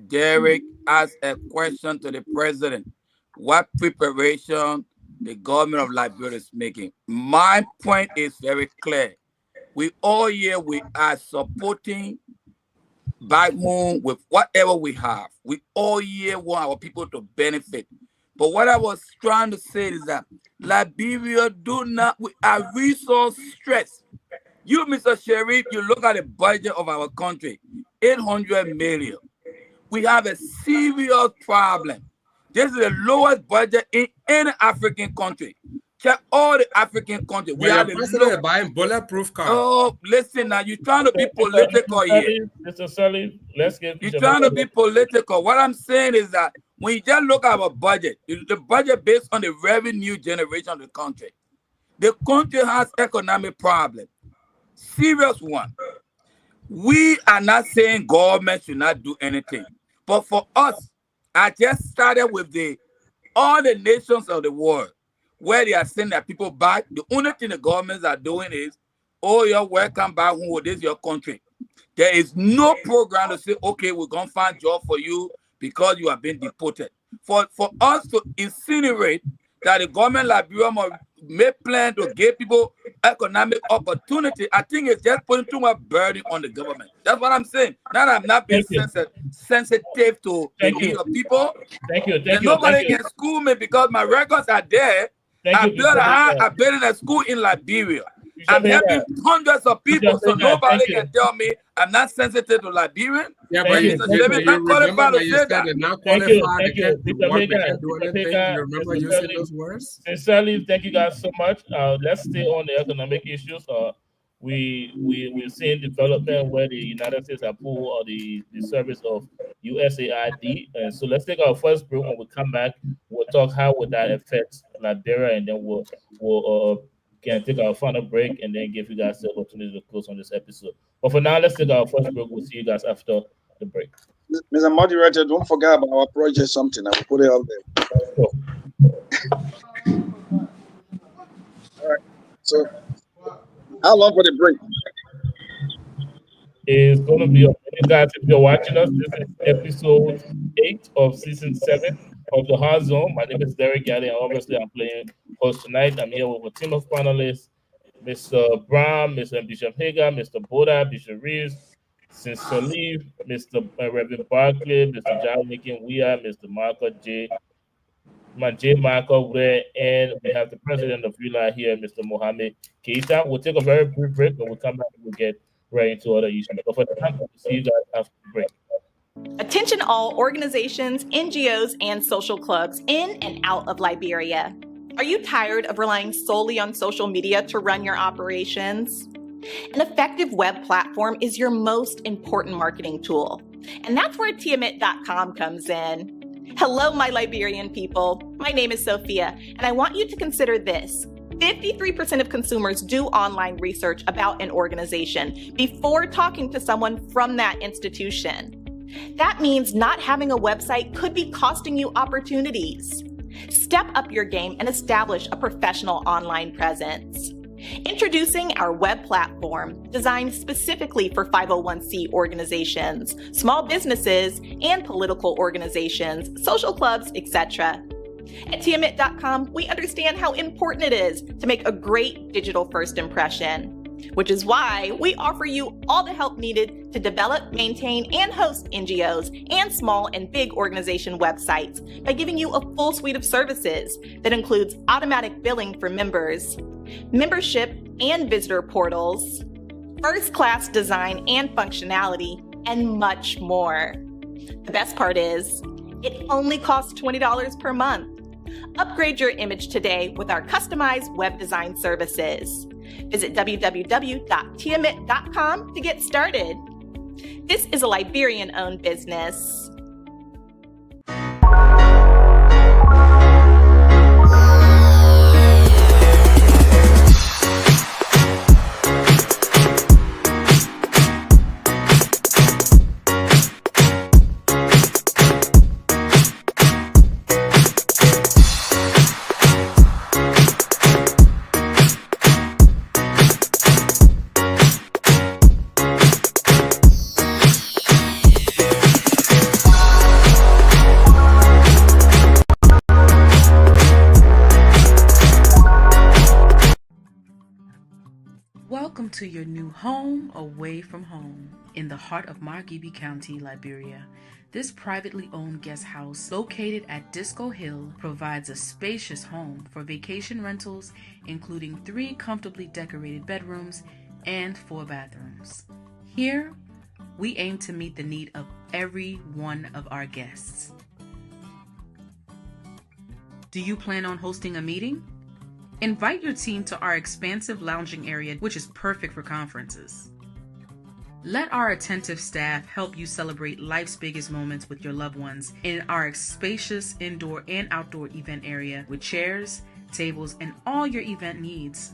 Speaker 15: Derek asked a question to the president. What preparation the government of Liberia is making? My point is very clear. We all here, we are supporting Backmoon with whatever we have. We all here want our people to benefit. But what I was trying to say is that Liberia we are resource stressed. You, Mr. Sherif, you look at the budget of our country, 800 million. We have a serious problem. This is the lowest budget in any African country. Check all the African countries.
Speaker 21: We are buying bulletproof cars.
Speaker 15: Oh, listen now, you're trying to be political here.
Speaker 1: Mr. Sully, let's get.
Speaker 15: You're trying to be political. What I'm saying is that when you just look at our budget, the budget based on the revenue generation of the country has economic problem, serious one. We are not saying government should not do anything. But for us, I just started with all the nations of the world where they are sending their people back. The only thing the governments are doing is, oh, you're welcome back home. This is your country. There is no program to say, okay, we're going to find job for you because you have been deported. For us to insinuate that the government Liberia must make plan to give people economic opportunity, I think it's just putting too much burden on the government. That's what I'm saying. Now I'm not being sensitive to the people.
Speaker 1: Thank you.
Speaker 15: Nobody can school me because my records are there. I built in a school in Liberia. I'm helping hundreds of people, so nobody can tell me I'm not sensitive to Liberian.
Speaker 21: Yeah, but you remember that you said they're not qualified to do anything. You remember using those words?
Speaker 1: Sincerely, thank you guys so much. Let's stay on the economic issues. We're seeing development where the United States have pulled the service of USAID. And so let's take our first break. When we come back, we'll talk how would that affect Liberia, and then we'll can take our final break and then give you guys the opportunity to close on this episode. But for now, let's take our first break. We'll see you guys after the break.
Speaker 14: Mr. Moderator, don't forget about our project something. I will put it out there. All right. So, how long for the break?
Speaker 1: It's going to be, you guys, if you're watching us, this is episode 8 of season 7 of the Hard Zone. My name is Derek Galley, and obviously I'm playing host tonight. I'm here with a team of panelists, Mr. Brown, Mr. Bishop Hager, Mr. Boda, Bishop Reeves, Sister Lee, Mr. Reverend Barkley, Mr. John Lincoln Weir, Mr. Marco J. Marco Ray, and we have the president of ULA here, Mr. Mohammed Keita. We'll take a very brief break, and we'll come back and we'll get right into other issues. But for the time, we'll see you guys after the break.
Speaker 3: Attention all organizations, NGOs, and social clubs in and out of Liberia. Are you tired of relying solely on social media to run your operations? An effective web platform is your most important marketing tool, and that's where Tiamat.com comes in. Hello, my Liberian people. My name is Sophia, and I want you to consider this. 53% of consumers do online research about an organization before talking to someone from that institution. That means not having a website could be costing you opportunities. Step up your game and establish a professional online presence. Introducing our web platform, designed specifically for 501c organizations, small businesses, and political organizations, social clubs, etc. At Tiamat.com, we understand how important it is to make a great digital first impression, which is why we offer you all the help needed to develop, maintain, and host NGOs and small and big organization websites by giving you a full suite of services that includes automatic billing for members, membership and visitor portals, first-class design and functionality, and much more. The best part is, it only costs $20 per month. Upgrade your image today with our customized web design services. Visit www.tiamat.com to get started. This is a Liberian-owned business.
Speaker 22: Welcome to your new home away from home in the heart of Margibi County, Liberia. This privately owned guest house located at Disco Hill provides a spacious home for vacation rentals, including 3 comfortably decorated bedrooms and 4 bathrooms. Here, we aim to meet the need of every one of our guests. Do you plan on hosting a meeting? Invite your team to our expansive lounging area, which is perfect for conferences. Let our attentive staff help you celebrate life's biggest moments with your loved ones in our spacious indoor and outdoor event area with chairs, tables, and all your event needs.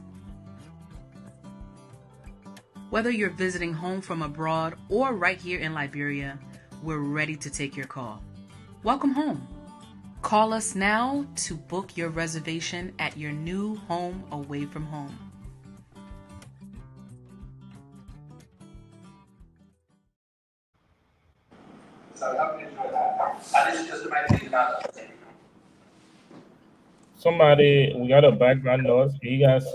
Speaker 22: Whether you're visiting home from abroad or right here in Liberia, we're ready to take your call. Welcome home. Call us now to book your reservation at your new home away from home.
Speaker 1: Somebody, we got a background noise. Can you guys?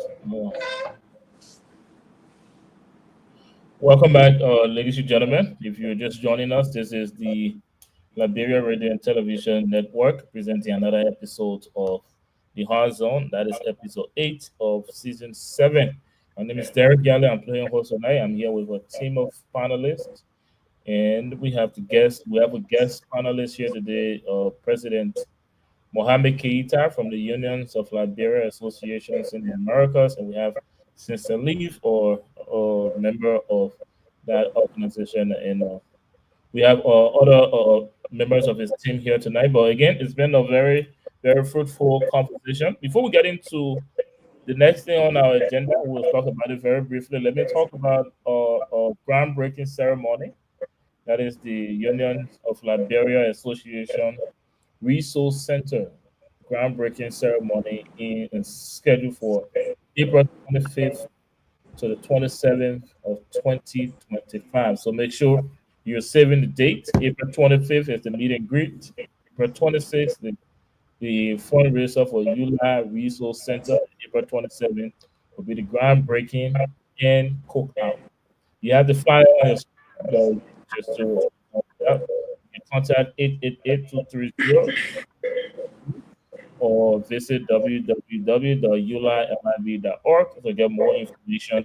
Speaker 1: Welcome back, ladies and gentlemen. If you're just joining us, this is the Liberia Radio and Television Network presenting another episode of The Hard Zone. That is episode 8 of season 7. My name is Derek Yale. I'm playing host tonight. I'm here with a team of panelists, and we have a guest panelist here today, President Mohammed Keita from the Unions of Liberia Associations in the Americas, and we have Sister Leaf, or member of that organization, and we have other members of his team here tonight. But again, it's been a very, very fruitful conversation. Before we get into the next thing on our agenda, we'll talk about it very briefly. Let me talk about a groundbreaking ceremony. That is the Unions of Liberia Association Resource Center groundbreaking ceremony is scheduled for April 25th to the 27th of 2025. So make sure you're saving the date. April 25th is the meet and greet. April 26th, the fundraiser for EULA Resource Center. April 27th will be the groundbreaking and cookout. You have the flyer on your screen, just to contact 888-230 or visit www.eulaliv.org to get more information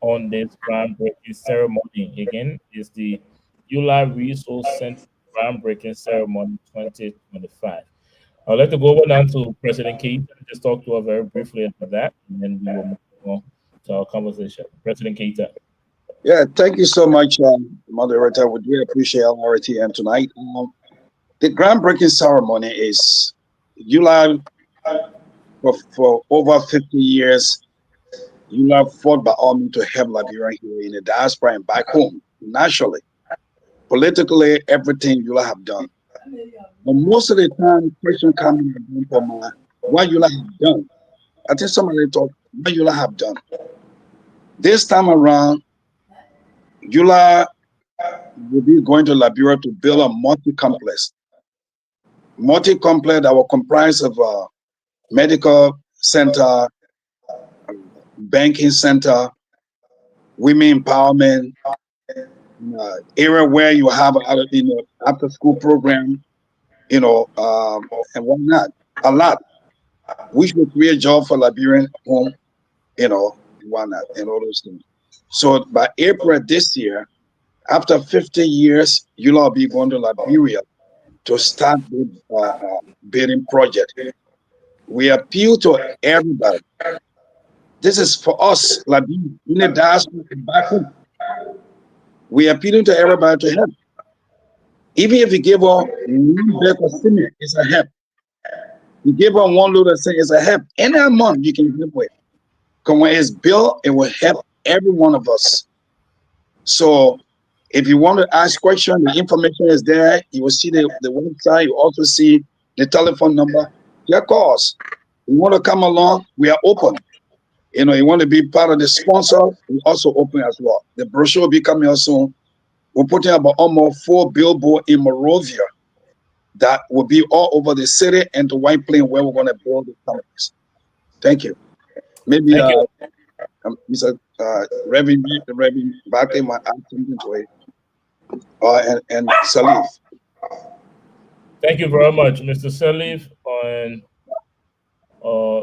Speaker 1: on this groundbreaking ceremony. Again, it's the EULA Resource Center groundbreaking ceremony 2025. I'd like to go over now to President Keita and just talk to her very briefly about that, and then we will move on to our conversation. President Keita.
Speaker 14: Yeah, thank you so much, moderator. We really appreciate RTM tonight. The groundbreaking ceremony is EULA for over 50 years. EULA fought by all means to help Liberia here in the diaspora and back home, nationally. Politically, everything EULA have done. But most of the time, question coming from what EULA have done. I think somebody talked what EULA have done. This time around, EULA will be going to Liberia to build a multi-complex that will comprise of a medical center, banking center, women empowerment, area where you have after school program, and whatnot. A lot. We should create job for Liberian home, and whatnot, and all those things. So by April this year, after 50 years, EULA will be going to Liberia to start the bidding project. We appeal to everybody. This is for us, Liberia, in the diaspora back home. We appealing to everybody to help. Even if you give her one bag of cement, it's a help. You give her one load of cement, it's a help. Any amount you can help with. Because when it's built, it will help every one of us. So if you want to ask questions, the information is there. You will see the website. You also see the telephone number. Your calls. You want to come along, we are open. You want to be part of the sponsor, we also open as well. The brochure will be coming out soon. We're putting about almost 4 billboards in Monrovia that will be all over the city and the White Plains where we're going to build the companies. Thank you. Maybe Mr. Reverend Barkley might add something to it. And Salif.
Speaker 1: Thank you very much, Mr. Salif. And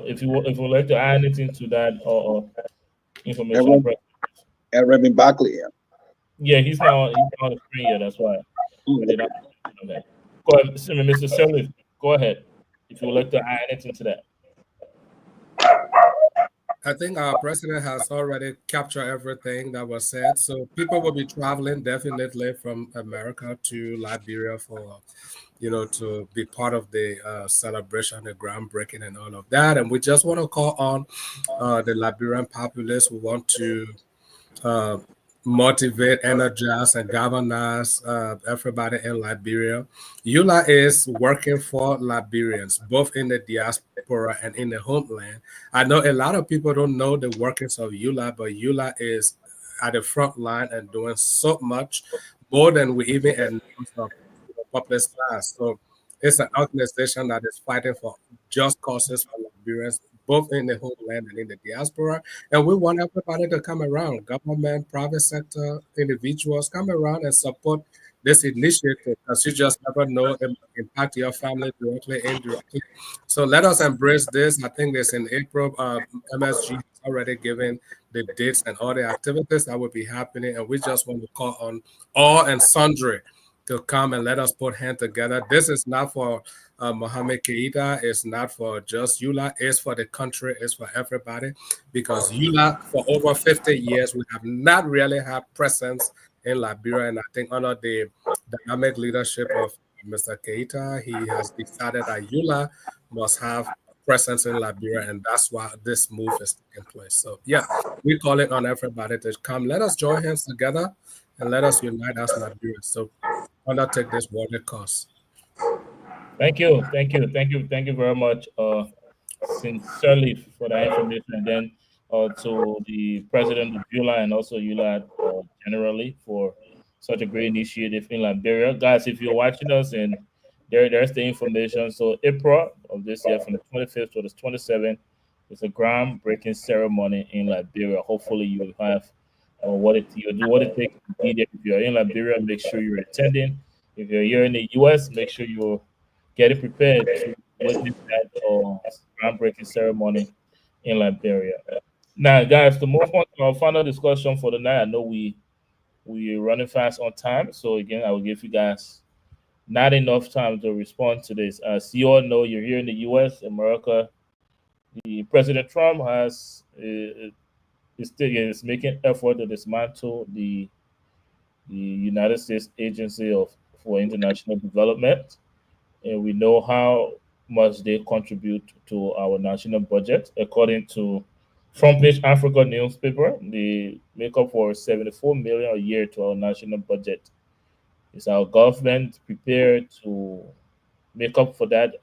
Speaker 1: if you would like to add anything to that information.
Speaker 14: And Reverend Barkley, yeah.
Speaker 1: Yeah, he's not on the screen yet. That's why. Okay. Go ahead, Mr. Salif. Go ahead. If you would like to add anything to that.
Speaker 21: I think our president has already captured everything that was said. So people will be traveling definitely from America to Liberia for, to be part of the celebration, the groundbreaking and all of that. And we just want to call on the Liberian populace who want to motivate, energize, and galvanize everybody in Liberia. EULA is working for Liberians, both in the diaspora and in the homeland. I know a lot of people don't know the workings of EULA, but EULA is at the front line and doing so much more than we even announced of the public class. So it's an organization that is fighting for just causes for Liberians, both in the homeland and in the diaspora. And we want everybody to come around, government, private sector, individuals, come around and support this initiative, because you just never know it will impact your family directly, indirectly. So let us embrace this. I think this in April, MSG has already given the dates and all the activities that will be happening. And we just want to call on all and sundry to come and let us put hands together. This is not for Mohamed Keita. It's not for just EULA. It's for the country. It's for everybody. Because EULA, for over 50 years, we have not really had presence in Liberia. And I think under the dynamic leadership of Mr. Keita, he has decided that EULA must have presence in Liberia. And that's why this move is taking place. So, yeah, we call it on everybody to come. Let us join hands together and let us unite as Liberians. So, undertake this worthy cause.
Speaker 1: Thank you very much, sincerely, for that information, and then to the president of EULA and also EULA generally for such a great initiative in Liberia. Guys, if you're watching us, and there's the information. So April of this year, from the 25th to the 27th, it's a groundbreaking ceremony in Liberia. Hopefully, you will have what it takes to be there. If you're in Liberia, make sure you're attending. If you're here in the US, make sure you're getting prepared to witness that groundbreaking ceremony in Liberia. Now, guys, to move on to our final discussion for the night, I know we're running fast on time. So again, I will give you guys not enough time to respond to this. As you all know, you're here in the US, America. The President Trump is making effort to dismantle the United States Agency for International Development, and we know how much they contribute to our national budget. According to Front Page Africa newspaper, they make up for $74 million a year to our national budget. Is our government prepared to make up for that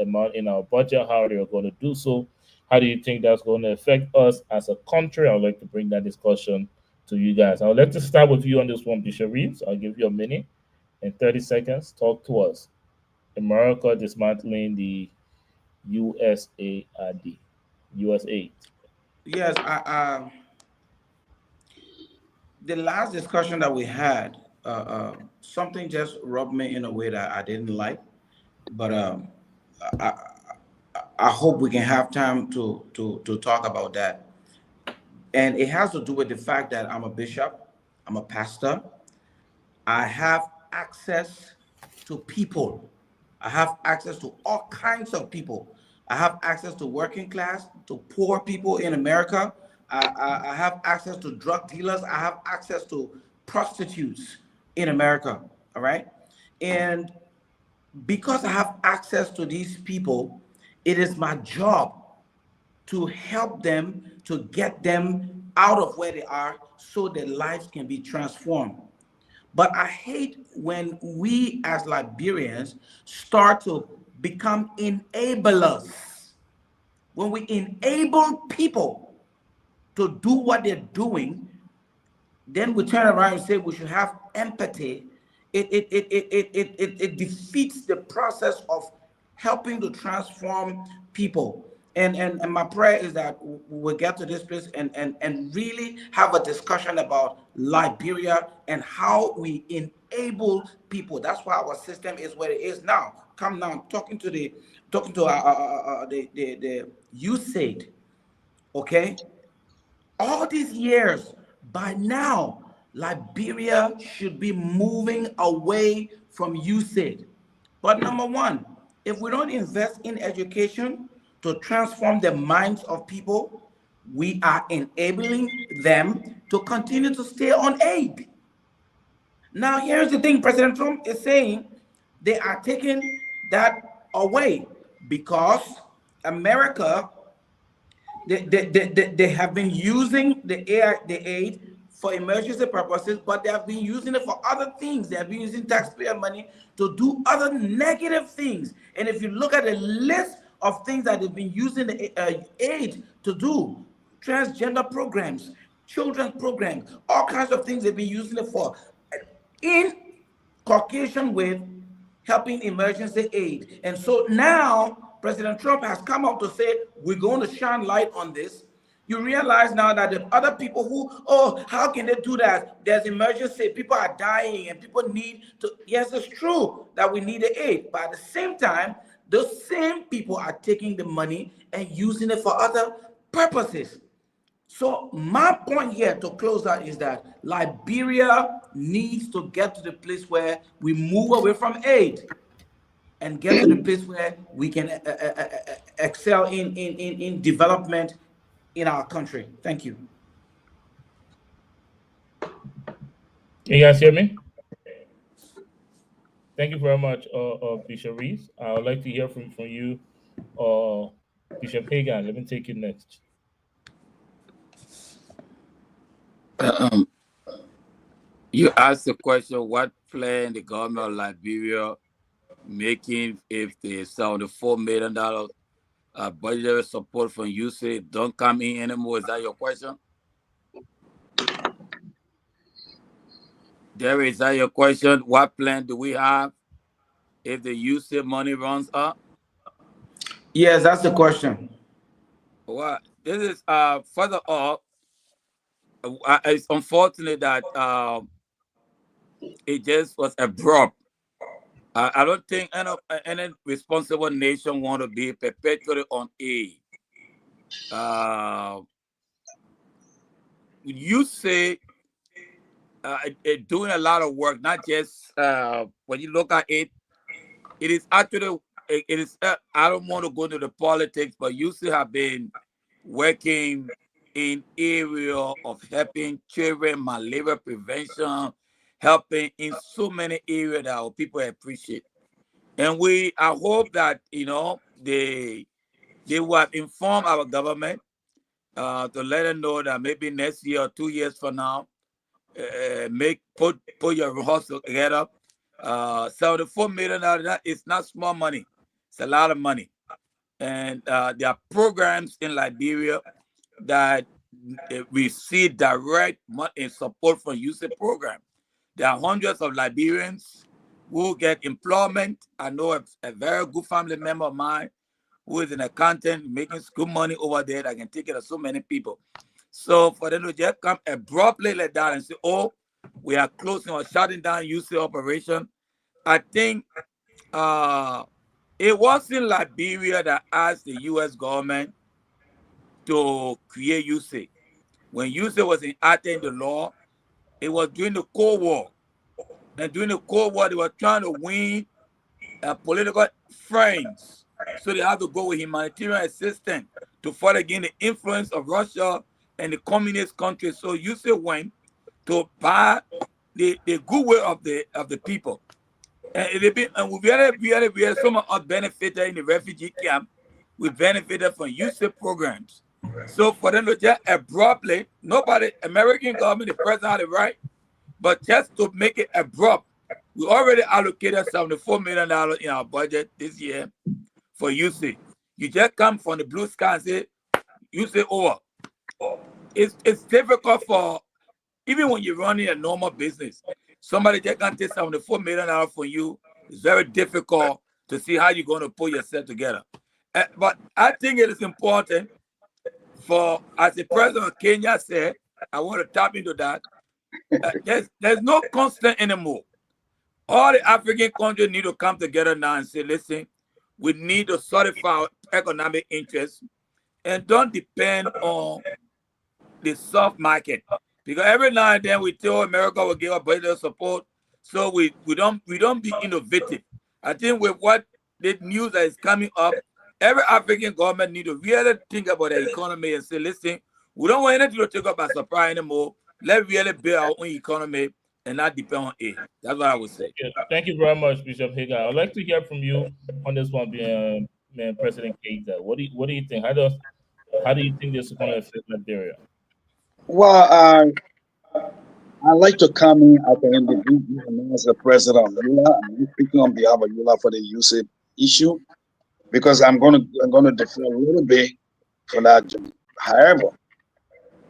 Speaker 1: amount in our budget? How are they going to do so? How do you think that's going to affect us as a country? I would like to bring that discussion to you guys. I would like to start with you on this one, Bishop Reeves. I'll give you a minute and 30 seconds. Talk to us. America dismantling the USAID.
Speaker 11: Yes, the last discussion that we had, something just rubbed me in a way that I didn't like, but I hope we can have time to talk about that. And it has to do with the fact that I'm a bishop, I'm a pastor, I have access to people. I have access to all kinds of people. I have access to working class, to poor people in America. I have access to drug dealers. I have access to prostitutes in America, all right? And because I have access to these people, it is my job to help them, to get them out of where they are so their lives can be transformed. But I hate when we as Liberians start to become enablers. When we enable people to do what they're doing, then we turn around and say we should have empathy. It defeats the process of helping to transform people. And my prayer is that we'll get to this place and really have a discussion about Liberia and how we enable people. That's why our system is where it is now. Come now, talking to the USAID, okay? All these years, by now, Liberia should be moving away from USAID. But number one, if we don't invest in education to transform the minds of people, we are enabling them to continue to stay on aid. Now, here's the thing President Trump is saying, they are taking that away because America, they have been using the aid
Speaker 8: for emergency purposes, but they have been using it for other things. They have been using taxpayer money to do other negative things. And if you look at the list of things that they've been using the aid to do, transgender programs, children's programs, all kinds of things they've been using it for, in Caucasian with helping emergency aid. And so now President Trump has come out to say, we're going to shine light on this. You realize now that the other people who, oh, how can they do that? There's emergency, people are dying and people need to, yes, it's true that we need the aid, but at the same time, those same people are taking the money and using it for other purposes. So my point here to close out is that Liberia needs to get to the place where we move away from aid and get to the place where we can excel in development in our country. Thank you.
Speaker 1: Can you guys hear me? Thank you very much, Bishop Reeves. I would like to hear from you, Bishop Hagan. Let me take you next.
Speaker 15: You asked the question, what plan the government of Liberia making if the $74 million budgetary support from USAID don't come in anymore? Is that your question? Derek, is that your question? What plan do we have if the USAID money runs up?
Speaker 8: Yes, that's the question.
Speaker 15: Well, this is further up. It's unfortunate that it just was abrupt. I don't think any responsible nation want to be perpetually on aid. You say doing a lot of work, not just when you look at it, it is actually, it is, I don't want to go into the politics, but you still have been working in area of helping children, malaria prevention, helping in so many areas that our people appreciate. And I hope that, you know, they will have informed our government to let them know that maybe next year or 2 years from now, put your hustle together. $74 million, that is not small money. It's a lot of money. And there are programs in Liberia that we see direct support from USAID program. There are hundreds of Liberians who get employment. I know a very good family member of mine who is an accountant making good money over there that can take care of so many people. So for them to just come abruptly like that and say, oh, we are closing or shutting down USAID operation, I think it wasn't Liberia that asked the U.S. government to create USAID. When USAID was enacting the law, it was during the Cold War. And during the Cold War, they were trying to win political friends. So they had to go with humanitarian assistance to fight against the influence of Russia and the communist countries. So USAID went to buy the goodwill of the people. And we had some of us benefited in the refugee camp. We benefited from USAID programs. So for them to just abruptly, nobody, American government, the president had it right, but just to make it abrupt, we already allocated $74 million in our budget this year for USAID. You just come from the blue sky and say, USAID over. It's difficult for, even when you're running a normal business, somebody just can take $74 million from you. It's very difficult to see how you're going to pull yourself together. But I think it is important for, as the president of Kenya said, I want to tap into that. There's no constant anymore. All the African countries need to come together now and say, listen, we need to solidify our economic interests and don't depend on the soft market. Because every now and then we tell America will give us budget support, so we don't be innovative. I think with what the news that is coming up, every African government need to really think about the economy and say, listen, we don't want anything to take up by surprise anymore. Let's really build our own economy and not depend on it. That's what I would say.
Speaker 1: Yeah, thank you very much, Bishop Hagan. I'd like to hear from you on this one, President Keita. What do you think? How do you think this is going to affect Liberia?
Speaker 14: Well, I'd like to come in at the individual and as the president of EULA. I'm speaking on behalf of EULA for the USAID issue because I'm gonna defer a little bit for that. However,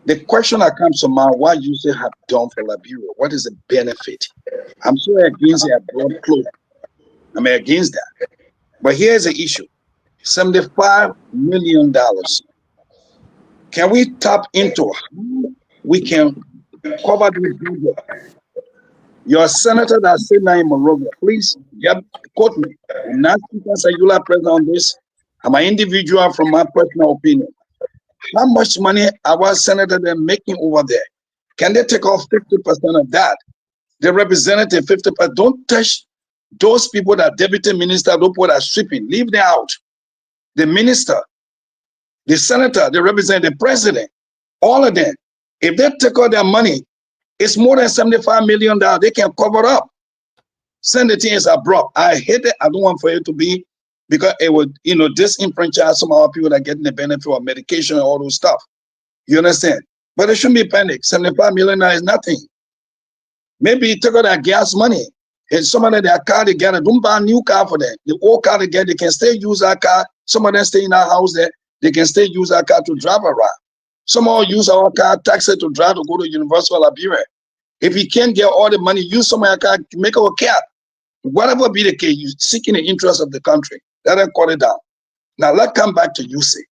Speaker 14: the question that comes to mind: what USAID have done for Liberia? What is the benefit? I'm so against the broad close. I'm against that. But here's the issue: $75 million. Can we tap into how we can cover this budget? Your senator that said now in Monrovia, please quote me. I'm not speaking as a EULA president on this. I'm an individual from my personal opinion. How much money our senator they're making over there? Can they take off 50% of that? The representative 50%. Don't touch those people that deputy minister, those people that are sweeping. Leave them out. The minister, the senator, the representative, the president, all of them. If they take all their money, it's more than $75 million. They can cover up. Send the things abroad. I hate it. I don't want for it to be because it would, disenfranchise some of our people that are getting the benefit of medication and all those stuff. You understand? But it shouldn't be panic. $75 million is nothing. Maybe you take all that gas money. And some of them, their car they get, don't buy a new car for them. The old car they get, they can still use our car. Some of them stay in our house there. They can still use our car to drive around. Some of them use our car, tax it to drive to go to University of Liberia. If you can't get all the money, use some of your car, make a cap. Whatever be the case, you seeking the interest of the country. Let them cut it down. Now let's come back to USAID.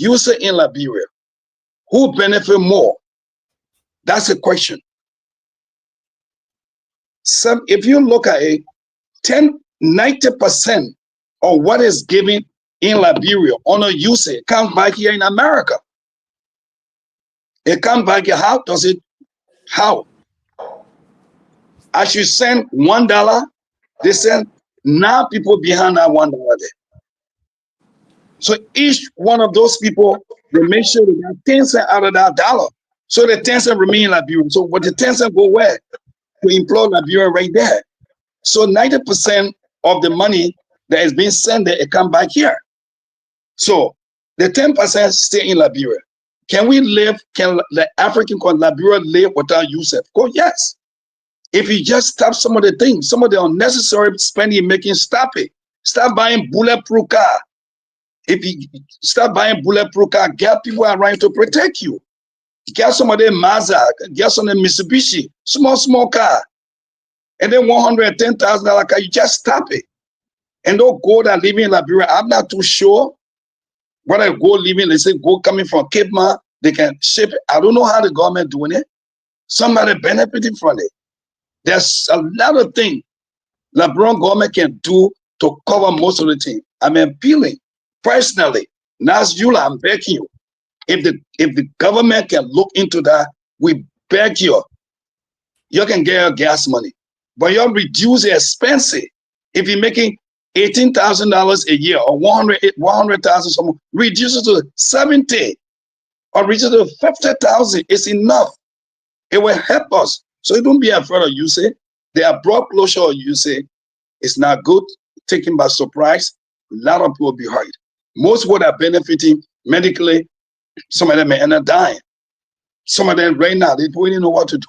Speaker 14: USAID in Liberia. Who benefit more? That's the question. If you look at it, 90% of what is given in Liberia on a USAID comes back here in America. It comes back here. How does it? How? As you send $1, they send 9 people behind that $1 there. So each one of those people, they make sure they got 10 cents out of that dollar. So the 10 cents remain in Liberia. So what the 10 cents go where? To employ Liberia right there. So 90% of the money that is being sent there, it come back here. So the 10% stay in Liberia. Can we live, can the African Liberia live without USAID? Go yes. If you just stop some of the things, some of the unnecessary spending you're making, stop it. Stop buying bulletproof car. If you stop buying bulletproof car, get people around to protect you. Get some of them Mazda, get some of them Mitsubishi, small car. And then $110,000 car, you just stop it. And don't go that living in Liberia. I'm not too sure whether go living, they say go coming from Cape Mount, they can ship it. I don't know how the government doing it. Somebody benefiting from it. There's a lot of things Liberian government can do to cover most of the thing. I'm appealing personally. Now, EULA, I'm begging you. If the government can look into that, we beg you. You can get your gas money, but you reduce the expenses. If you're making $18,000 a year or 100,000, someone reduce it to 70 or reduce it to 50,000. It's enough. It will help us. So don't be afraid of USAID. The abrupt closure of USAID is not good. Taken by surprise, a lot of people will be hurt. Most people are benefiting medically. Some of them may end up dying. Some of them right now, they don't even know what to do.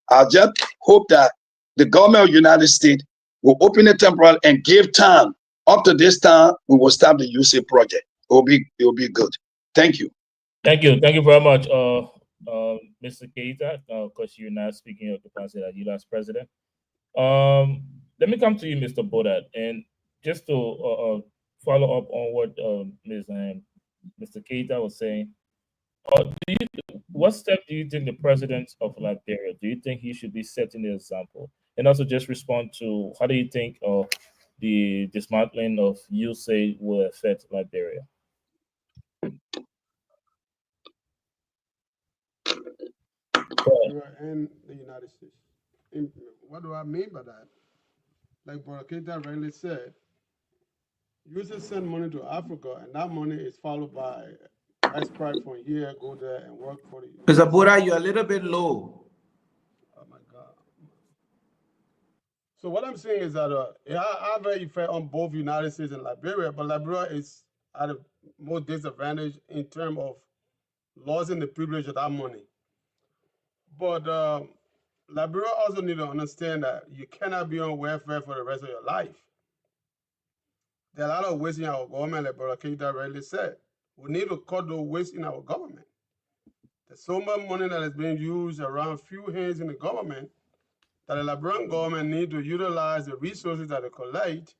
Speaker 14: I just hope that the government of the United States will open the temporal and give time. Up to this time, we will start the USAID project. It will be good. Thank you.
Speaker 1: Thank you very much, Mr. Keita. Of course, you're now speaking of the capacity as EULA's president. Let me come to you, Mr. Bodat, and just to follow up on what Mr. Keita was saying. What step do you think the president of Liberia, do you think he should be setting the example? And also just respond to how do you think the dismantling of USAID will affect Liberia?
Speaker 2: In the United States. What do I mean by that? Like Brother Keita rightly said, users send money to Africa, and that money is followed by expert from here, go there and work for you.
Speaker 8: Mr. Boda, you're a little bit low.
Speaker 2: Oh my God. So what I'm saying is that it have an effect on both United States and Liberia, but Liberia is at a more disadvantage in terms of losing the privilege of that money. But Liberia also need to understand that you cannot be on welfare for the rest of your life. There are a lot of waste in our government, like Brother Keita rightly said. We need to cut the waste in our government. There's so much money that is being used around few hands in the government that the Liberian government need to utilize the resources that they collect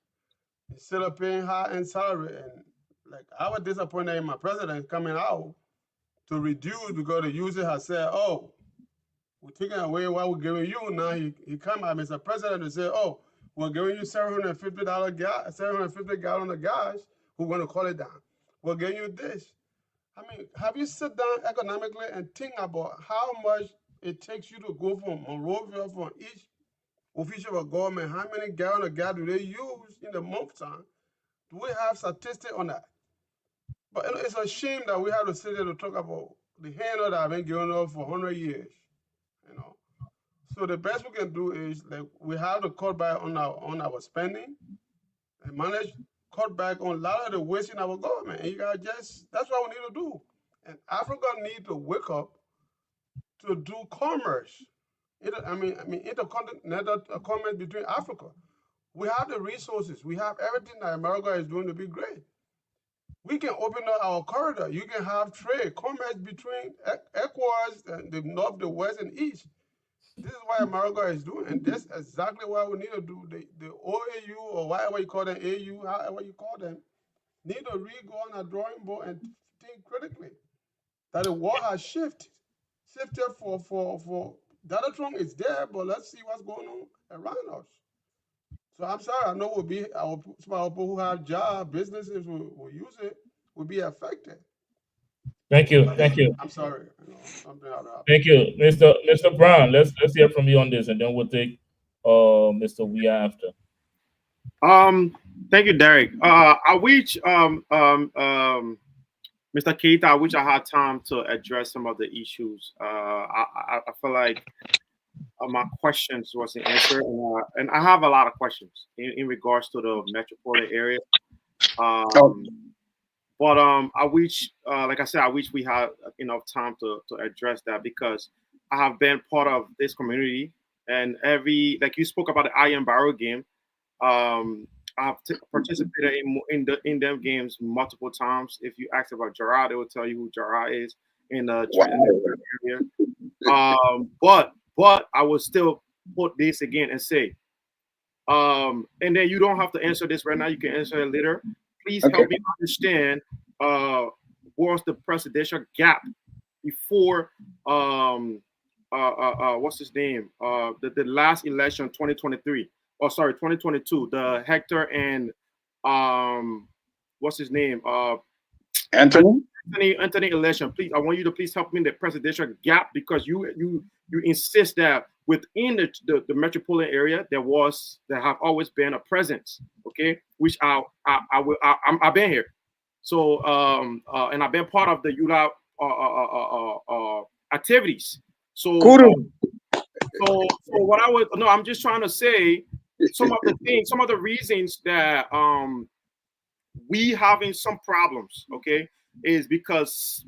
Speaker 2: instead of paying high-end salary. And like I was disappointed in my president coming out to reduce because the user has said, oh, we're taking away what we're giving you. Now he come out, Mr. President, and say, oh, we're giving you $750 gas, 750 gallon of gas. We're going to call it down. We're giving you this. I mean, have you sit down economically and think about how much it takes you to go from Monrovia, from each official of government, how many gallons of gas do they use in the month time? Do we have statistics on that? But it's a shame that we have to sit there to talk about the handout that have been given up for 100 years. So the best we can do is like we have to cut back on our spending and manage cut back on a lot of the waste in our government. And you gotta that's what we need to do. And Africa need to wake up to do commerce. Intercontinental commerce between Africa. We have the resources. We have everything that America is doing to be great. We can open up our corridor. You can have trade, commerce between ECOWAS and the north, the west, and east. This is what America is doing, and that's exactly what we need to do. The OAU or whatever you call them, AU, however you call them, need to go on a drawing board and think critically. That the world has shifted for Donald Trump is there, but let's see what's going on around us. So I'm sorry, I know our small people who have jobs, businesses will use it, will be affected.
Speaker 1: Thank you.
Speaker 2: I'm sorry. Something out of
Speaker 1: Thank you, Mr. Brown. Let's hear from you on this, and then we'll take Mr. Weah after.
Speaker 12: Thank you, Derek. I wish Mr. Keita, I wish I had time to address some of the issues. I feel like my questions wasn't answered, and I have a lot of questions in regards to the metropolitan area. But I wish, like I said, I wish we had enough time to address that, because I have been part of this community, and like you spoke about the Iron Barrel game, I've participated in them games multiple times. If you ask about Gerard, they will tell you who Gerard is in the area. But I will still put this again and say, and then you don't have to answer this right now. You can answer it later. Please help me understand what's the presidential gap before what's his name? The last election, 2023. Oh, sorry, 2022. The Hector and what's his name?
Speaker 14: Anthony
Speaker 12: election. Please, I want you to please help me in the presidential gap, because you insist that within the metropolitan area there have always been a presence, okay? Which I've been here, so and I've been part of the ULA activities. So what I'm just trying to say, some of the reasons that we having some problems, okay, is because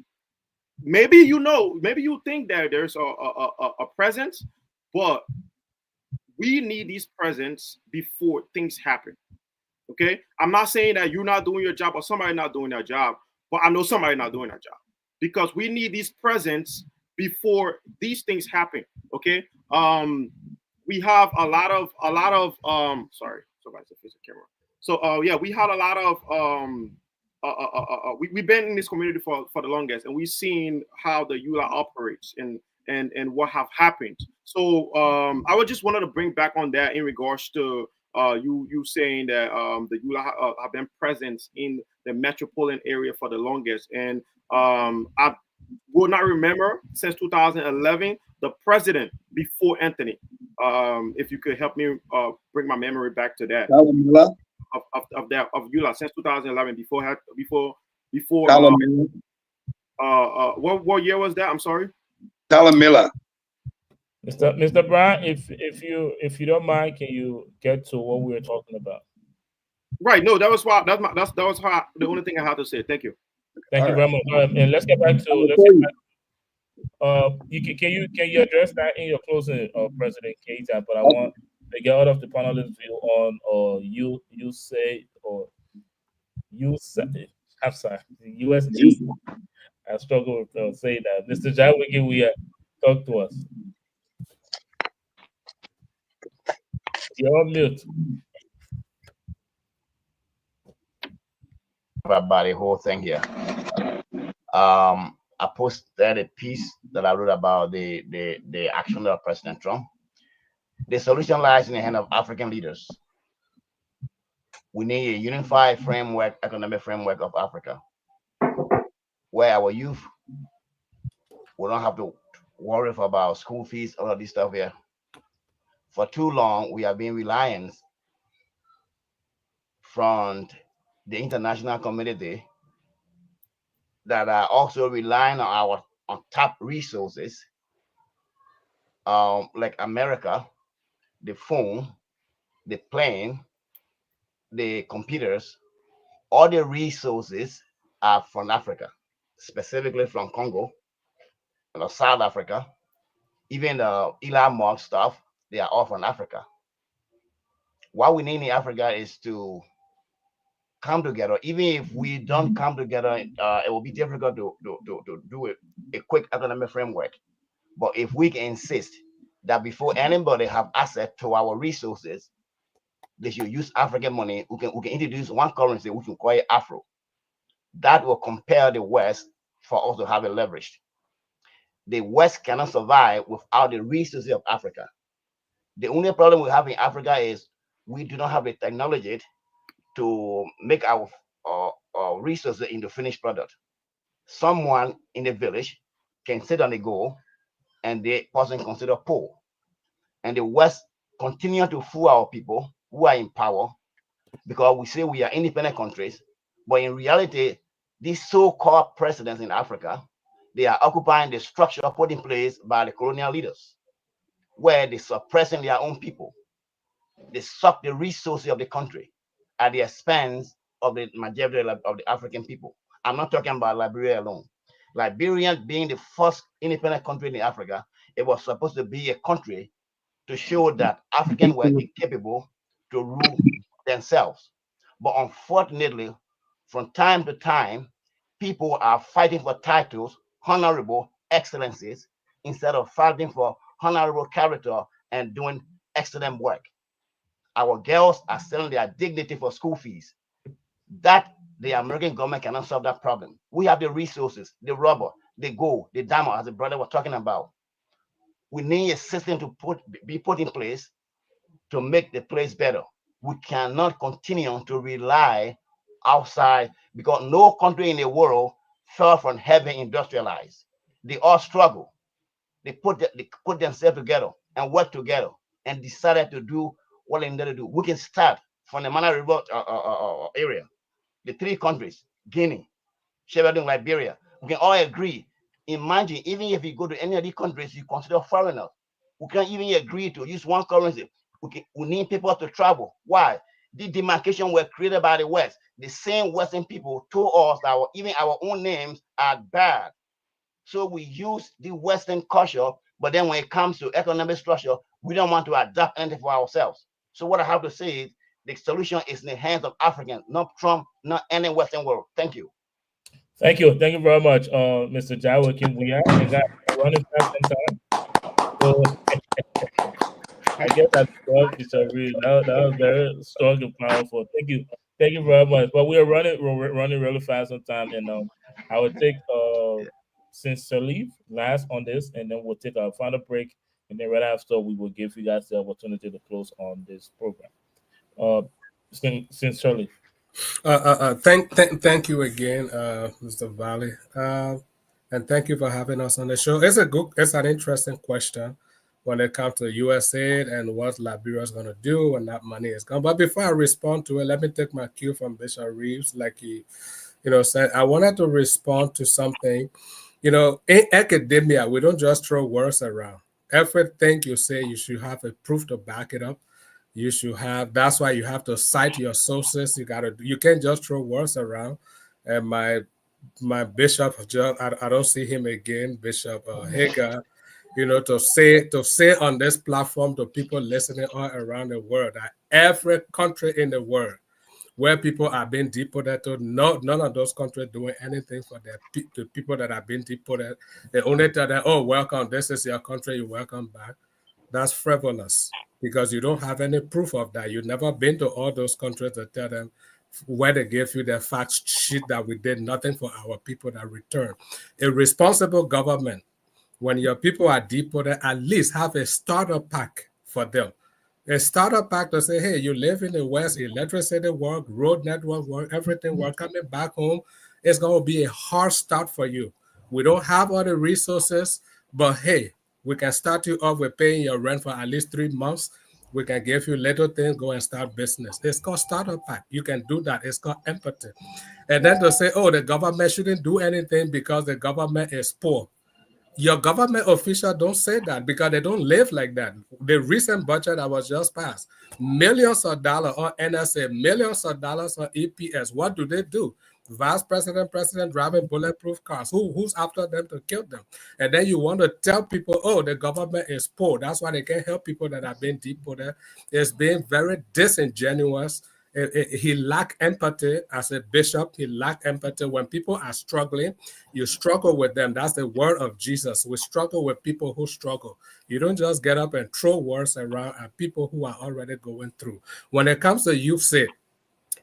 Speaker 12: maybe you think that there's a presence, but we need these presents before things happen. Okay, I'm not saying that you're not doing your job or somebody not doing their job, but I know somebody not doing their job, because we need these presents before these things happen. Okay, we have a lot of sorry, somebody's facing camera. So yeah, we had a lot of we've been in this community for the longest, and we've seen how the ULA operates and what have happened. So I would just wanted to bring back on that in regards to you saying that the ULA have been present in the metropolitan area for the longest, and I will not remember since 2011 the president before Anthony. If you could help me bring my memory back to that. Of ULA since 2011, before what year was that? I'm sorry.
Speaker 14: Talon Miller.
Speaker 1: Mr. Brown, if you don't mind, can you get to what we were talking about?
Speaker 12: Right. No, that was why. That was how the only thing I had to say. Thank you.
Speaker 1: Thank you very much. And let's get back to Can you address that in your closing, President Keita? But I want to get all of the panelists' view on, or you say, or you say. I'm sorry, the USG. I struggle with saying that. Mr. Jawiki, talk to us. You're on mute.
Speaker 10: About the whole thing here. I posted a piece that I wrote about the action of President Trump. The solution lies in the hand of African leaders. We need a unified framework, economic framework of Africa, where our youth will not have to worry about school fees, all of this stuff here. For too long, we have been reliant from the international community that are also relying on top resources, like America, the phone, the plane, the computers. All the resources are from Africa, specifically from Congo, South Africa. Even the Elon Musk stuff, they are all from Africa. What we need in Africa is to come together. Even if we don't come together, it will be difficult to do a quick economic framework. But if we can insist that before anybody have access to our resources, they should use African money, we can introduce one currency which we call it Afro. That will compel the West for us to have a leverage. The West cannot survive without the resources of Africa. The only problem we have in Africa is we do not have the technology to make our resources into finished product. Someone in the village can sit on the goal and the person considered poor. And the West continue to fool our people who are in power because we say we are independent countries, but in reality, these so-called presidents in Africa, they are occupying the structure put in place by the colonial leaders, where they're suppressing their own people. They suck the resources of the country at the expense of the majority of the African people. I'm not talking about Liberia alone. Liberia being the first independent country in Africa, it was supposed to be a country to show that Africans were incapable to rule themselves. But unfortunately, from time to time, people are fighting for titles, honorable excellencies, instead of fighting for honorable character and doing excellent work. Our girls are selling their dignity for school fees. That the American government cannot solve that problem. We have the resources, the rubber, the gold, the diamond, as the brother was talking about. We need a system to be put in place to make the place better. We cannot continue to rely outside because no country in the world fell from heaven industrialized. They all struggle. They put themselves together and work together and decided to do what they needed to do. We can start from the Mana River area, the three countries, Guinea, Sierra Leone, Liberia. We can all agree. Imagine, even if you go to any of these countries, you consider foreigners. We can't even agree to use one currency. We need people to travel. Why? The demarcation were created by the West. The same Western people told us that even our own names are bad. So we use the Western culture, but then when it comes to economic structure, we don't want to adapt anything for ourselves. So what I have to say is the solution is in the hands of Africans, not Trump, not any Western world. Thank you.
Speaker 1: Thank you. Thank you very much, Mr. Jawiki. We are running fast in time. So I guess that was very strong and powerful. Thank you. Thank you very much. But we're running really fast on time. And I will take sincerely last on this, and then we'll take our final break. And then right after, we will give you guys the opportunity to close on this program. Sincerely.
Speaker 21: Thank you again, Mr. Valley, and thank you for having us on the show. It's an interesting question when it comes to USAID and what Liberia is going to do when that money is gone. But before I respond to it, let me take my cue from Bishop Reeves, like he, said. I wanted to respond to something. In academia, we don't just throw words around. Everything you say, you should have a proof to back it up. You should have. That's why you have to cite your sources. You can't just throw words around. And my my Bishop John, I don't see him again, Bishop Hager, to say on this platform to people listening all around the world that every country in the world where people are being deported to, none of those countries doing anything for the people that have been deported. They only tell them, oh, welcome, this is your country, you're welcome back. That's frivolous because you don't have any proof of that. You've never been to all those countries to tell them where they gave you the fact sheet that we did nothing for our people that returned. A responsible government, when your people are deported, at least have a starter pack for them. A starter pack to say, hey, you live in the West, electricity work, road network work, everything work, coming back home, it's going to be a hard start for you. We don't have all the resources, but hey, we can start you off with paying your rent for at least 3 months. We can give you little things, go and start business. It's called starter pack. You can do that. It's called empathy. And then to say, oh, the government shouldn't do anything because the government is poor. Your government officials don't say that because they don't live like that. The recent budget that was just passed, millions of dollars on NSA, millions of dollars on EPS. What do? Vice president driving bulletproof cars. Who's after them to kill them? And then you want to tell people, oh, the government is poor. That's why they can't help people that have been deported. It's being very disingenuous. He lacked empathy as a bishop. He lacked empathy. When people are struggling, you struggle with them. That's the word of Jesus. We struggle with people who struggle. You don't just get up and throw words around at people who are already going through. When it comes to youth,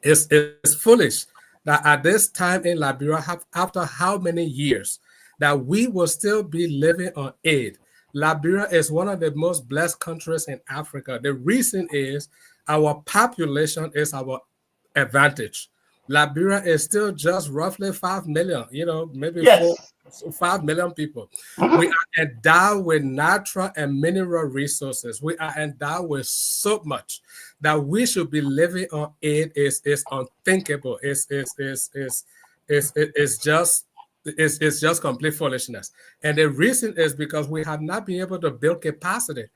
Speaker 21: it's foolish that at this time in Liberia, after how many years, that we will still be living on aid. Liberia is one of the most blessed countries in Africa. The reason is our population is our advantage. Liberia is still just roughly 5 million, maybe 5 million people. We are endowed with natural and mineral resources. We are endowed with so much that we should be living on aid is unthinkable. It's just complete foolishness. And the reason is because we have not been able to build capacity.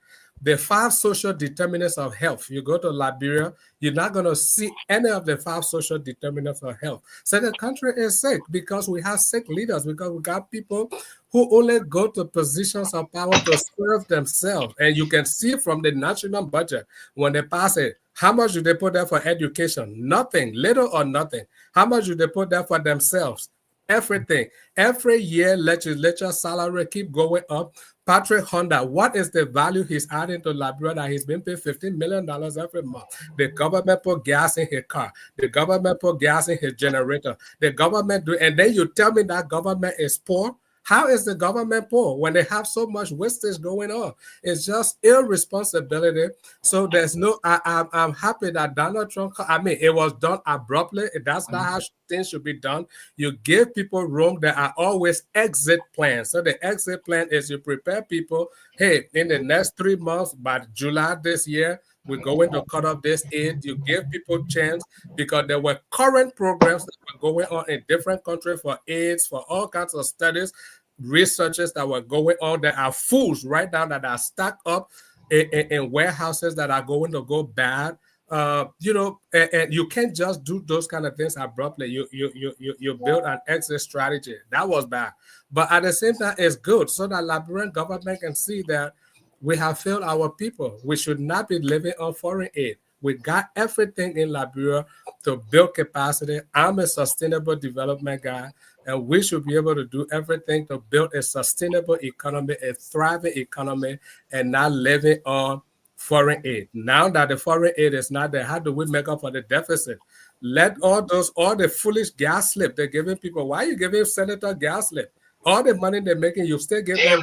Speaker 21: The 5 social determinants of health. You go to Liberia, you're not going to see any of the 5 social determinants of health. So the country is sick because we have sick leaders, because we got people who only go to positions of power to serve themselves. And you can see from the national budget, when they pass it, how much do they put there for education? Nothing, little or nothing. How much do they put there for themselves? Everything. Every year, legislature salary keep going up. Patrick Honda, what is the value he's adding to Liberia that he's been paid $15 million every month? The government put gas in his car. The government put gas in his generator. The government and then you tell me that government is poor? How is the government poor when they have so much wastage going on? It's just irresponsibility. So there's no, I'm happy that Donald Trump, it was done abruptly. That's not how things should be done. You give people room. There are always exit plans. So the exit plan is you prepare people, hey, in the next 3 months, by July this year, we're going to cut off this aid. You give people chance because there were current programs that were going on in different countries for AIDS, for all kinds of studies, researches that were going on. There are foods right now that are stacked up in warehouses that are going to go bad. And you can't just do those kind of things abruptly. You build an exit strategy. That was bad. But at the same time, it's good so that Liberian government can see that we have failed our people. We should not be living on foreign aid. We got everything in Liberia to build capacity. I'm a sustainable development guy, and we should be able to do everything to build a sustainable economy, a thriving economy, and not living on foreign aid. Now that the foreign aid is not there, how do we make up for the deficit? Let all the foolish gas slip they're giving people. Why are you giving Senator gas slip? All the money they're making, you still give them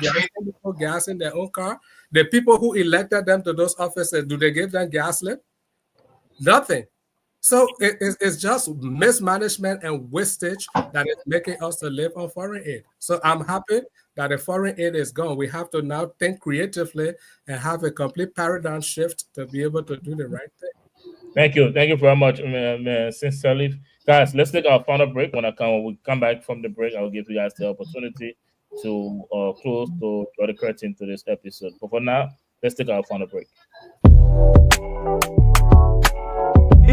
Speaker 21: gas in their own car. The people who elected them to those offices, do they give them gas slip? Nothing. So it's just mismanagement and wastage that is making us to live on foreign aid. So I'm happy that the foreign aid is gone. We have to now think creatively and have a complete paradigm shift to be able to do the right thing.
Speaker 1: Thank you very much, sincerely. Guys, let's take our final break. When we come back from the break, I'll give you guys the opportunity to close, to draw the curtain to this episode. But for now, let's take our final break.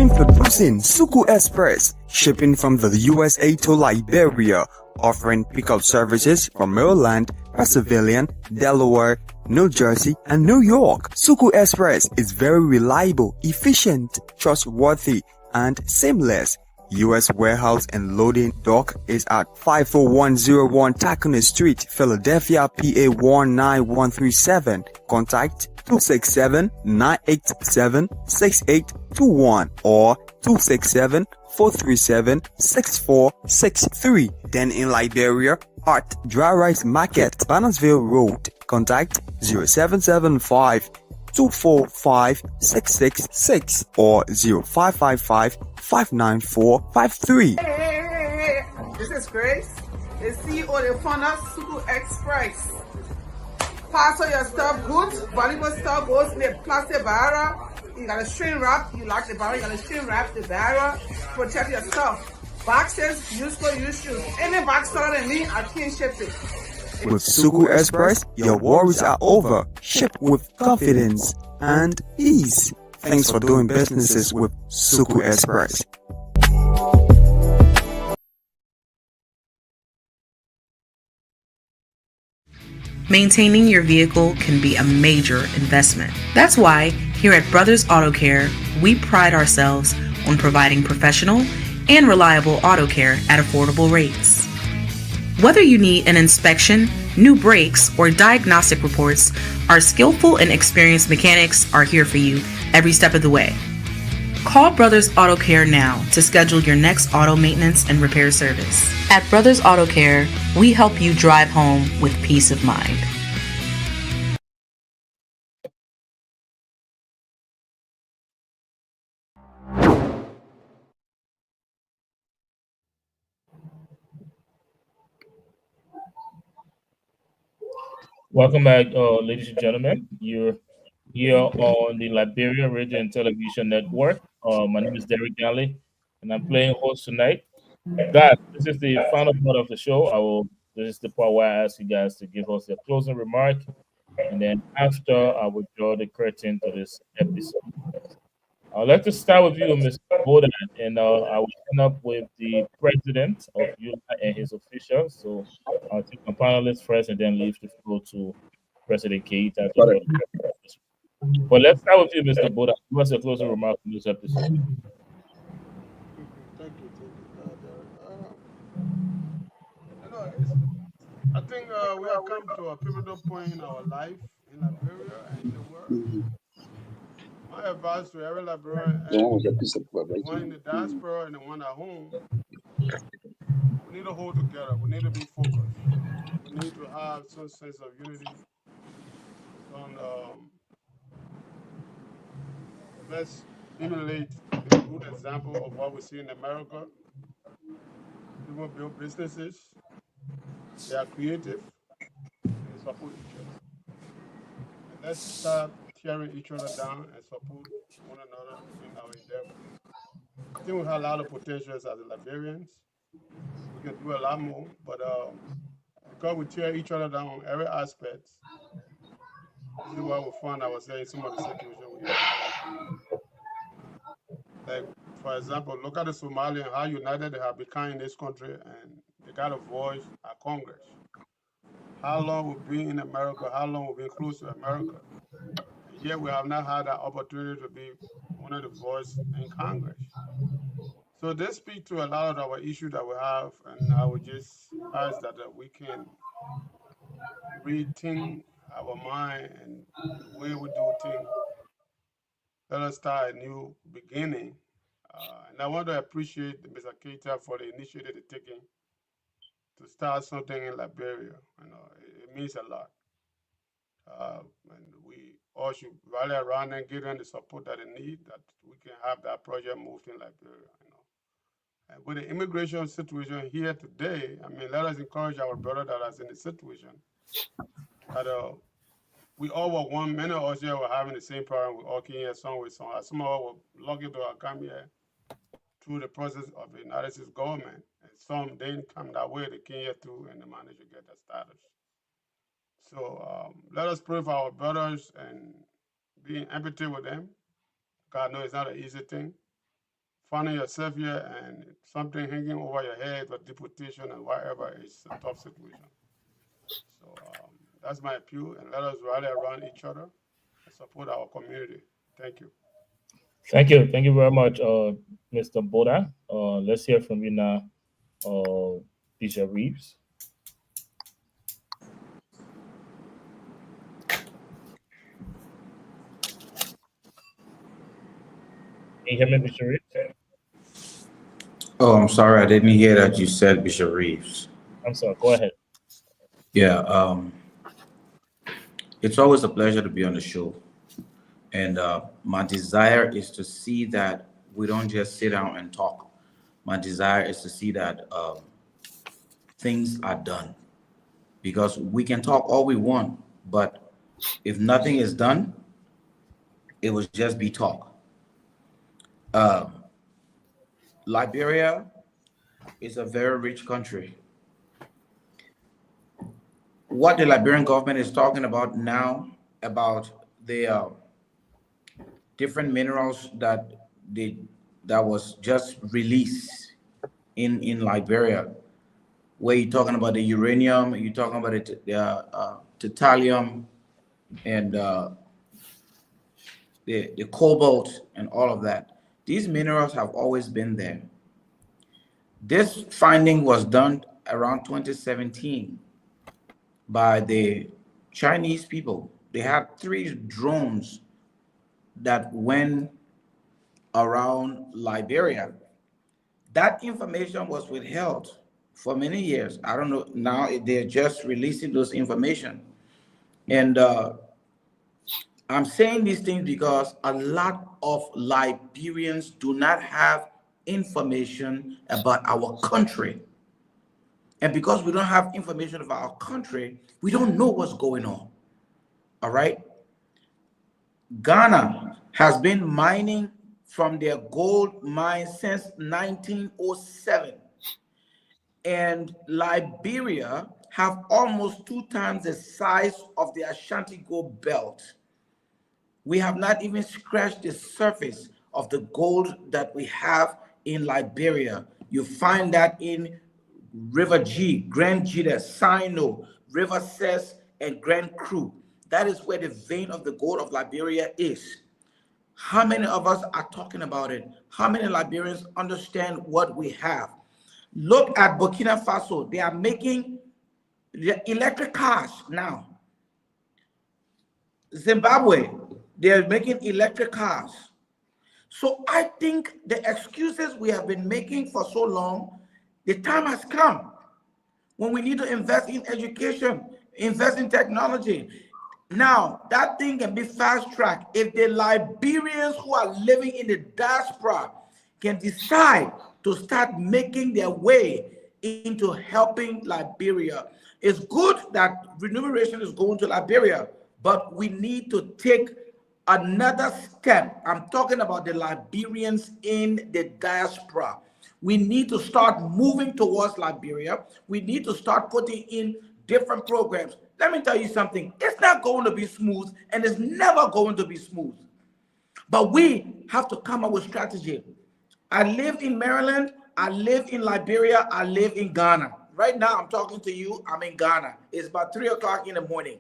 Speaker 4: Introducing Suku Express, shipping from the USA to Liberia, offering pickup services from Maryland, Pennsylvania, Delaware, New Jersey, and New York. Suku Express is very reliable, efficient, trustworthy, and seamless. U.S. warehouse and loading dock is at 54101 Tacony Street, Philadelphia, PA 19137. Contact 267-987-6821 or 267-437-6463. Then in Liberia, at Dry Rice Market, Bannersville Road. Contact 0775-245-666 or 0555-594-53.
Speaker 6: Hey, this is Grace, the CEO of the Founder Suku Express. Parcel your stuff good, valuable stuff goes in the plastic barrel. You gotta shrink wrap, you like the barrel, you gotta shrink wrap the barrel, protect your stuff. Boxes, use for use shoes. Any box taller than me, I can't ship it.
Speaker 4: With Suku Express, your worries are over. Ship with confidence and ease. Thanks for doing businesses with Suku Express.
Speaker 22: Maintaining your vehicle can be a major investment. That's why here at Brothers Auto Care, we pride ourselves on providing professional and reliable auto care at affordable rates. Whether you need an inspection, new brakes, or diagnostic reports, our skillful and experienced mechanics are here for you every step of the way. Call Brothers Auto Care now to schedule your next auto maintenance and repair service. At Brothers Auto Care, we help you drive home with peace of mind.
Speaker 1: Welcome back, ladies and gentlemen. You're here on the Liberia Radio and Television Network. My name is Derek Galley, and I'm playing host tonight. Guys, this is the final part of the show. This is the part where I ask you guys to give us a closing remark, and then after I will draw the curtain to this episode. I'd like to start with you, Mr. Bodan, and I will end up with the president of ULA and his officials. So I'll take my panelists first and then leave the floor to President Keita. But let's start with you, Mr. Bodan. Give us a closing remark on this episode.
Speaker 2: Thank you. I think we have come to a pivotal point in our life in Liberia and in the world. My advice to every Liberian, and the one in the diaspora and the one at home, we need to hold together. We need to be focused. We need to have some sense of unity. Let's emulate a good example of what we see in America. People build businesses. They are creative. They support each other. And let's start tearing each other down and support one another in our endeavor. I think we have a lot of potentials as Liberians. We can do a lot more, but because we tear each other down on every aspect, this is why we find ourselves in some of the situations we have. Like, for example, look at the Somalians, how united they have become in this country, and they got a voice at Congress. How long we've been in America, how long we've been close to America. And yet we have not had that opportunity to be one of the voices in Congress. So this speaks to a lot of our issues that we have, and I would just ask that we can rethink our mind and the way we do things. Let us start a new beginning. And I want to appreciate Mr. Keita for the initiative they're taking to start something in Liberia. It means a lot. And we all should rally around and give them the support that they need, that we can have that project moved in Liberia. And with the immigration situation here today, let us encourage our brother that is in the situation that we all were one. Many of us here were having the same problem. We all came here some way, some. Some of us were lucky to have come here through the process of the United States government, and some didn't come that way. They came here through, and they managed to get their status. So let us pray for our brothers and be in empathy with them. God knows it's not an easy thing. finding yourself here and something hanging over your head for deportation and whatever is a tough situation. So that's my appeal, and let us rally around each other and support our community. Thank you.
Speaker 1: Thank you. Thank you very much, Mr. Boda. Let's hear from you now, Bishop Reeves. Can you hear me, Bishop Reeves?
Speaker 11: Oh, I'm sorry, I didn't hear that you said Bishop Reeves.
Speaker 1: I'm sorry, go ahead.
Speaker 11: Yeah, it's always a pleasure to be on the show. And my desire is to see that we don't just sit down and talk. My desire is to see that things are done. Because we can talk all we want, but if nothing is done, it will just be talk. Liberia is a very rich country. What the Liberian government is talking about now, about the different minerals that was just released in Liberia, where you're talking about the uranium, you're talking about the titanium, and the cobalt, and all of that. These minerals have always been there. This finding was done around 2017 by the Chinese people. They had 3 drones that went around Liberia. That information was withheld for many years. I don't know, now they're just releasing those information. And I'm saying these things because a lot of Liberians do not have information about our country. And because we don't have information about our country, we don't know what's going on. All right? Ghana has been mining from their gold mine since 1907. And Liberia have almost 2 times the size of the Ashanti Gold Belt. We have not even scratched the surface of the gold that we have in Liberia. You find that in River G, Grand Jita, Sino, River Cess, and Grand Cru. That is where the vein of the gold of Liberia is. How many of us are talking about it? How many Liberians understand what we have? Look at Burkina Faso. They are making electric cars now. Zimbabwe, they are making electric cars. So I think the excuses we have been making for so long, the time has come when we need to invest in education, invest in technology. Now, that thing can be fast-tracked if the Liberians who are living in the diaspora can decide to start making their way into helping Liberia. It's good that remuneration is going to Liberia, but we need to take another step. I'm talking about the Liberians in the diaspora. We need to start moving towards Liberia. We need to start putting in different programs. Let me tell you something. It's not going to be smooth, and it's never going to be smooth. But we have to come up with strategy. I live in Maryland. I live in Liberia. I live in Ghana. Right now, I'm talking to you. I'm in Ghana. It's about 3 o'clock in the morning.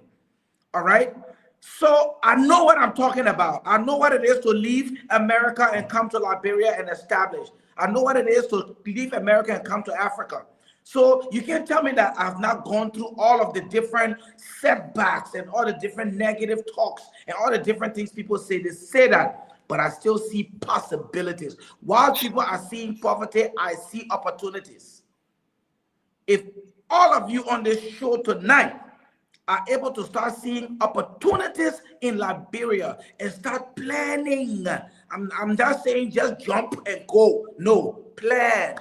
Speaker 11: All right? So I know what I'm talking about. I know what it is to leave America and come to Liberia and establish. I know what it is to leave America and come to Africa. So you can't tell me that I've not gone through all of the different setbacks and all the different negative talks and all the different things people say. They say that, but I still see possibilities. While people are seeing poverty, I see opportunities. If all of you on this show tonight are able to start seeing opportunities in Liberia and start planning, I'm not saying just jump and go. No, plan.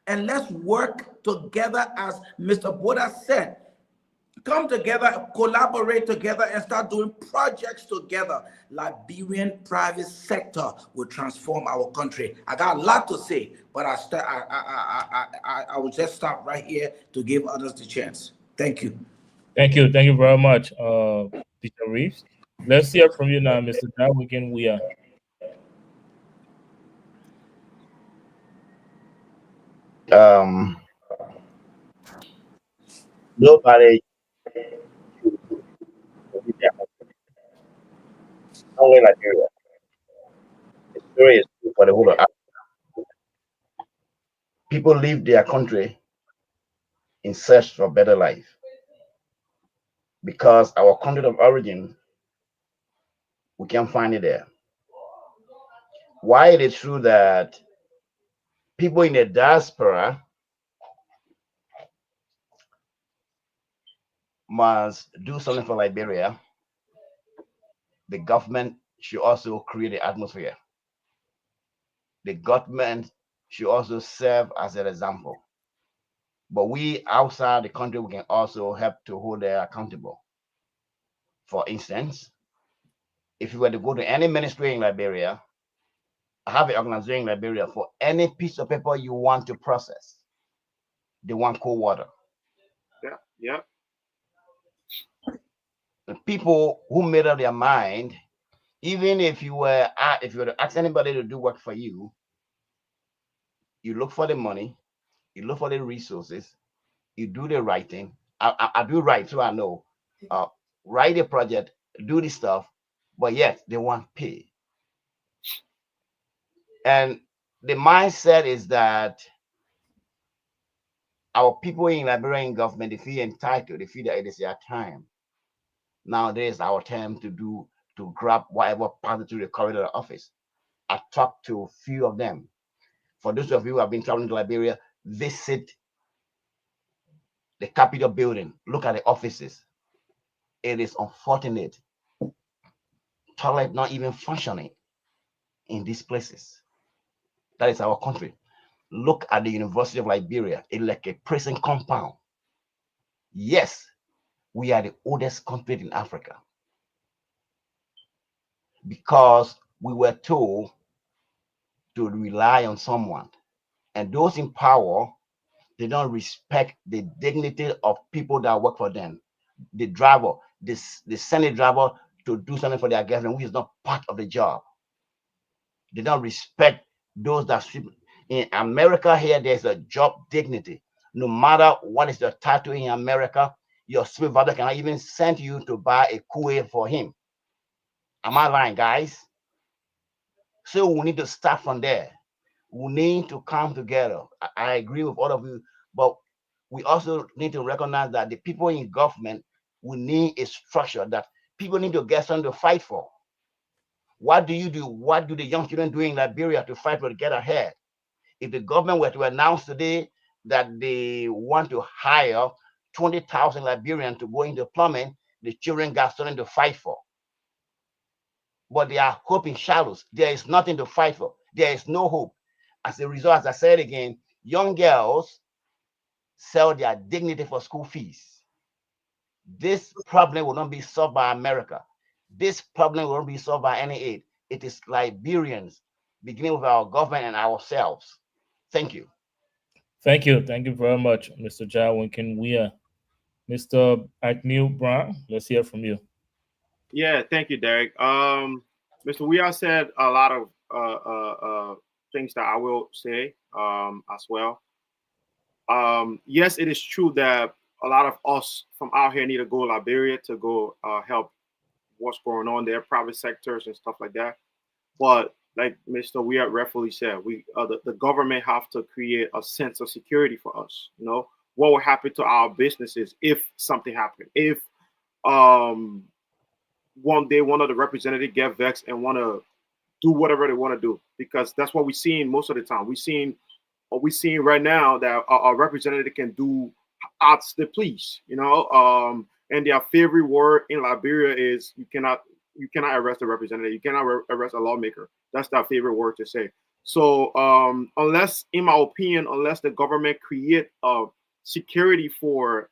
Speaker 11: And let's work together, as Mr. Boda said. Come together, collaborate together, and start doing projects together. Liberian private sector will transform our country. I got a lot to say, but I will just stop right here to give others the chance. Thank you.
Speaker 1: Thank you. Thank you very much, Peter Reeves. Let's hear from you now, Mr. Dawigan Weah.
Speaker 10: Um, nobody only Nigeria. The story is true for the whole of Africa. People leave their country in search for better life because our country of origin, we can't find it there. Why it is true that people in the diaspora must do something for Liberia, the government should also create the atmosphere. The government should also serve as an example. But we outside the country, we can also help to hold them accountable. For instance, if you were to go to any ministry in Liberia, I have an organization in Liberia for any piece of paper you want to process. They want cold water.
Speaker 12: Yeah, yeah.
Speaker 10: The people who made up their mind, even if you were to ask anybody to do work for you, you look for the money, you look for the resources, you do the right thing. I do right, so I know. Write a project, do the stuff, but yet they want pay. And the mindset is that our people in Liberian government, they feel entitled, they feel that it is their time. Nowadays, our time to grab whatever passed through the corridor of office. I talked to a few of them. For those of you who have been traveling to Liberia, visit the Capitol building, look at the offices. It is unfortunate. Toilet not even functioning in these places. That is our country. Look at the University of Liberia. It's like a prison compound. Yes, we are the oldest country in Africa because we were told to rely on someone. And those in power, they don't respect the dignity of people that work for them. The driver, they send a driver to do something for their government, which is not part of the job. They don't respect those that sweep. In America here, there's a job dignity. No matter what is the title in America, your supervisor cannot even send you to buy a Kool-Aid for him. Am I lying, guys? So we need to start from there. We need to come together. I agree with all of you, but we also need to recognize that the people in government, we need a structure that people need to get something to fight for. What do you do? What do the young children do in Liberia to fight for to get ahead? If the government were to announce today that they want to hire 20,000 Liberians to go into plumbing, the children got something to fight for. But they are hoping shadows. There is nothing to fight for. There is no hope. As a result, as I said again, young girls sell their dignity for school fees. This problem will not be solved by America. This problem will not be solved by any aid. It is Liberians, beginning with our government and ourselves. Thank you.
Speaker 1: Thank you. Thank you very much, Mr. Jarwin Kinwea. Mr. Agnew Brown, let's hear from you.
Speaker 12: Yeah, thank you, Derek. Mr. Weah said a lot of things that I will say as well. Yes, it is true that a lot of us from out here need to go to Liberia to go help what's going on there, private sectors and stuff like that. But like Mr. Weah rightfully said, the government have to create a sense of security for us. You know, what will happen to our businesses if something happened? If one day one of the representatives get vexed and want to do whatever they want to do, because that's what we're seeing most of the time. We're seeing right now that a representative can do as they please, you know, and their favorite word in Liberia is you cannot arrest a representative, you cannot arrest a lawmaker. That's their favorite word to say. So unless, in my opinion, unless the government create security for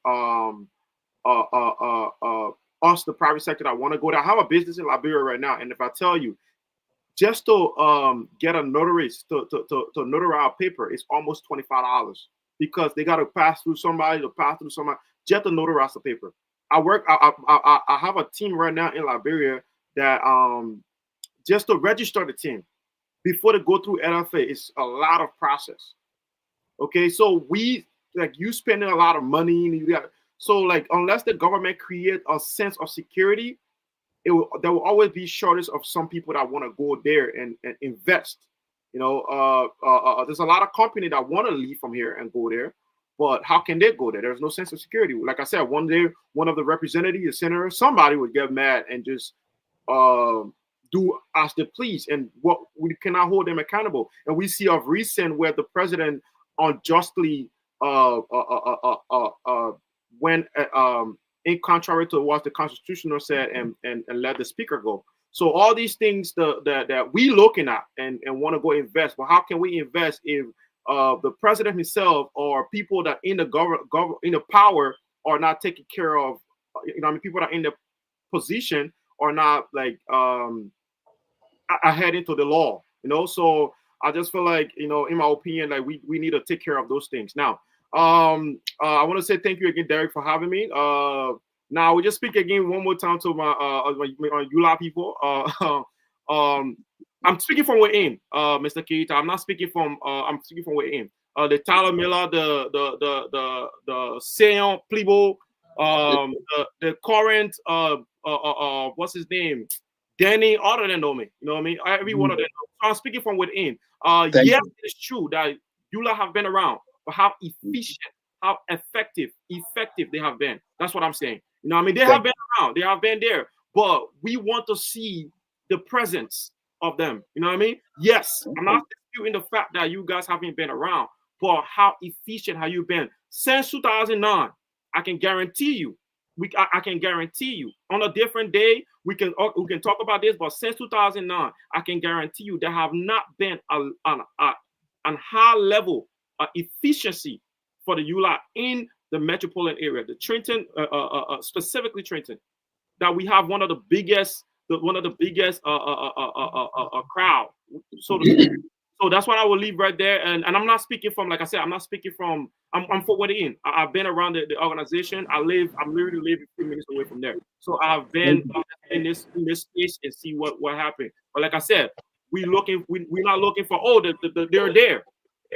Speaker 12: us, the private sector that want to go there. I have a business in Liberia right now, and if I tell you, just to get a notarist to notarize a paper, it's almost $25 because they got to pass through somebody just to notarize the paper. I have a team right now in Liberia that just to register the team before they go through NFA, it's a lot of process. Okay, so we like you spending a lot of money, and you got so like unless the government create a sense of security, there will always be shortage of some people that want to go there and invest. You know, there's a lot of company that want to leave from here and go there, but how can they go there? There's no sense of security. Like I said, one day one of the representatives, the senator, somebody would get mad and just do as they please, and what we cannot hold them accountable. And we see of recent where the president unjustly went in contrary to what the constitutional said and let the speaker go. So all these things that we looking at and want to go invest, but how can we invest if the president himself or people that in the in the power are not taking care of, you know, I mean, people that are in the position are not like ahead into the law, you know. So I just feel like, you know, in my opinion, like we need to take care of those things. Now, I want to say thank you again, Derek, for having me. Now we just speak again one more time to my EULA people. I'm speaking from within, Mr. Keita. I'm not speaking from. I'm speaking from within. The Tyler Miller, the Sion Plibo, the current what's his name, Danny. All of them know me. You know what I mean? Every one of them. So I'm speaking from within. Yes, it's true that EULA have been around, but how efficient, how effective they have been. That's what I'm saying. You know what I mean? They have been around. They have been there, but we want to see the presence of them. You know what I mean? Yes, I'm not disputing the fact that you guys haven't been around, but how efficient have you been since 2009? I can guarantee you. I can guarantee you on a different day we can talk about this, but since 2009, I can guarantee you there have not been on high level efficiency for the EULA in the metropolitan area, the Trenton, specifically Trenton, that we have one of the biggest crowd. So that's what I will leave right there. And I'm not speaking from, like I said, I'm not speaking from. I'm for within. I've been around the organization. I'm literally living 3 minutes away from there. So I've been in this space and see what happened. But like I said, we're not looking for they're there.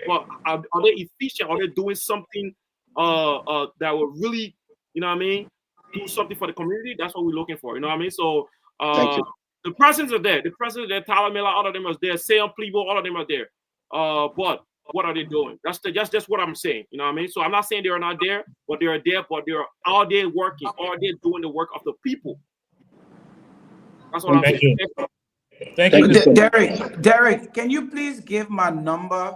Speaker 12: But are they efficient? Are they doing something that will really, you know what I mean, do something for the community? That's what we're looking for. You know what I mean? So the presidents are there. The presidents are there. Tyler Miller, all of them are there. Sam Plebo, all of them are there. But what are they doing? That's what I'm saying. You know what I mean? So I'm not saying they are not there, but they are there. But they are all day working, all day doing the work of the people. That's what I'm saying.
Speaker 1: Thank you.
Speaker 8: Derek, can you please give my number?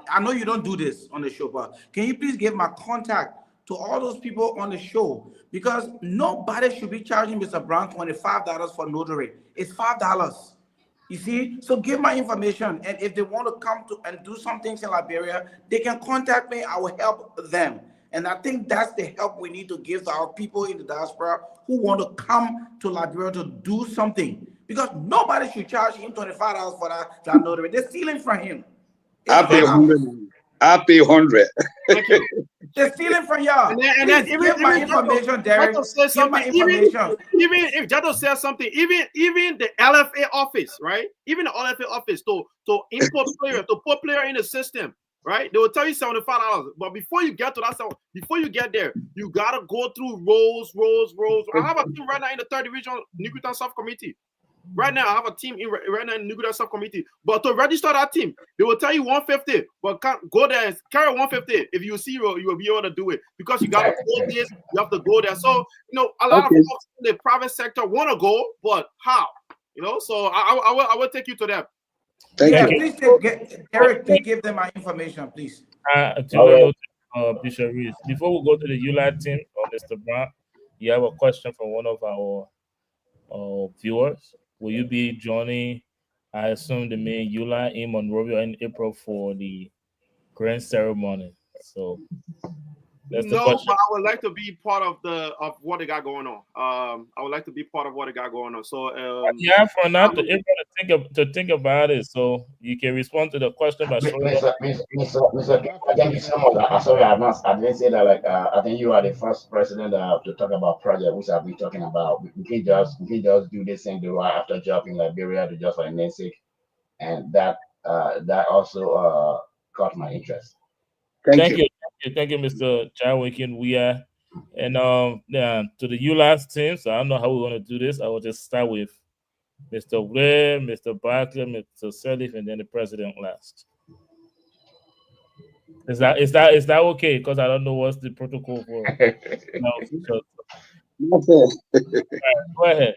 Speaker 8: I know you don't do this on the show, but can you please give my contact to all those people on the show? Because nobody should be charging Mr. Brown $25 for notary. It's $5. You see? So give my information. And if they want to come to and do some things in Liberia, they can contact me. I will help them. And I think that's the help we need to give to our people in the diaspora who want to come to Liberia to do something. Because nobody should charge him $25 for that notary. They're stealing from him.
Speaker 14: I pay 100. I pay 100.
Speaker 12: Thank you.
Speaker 8: They're stealing from y'all.
Speaker 12: And then
Speaker 8: give my information, Derek. Give my information.
Speaker 12: Even if Jado says something, even the LFA office, right? Even the LFA office to import player, to put player in the system, right? They will tell you $75. But before you get to that, before you get there, you gotta go through rows. I have a team right now in the 3rd Division Nuclear South Committee. Right now, I have a team right now in the Nuclear Subcommittee. But to register that team, they will tell you $150. But go there and carry $150. If you see, you will be able to do it because you got to go this. You have to go there. So a lot of folks in the private sector want to go, but how? So I will take you to them.
Speaker 14: Thank you.
Speaker 8: Please Derek, please give them my information, please.
Speaker 1: Bishop Reese, before we go to the EULA team or Mr. Brown, you have a question from one of our viewers. Will you be joining, I assume, the main EULA in Monrovia in April for the grand ceremony? So that's the question.
Speaker 12: But I would like to be part of what they got going on. I would like to be part of what they got going on. So
Speaker 1: for now to think about it, so you can respond to the question by showing
Speaker 10: Mr. Thank you so much. Sorry, I didn't say that. Like, I think you are the first president to talk about project which I've been talking about. We can just do this thing right after job in Liberia to just for the namesake, and that also caught my interest.
Speaker 1: Thank you, Mr. Jawikin. We are, and to the ULAS team. So I don't know how we're going to do this. I will just start with Mr. Blair, Mr. Barkley, Mr. Sirleaf, and then the president last. Is that okay? Because I don't know what's the protocol for. Go ahead.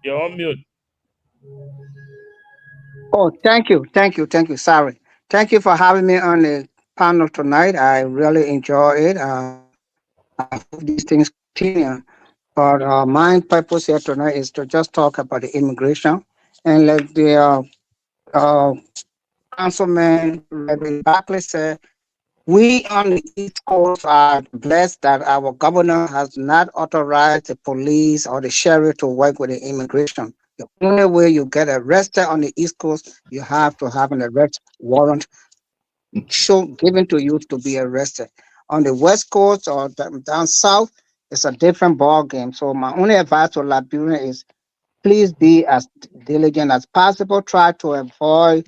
Speaker 1: You're on mute.
Speaker 16: Oh, thank you. Sorry. Thank you for having me on the panel tonight. I really enjoy it. I hope these things continue. But my purpose here tonight is to just talk about the immigration and like the Councilman Reverend Barkley said, we on the East Coast are blessed that our governor has not authorized the police or the sheriff to work with the immigration. The only way you get arrested on the East Coast, you have to have an arrest warrant given to you to be arrested. On the West Coast or down south, it's a different ball game. So my only advice to Liberian is please be as diligent as possible. Try to avoid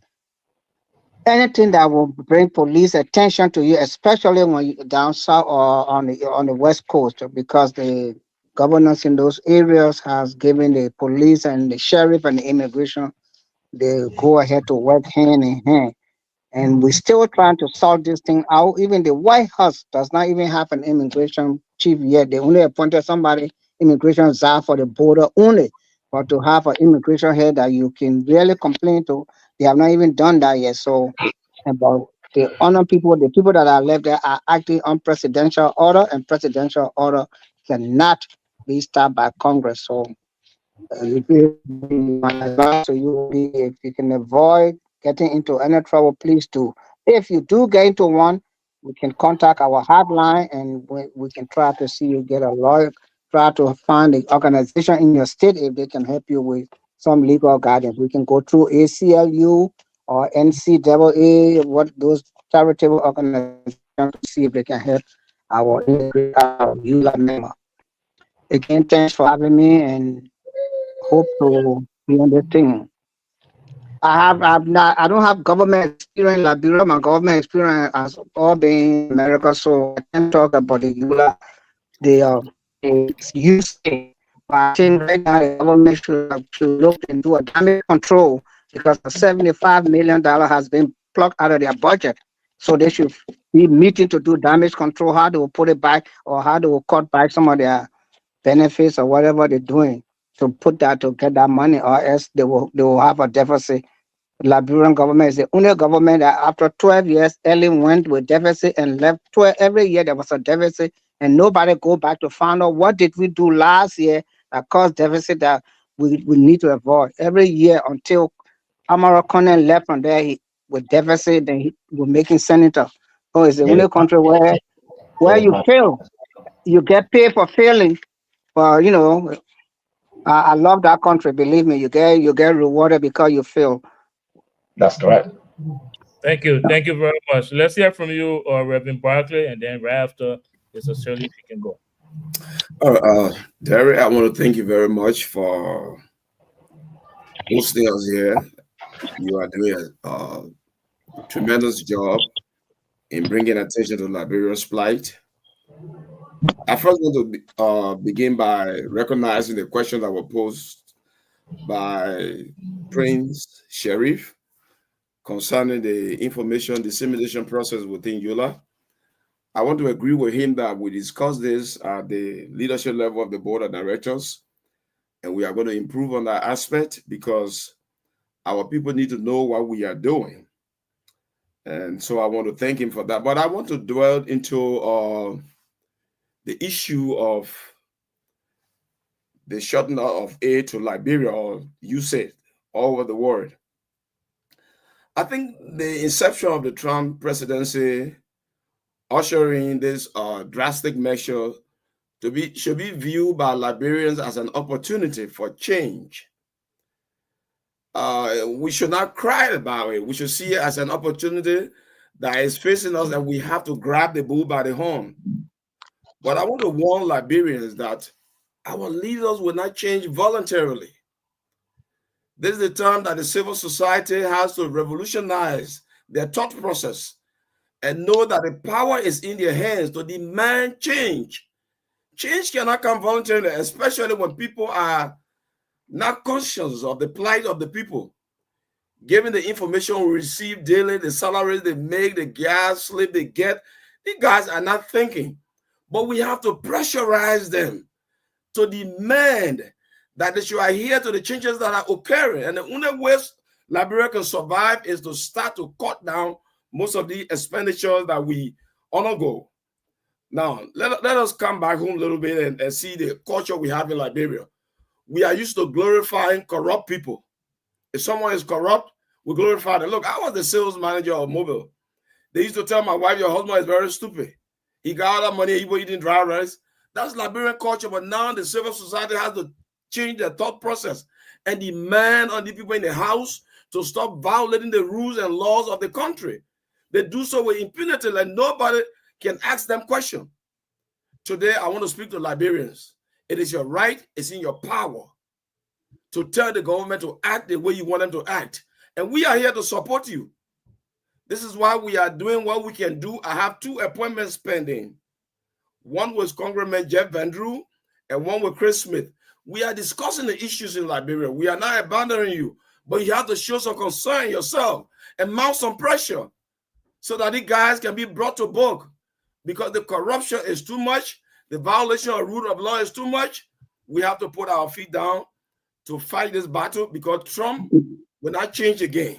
Speaker 16: anything that will bring police attention to you, especially when you're down south or on the West Coast, because the governors in those areas has given the police and the sheriff and the immigration the go ahead to work hand in hand. And we're still trying to sort this thing out. Even the White House does not even have an immigration chief yet. They only appointed somebody, immigration czar for the border only. But to have an immigration head that you can really complain to, they have not even done that yet. So about the honor people, the people that are left there are acting on presidential order, and presidential order cannot be stopped by Congress. So my advice to you, if you can avoid getting into any trouble, please do. If you do get into one, we can contact our hotline and we can try to see you get a lawyer, try to find the organization in your state if they can help you with some legal guidance. We can go through ACLU or NCAA, what those charitable organizations, to see if they can help our ULA member. Again, thanks for having me and hope to be on this thing. I don't have government experience in Liberia. My government experience has all been in America, so I can't talk about the ULA, the use. But I think right now the government should look into a damage control because the $75 million has been plucked out of their budget. So they should be meeting to do damage control, how they will put it back or how they will cut back some of their benefits or whatever they're doing to put that to get that money, or else they will have a deficit. Liberian government is the only government that after 12 years early went with deficit and left. Every year there was a deficit and nobody go back to find out what did we do last year that caused deficit that we need to avoid. Every year until Amara Conan left from there with deficit, then he was making senator. So it's the only country where you fail, you get paid for failing. But you know, I love that country. Believe me, you get rewarded because you fail.
Speaker 10: That's correct.
Speaker 1: Thank you very much. Let's hear from you, Reverend Barkley, and then right after, Mr. Sirleaf, you can go.
Speaker 17: Derek, I want to thank you very much for hosting us here. You are doing a tremendous job in bringing attention to Liberia's plight. I first want to begin by recognizing the questions that were posed by Prince Sheriff concerning the information dissemination process within ULA. I want to agree with him that we discussed this at the leadership level of the board of directors, and we are going to improve on that aspect because our people need to know what we are doing. And so I want to thank him for that. But I want to dwell into the issue of the shutting of aid to Liberia, or USAID, all over the world. I think the inception of the Trump presidency ushering this drastic measure should be viewed by Liberians as an opportunity for change. We should not cry about it. We should see it as an opportunity that is facing us, and we have to grab the bull by the horn. But I want to warn Liberians that our leaders will not change voluntarily. This is the time that the civil society has to revolutionize their thought process and know that the power is in their hands to demand change. Change cannot come voluntarily, especially when people are not conscious of the plight of the people. Given the information we receive daily, the salaries they make, the gas slip they get, these guys are not thinking. But we have to pressurize them to demand that they should adhere to the changes that are occurring. And the only way Liberia can survive is to start to cut down most of the expenditures that we undergo. Now, let us come back home a little bit and see the culture we have in Liberia. We are used to glorifying corrupt people. If someone is corrupt, we glorify them. Look, I was the sales manager of Mobile. They used to tell my wife, your husband is very stupid. He got all that money, he didn't drive rice. That's Liberian culture, but now the civil society has to change their thought process and demand on the people in the house to stop violating the rules and laws of the country. They do so with impunity, like nobody can ask them questions. Today, I want to speak to Liberians. It is your right, it's in your power to tell the government to act the way you want them to act. And we are here to support you. This is why we are doing what we can do. I have 2 appointments pending. One with Congressman Jeff Van Drew and one with Chris Smith. We are discussing the issues in Liberia. We are not abandoning you, but you have to show some concern yourself and mount some pressure so that the guys can be brought to book, because the corruption is too much. The violation of rule of law is too much. We have to put our feet down to fight this battle, because Trump will not change again.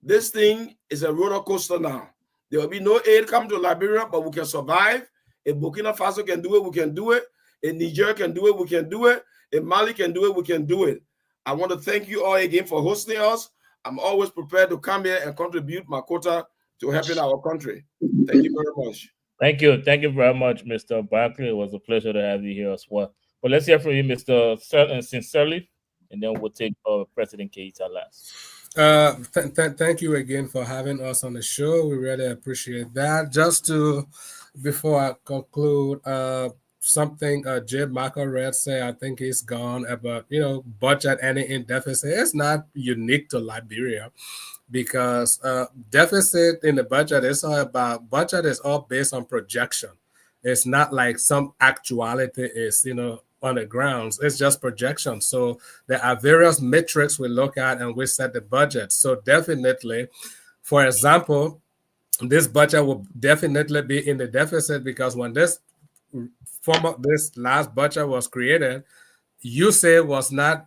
Speaker 17: This thing is a roller coaster now. There will be no aid come to Liberia, but we can survive. If Burkina Faso can do it, we can do it. If Niger can do it, we can do it. If Mali can do it, we can do it. I want to thank you all again for hosting us. I'm always prepared to come here and contribute my quota to helping our country. Thank you very much.
Speaker 1: Thank you. Thank you very much, Mr. Barkley. It was a pleasure to have you here as well. But let's hear from you, Mr. Sincerely, and then we'll take President Keita last.
Speaker 21: Thank you again for having us on the show. We really appreciate that. Just to, before I conclude, something Jim McElred said, I think he's gone about, budget ending in deficit. It's not unique to Liberia, because deficit in the budget is all about, budget is all based on projection. It's not like some actuality is, on the grounds. It's just projection. So there are various metrics we look at and we set the budget. So definitely, for example, this budget will definitely be in the deficit, because when this last budget was created, USAID was not,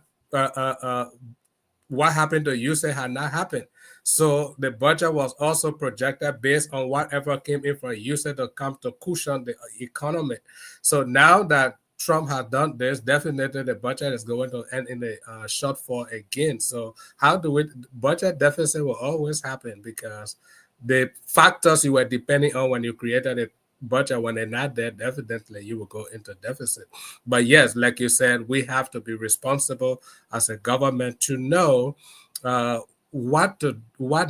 Speaker 21: what happened to USAID had not happened. So the budget was also projected based on whatever came in from USAID to come to cushion the economy. So now that Trump had done this, definitely the budget is going to end in the shortfall again. So budget deficit will always happen, because the factors you were depending on when you created a budget, when they're not there, definitely you will go into deficit. But yes, like you said, we have to be responsible as a government to know what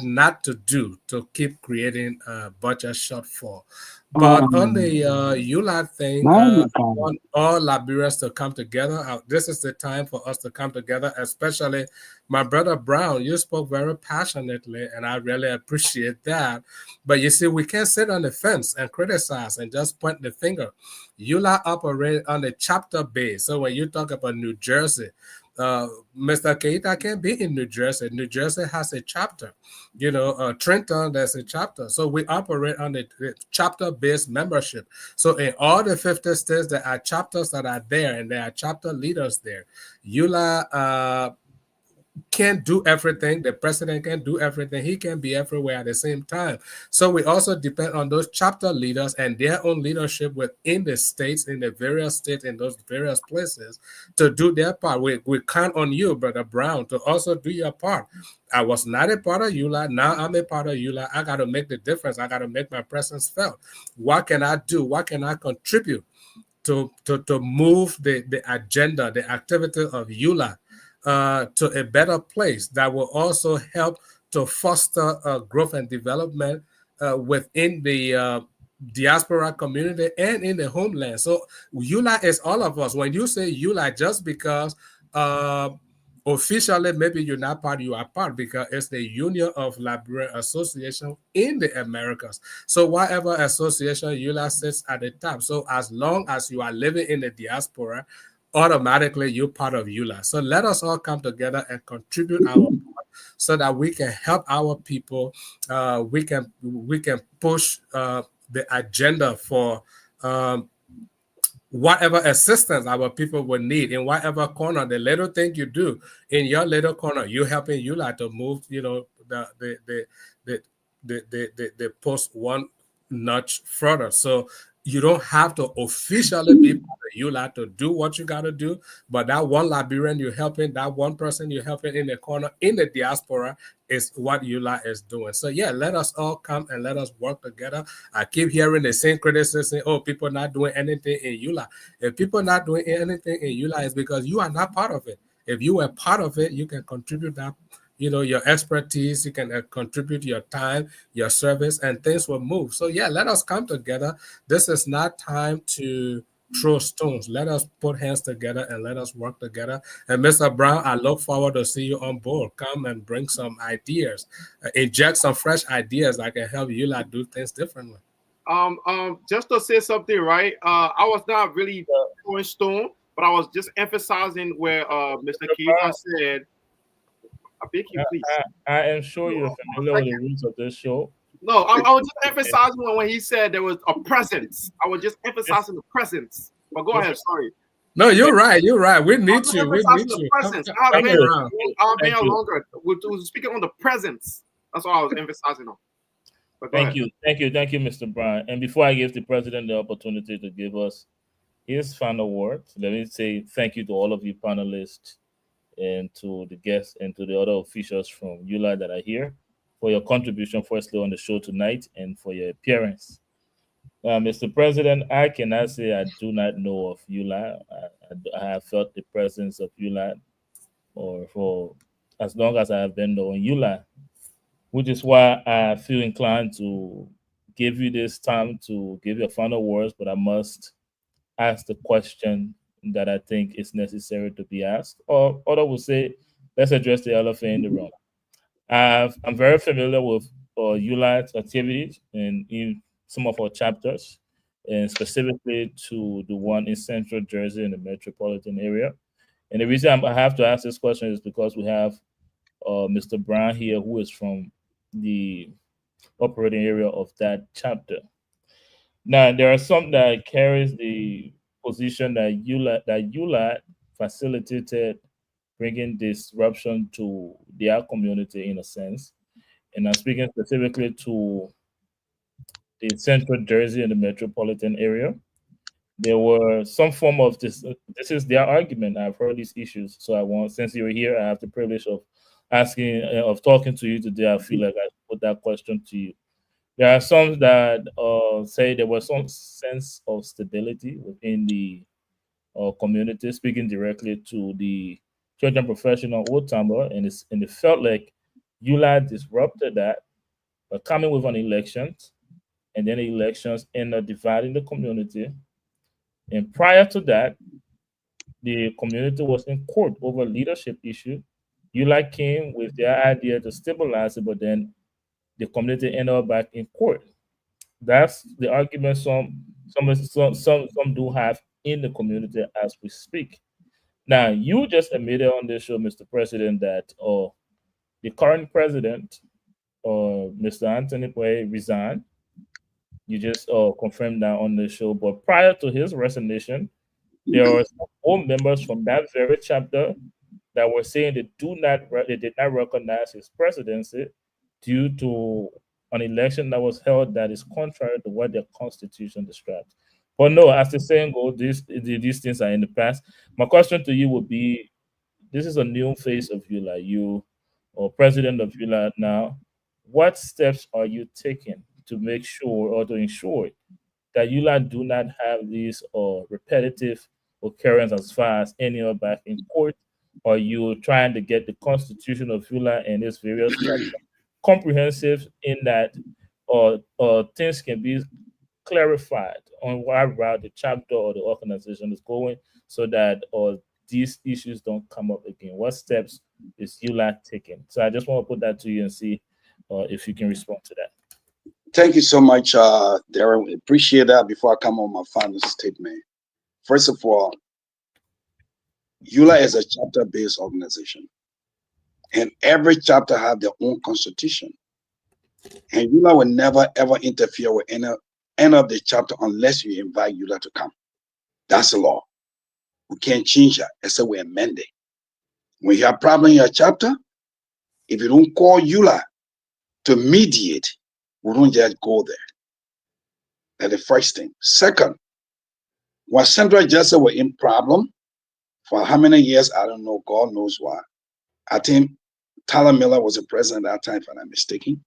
Speaker 21: not to do to keep creating a budget shortfall. But on the ULAD thing, I want all Liberians to come together. This is the time for us to come together, especially my brother Brown. You spoke very passionately, and I really appreciate that. But you see, we can't sit on the fence and criticize and just point the finger. ULAD operate on the chapter base. So when you talk about New Jersey, Mr. Keita can't be in New Jersey. New Jersey has a chapter. Trenton, there's a chapter. So we operate on the chapter-based membership. So in all the 50 states, there are chapters that are there, and there are chapter leaders there. ULA can't do everything. The president can't do everything. He can be everywhere at the same time. So we also depend on those chapter leaders and their own leadership within the states, in the various states, in those various places, to do their part. We count on you, Brother Brown, to also do your part. I was not a part of ULA. Now I'm a part of ULA. I got to make the difference. I got to make my presence felt. What can I do? What can I contribute to move the agenda, the activity of ULA to a better place that will also help to foster growth and development within the diaspora community and in the homeland. So ULA is all of us. When you say ULA, just because officially, maybe you're not part, you are part, because it's the Union of Liberian Association in the Americas. So whatever association EULA sits at the top. So as long as you are living in the diaspora, automatically you're part of EULA. So let us all come together and contribute our part so that we can help our people. We can push the agenda for whatever assistance our people will need in whatever corner. The little thing you do in your little corner, you're helping EULA to move, the post one notch further. So you don't have to officially be part of EULA to do what you got to do, but that one Liberian you're helping, that one person you're helping in the corner, in the diaspora, is what EULA is doing. So yeah, let us all come and let us work together. I keep hearing the same criticism, oh, people not doing anything in EULA. If people not doing anything in EULA, it's because you are not part of it. If you were part of it, you can contribute that, your expertise, you can contribute your time, your service, and things will move. So yeah, let us come together. This is not time to throw stones. Let us put hands together and let us work together. And Mr. Brown, I look forward to see you on board. Come and bring some ideas, inject some fresh ideas that can help you do things differently.
Speaker 12: Just to say something, right? I was not really throwing stone, but I was just emphasizing where Mr. Keita said. I beg you, please.
Speaker 1: I am sure you're familiar with the rules of this show.
Speaker 12: No, I was just emphasizing when he said there was a presence. I was just emphasizing the presence. But go ahead, sorry.
Speaker 21: No, you're right. You're right. We need you. We need you.
Speaker 12: Presence. I've been here longer. We're speaking on the presence. That's what I was emphasizing on.
Speaker 1: Thank you, Mr. Brown. And before I give the president the opportunity to give us his final words, let me say thank you to all of you panelists and to the guests and to the other officials from EULA that are here for your contribution firstly on the show tonight and for your appearance. Mr. President, I cannot say I do not know of EULA. I have felt the presence of EULA for as long as I have been knowing EULA, which is why I feel inclined to give you this time to give your final words, but I must ask the question that I think is necessary to be asked. Or others will say, let's address the elephant in the room. I'm very familiar with EULA's activities in some of our chapters, and specifically to the one in Central Jersey in the metropolitan area. And the reason I have to ask this question is because we have Mr. Brown here, who is from the operating area of that chapter. Now, there are some that carries the position that EULA facilitated bringing disruption to their community in a sense. And I'm speaking specifically to the Central Jersey and the metropolitan area. There were some form of this is their argument. I've heard these issues. So since you're here, I have the privilege of talking to you today. I feel like I should put that question to you. There are some that say there was some sense of stability within the community, speaking directly to the children professional Otamba, and it felt like EULA disrupted that by coming with an election, and then the elections ended up dividing the community. And prior to that, the community was in court over leadership issue. EULA came with their idea to stabilize it, but then the community ended up back in court. That's the argument some do have in the community as we speak. Now, you just admitted on this show, Mr. President, that the current president, Mr. Anthony Poe, resigned. You just confirmed that on the show. But prior to his resignation, there were some old members from that very chapter that were saying they did not recognize his presidency due to an election that was held that is contrary to what their constitution describes. But no, as the saying goes, these things are in the past. My question to you would be, this is a new face of EULA. You are president of EULA now. What steps are you taking to make sure or to ensure that EULA do not have these repetitive occurrence as far as any are back in court? Or you trying to get the constitution of EULA and its various chapters comprehensive in that things can be clarified on what route the chapter or the organization is going, so that these issues don't come up again? What steps is EULA taking? So I just want to put that to you and see if you can respond to that.
Speaker 14: Thank you so much, Darren. Appreciate that. Before I come on my final statement, first of all, EULA is a chapter-based organization, and every chapter have their own constitution. And EULA will never ever interfere with any of the chapter unless you invite EULA to come. That's the law. We can't change that except we amend it. When you have a problem in your chapter, if you don't call EULA to mediate, we don't just go there. That's the first thing. Second, when Central Justice were in problem for how many years, I don't know, God knows why. I think Tyler Miller was the president at that time, if I'm not mistaken.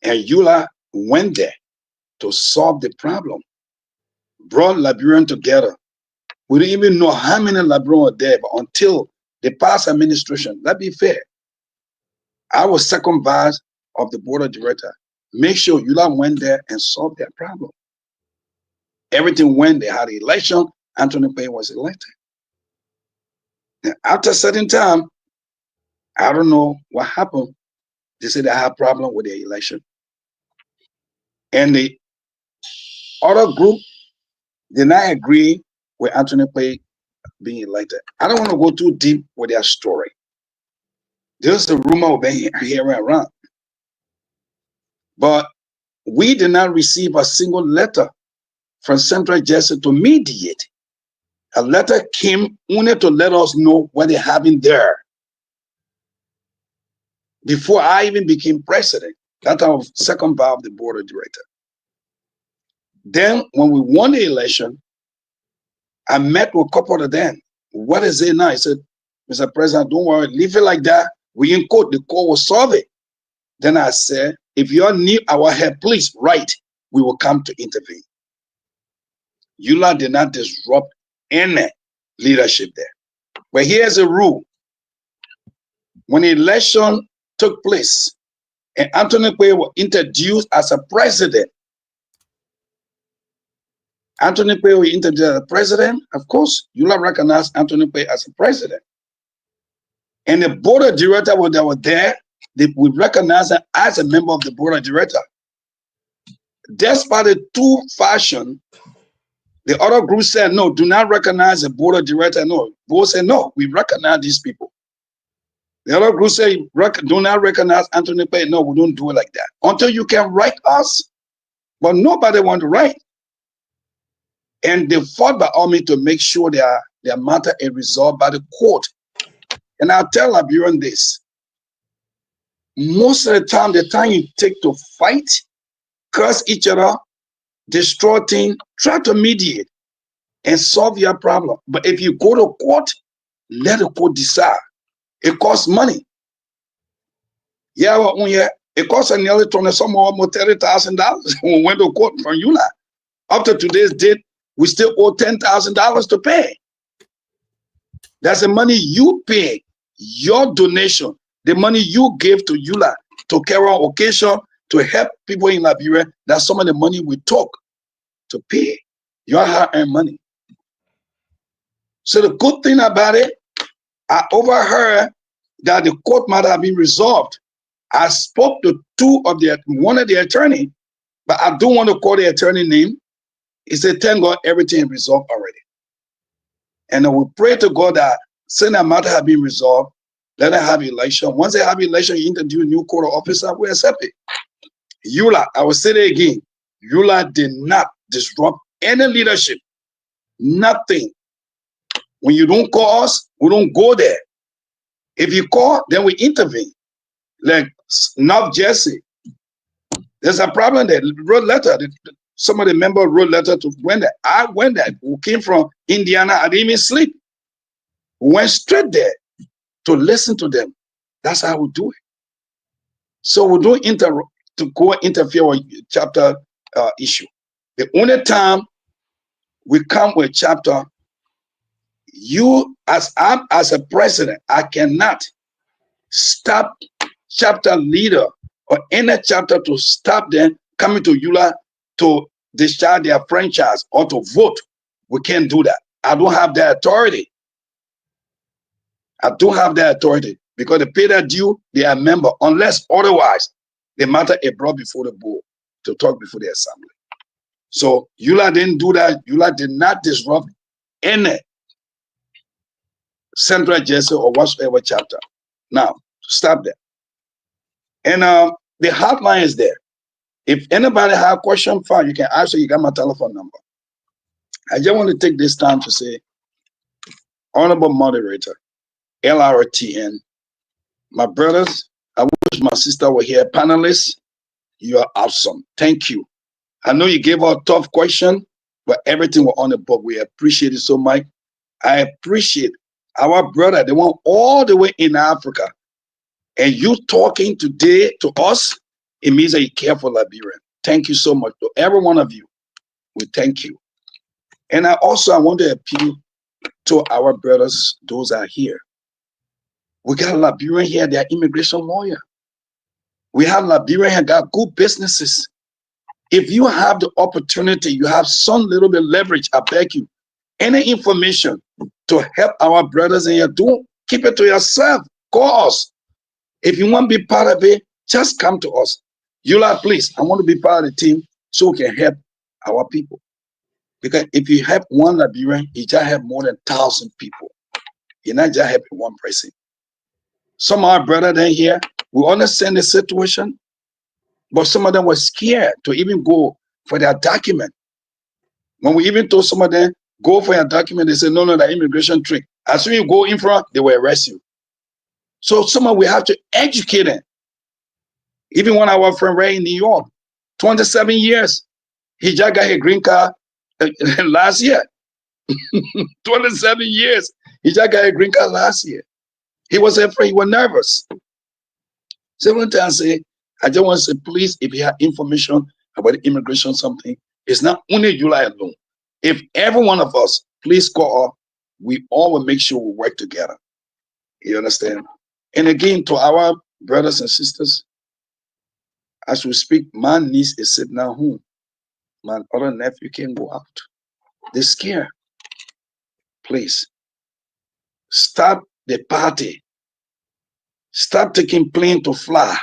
Speaker 14: And EULA went there to solve the problem, brought Liberians together. We didn't even know how many Liberians were there, but until the past administration, let's be fair, I was second vice of the board of directors. Make sure EULA went there and solved their problem. Everything went, they had an election, Anthony Payne was elected. And after a certain time, I don't know what happened. They said they had a problem with the election. And the other group did not agree with Anthony Payne being elected. I don't want to go too deep with their story. There's a rumor we've been hearing around. But we did not receive a single letter from Central Justice to mediate. A letter came only to let us know what they having there. Before I even became president, that I was second vice of the board of directors. Then when we won the election, I met with a couple of them. What is it now? I said, Mr. President, don't worry, leave it like that. We in court, the court will solve it. Then I said, if you all need our help, please write. We will come to intervene. EULA did not disrupt any leadership there. But here's a rule. When the election took place and Anthony Payne was introduced as a president, Anthony Payne was introduced as a president, of course, EULA recognized Anthony Payne as a president. And the board of directors that were there, they would recognize him as a member of the board of directors. Despite the two factions, the other group said, no, do not recognize the board of directors. No, both said, no, we recognize these people. The other group said, do not recognize Anthony Payne. No, we don't do it like that. Until you can write us. But nobody want to write. And they fought by all means to make sure their matter is resolved by the court. And I'll tell Liberian this. Most of the time you take to fight, curse each other, destroy things, try to mediate and solve your problem. But if you go to court, let the court decide. It costs money. Yeah, well, it costs nearly almost $30,000 when we went to court from EULA. Up to today's date, we still owe $10,000 to pay. That's the money you pay, your donation, the money you give to EULA to carry on occasion, to help people in Liberia. That's some of the money we took to pay your hard-earned money. So the good thing about it, I overheard that the court matter have been resolved. I spoke to one of the attorney, but I don't want to call the attorney name. He said, thank God everything is resolved already. And we pray to God that since that matter have been resolved, let them have election. Once they have election, you introduce a new court officer, we accept it. EULA, I will say it again, EULA did not disrupt any leadership. Nothing. When you don't call us, we don't go there. If you call, then we intervene. Like North Jersey, there's a problem there. Wrote letter. Some of the members wrote letter to when there. I went there. We came from Indiana. I didn't even sleep. We went straight there to listen to them. That's how we do it. So we don't interfere with chapter issue. The only time we come with chapter, as a president, I cannot stop chapter leader or any chapter to stop them coming to EULA to discharge their franchise or to vote. We can't do that. I don't have that authority. I don't have that authority because they pay their due, they are a member, unless otherwise the matter is brought before the board to talk before the assembly. So EULA didn't do that. EULA did not disrupt any Central Jersey or whatsoever chapter. Now, stop there. And the hotline is there. If anybody have a question, fine, you can ask. You got my telephone number. I just want to take this time to say, honorable moderator, LRTN, my brothers, I wish my sister were here. Panelists, you are awesome. Thank you. I know you gave us a tough question, but everything was on the book. We appreciate it so much. I appreciate our brother, the one all the way in Africa. And you talking today to us, it means that you care for Liberia. Thank you so much to every one of you. We thank you. And I want to appeal to our brothers, those are here. We got Liberian here, they are immigration lawyer. We have Liberian here, got good businesses. If you have the opportunity, you have some little bit leverage, I beg you, any information to help our brothers in here, don't keep it to yourself. Call us. If you want to be part of it, just come to us. EULA, please, I want to be part of the team so we can help our people. Because if you help one Liberian, you just help more than 1,000 people. You're not just helping one person. Some of our brothers in here, we understand the situation, but some of them were scared to even go for their document. When we even told some of them, go for your document, they said, no, the immigration trick. As soon as you go in front, they will arrest you. So someone we have to educate them. Even one of our friend Ray in New York, 27 years, he just got his green card last year. 27 years, he just got a green card last year. He was afraid, he was nervous. Several times I say, I just want to say, please, if you have information about immigration, something, it's not only EULA alone. If every one of us, please call up, we all will make sure we work together. You understand? And again, to our brothers and sisters, as we speak, my niece is sitting at home. My other nephew can't go out. They're scared. Please, stop the party. Stop taking plane to fly.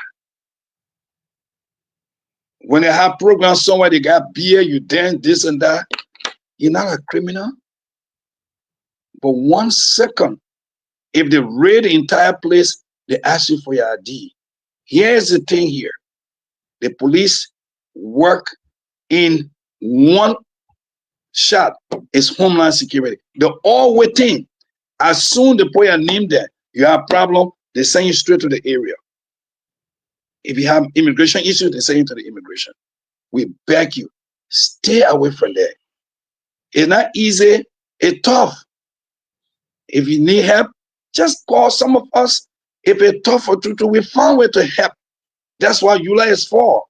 Speaker 14: When they have programs somewhere, they got beer, you dance, this and that. You're not a criminal. But 1 second, if they raid the entire place, they ask you for your ID. Here's the thing here. The police work in one shot. It's Homeland Security. They're all waiting. As soon as they put your name there, you have a problem, they send you straight to the area. If you have immigration issues, they send you to the immigration. We beg you, stay away from there. It's not easy, it's tough. If you need help, just call some of us. If it's tough for you, we found a way to help. That's what EULA is for.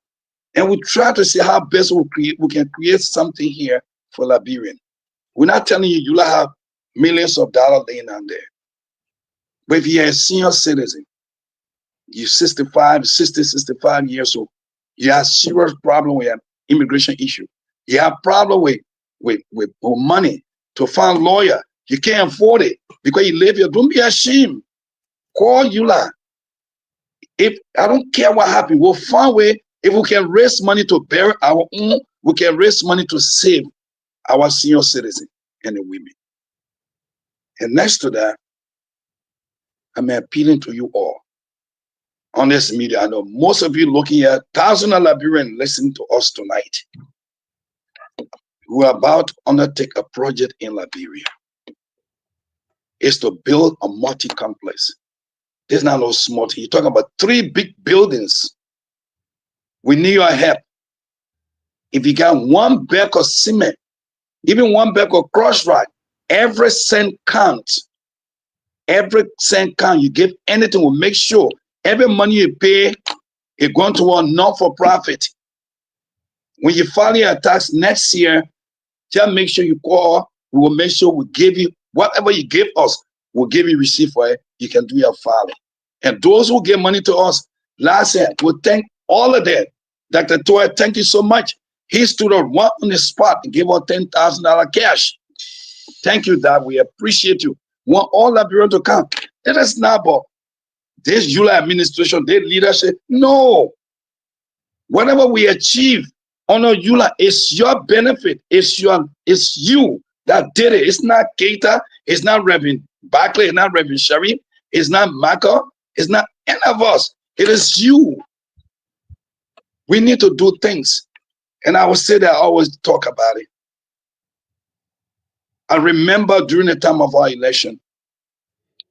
Speaker 14: And we try to see how best we can create something here for Liberian. We're not telling you EULA have millions of dollars laying down there. But if you're a senior citizen, you're 65 years old, you have serious problem with an immigration issue. You have problem with money to find a lawyer. You can't afford it because you live here. Don't be ashamed. Call EULA. If I don't care what happened, we'll find a way. If we can raise money to bury our own, we can raise money to save our senior citizens and the women. And next to that, I'm appealing to you all on this media. I know most of you looking at thousands of Liberians listening to us tonight. We're about to undertake a project in Liberia. It's to build a multi-complex. There's not no small thing. You're talking about 3 big buildings. We need your help. If you got 1 bag of cement, even 1 bag of crushed rock, every cent counts. Every cent counts. You give anything, we'll make sure every money you pay is going to a not-for-profit. When you file your tax next year, just make sure you call. We will make sure we give you whatever you give us, we'll give you receipt for it. You can do your filing. And those who give money to us last year, we'll thank all of them. Dr. Toy, thank you so much. He stood up on the spot and gave us $10,000 cash. Thank you, Dad. We appreciate you. want all Liberians to come. It is not about this Yula administration, their leadership. No. Whatever we achieve under Yula, it's your benefit. It's you that did it. It's not Keita. It's not Reverend Barclay. It's not Reverend Sharif. It's not Maka. It's not any of us. It is you. We need to do things. And I will say that I always talk about it. I remember during the time of our election,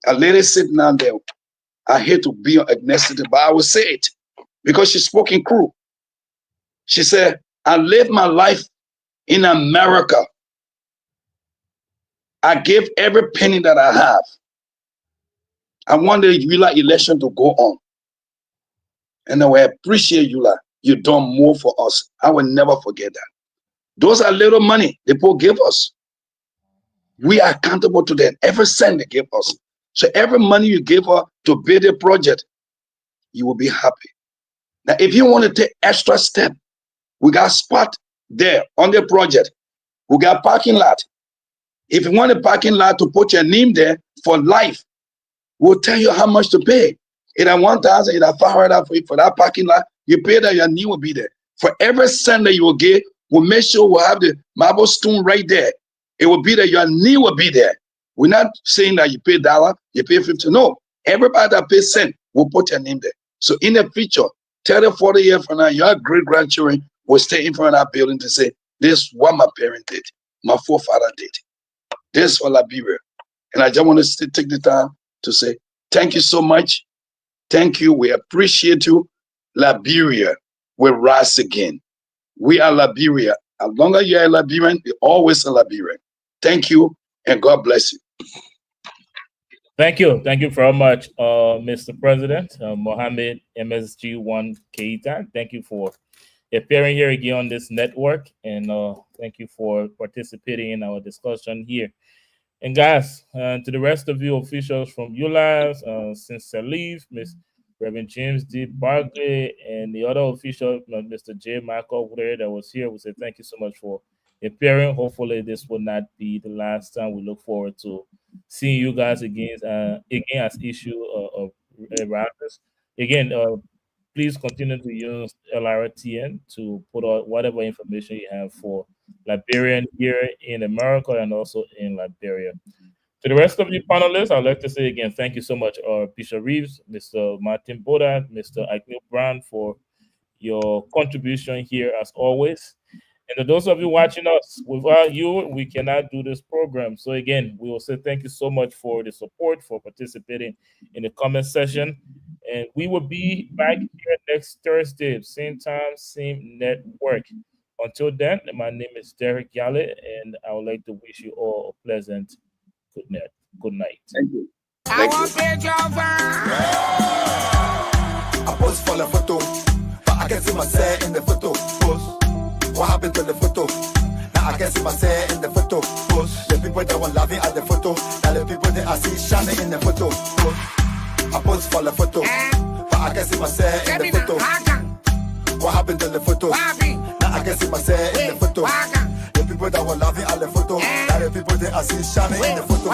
Speaker 14: a lady sitting down there. I hate to be ethnicity, but I will say it because she spoke in crew. She said, I live my life in America. I gave every penny that I have. I want the Yula election to go on. And I will appreciate Yula. You done more for us. I will never forget that. Those are little money the people give us. We are accountable to them. Every cent they give us. So every money you give her to build a project, you will be happy. Now, if you want to take extra step, we got spot there on the project. We got parking lot. If you want a parking lot to put your name there for life, we'll tell you how much to pay. Either 1,000, either 500 for that parking lot. You pay that, your name will be there. For every cent that you will get, we'll make sure we'll have the marble stone right there. It will be there, your name will be there. We're not saying that you pay $1, you pay 50. No, everybody that pays cent will put your name there. So in the future, 30, 40 years from now, your great-grandchildren will stay in front of that building to say, this is what my parent did, my forefather did. This for Liberia. And I just want to take the time to say, thank you so much. Thank you. We appreciate you. Liberia will rise again. We are Liberia. As long as you're a Liberian, you're always a Liberian. Thank you, and God bless you.
Speaker 1: Thank you. Thank you very much, Mr. President, Mohammed MSG1 Keita. Thank you for appearing here again on this network, and thank you for participating in our discussion here. And guys, to the rest of you officials from ULAS, since I leave, Ms. Reverend James D. Barclay, and the other official, Mr. J. Michael over there that was here, we say thank you so much for appearing. Hopefully, this will not be the last time. We look forward to seeing you guys again as issue of rises. Again, please continue to use LRTN to put out whatever information you have for Liberian here in America and also in Liberia. To the rest of you panelists, I'd like to say again, thank you so much, Bishop Reeves, Mr. Martin Boda, Mr. Agnew Brown, for your contribution here as always. And to those of you watching us, without you, we cannot do this program. So again, we will say thank you so much for the support, for participating in the comment session. And we will be back here next Thursday, same time, same network. Until then, my name is Derek Yale, and I would like to wish you all a pleasant good night.
Speaker 14: Thank you.
Speaker 7: Thank you. I post for the photo, but I can see myself in the photo. Post. What happened to the photo? Now I can see myself in the photo. Post. The people that were laughing at the photo, now the people that I see shining in the photo. Post. I post for the photo, but I can see myself in the photo. What happened to the photo? Now I can see myself in the photo. The people that were laughing at the photo, now the people that I see shining in the photo.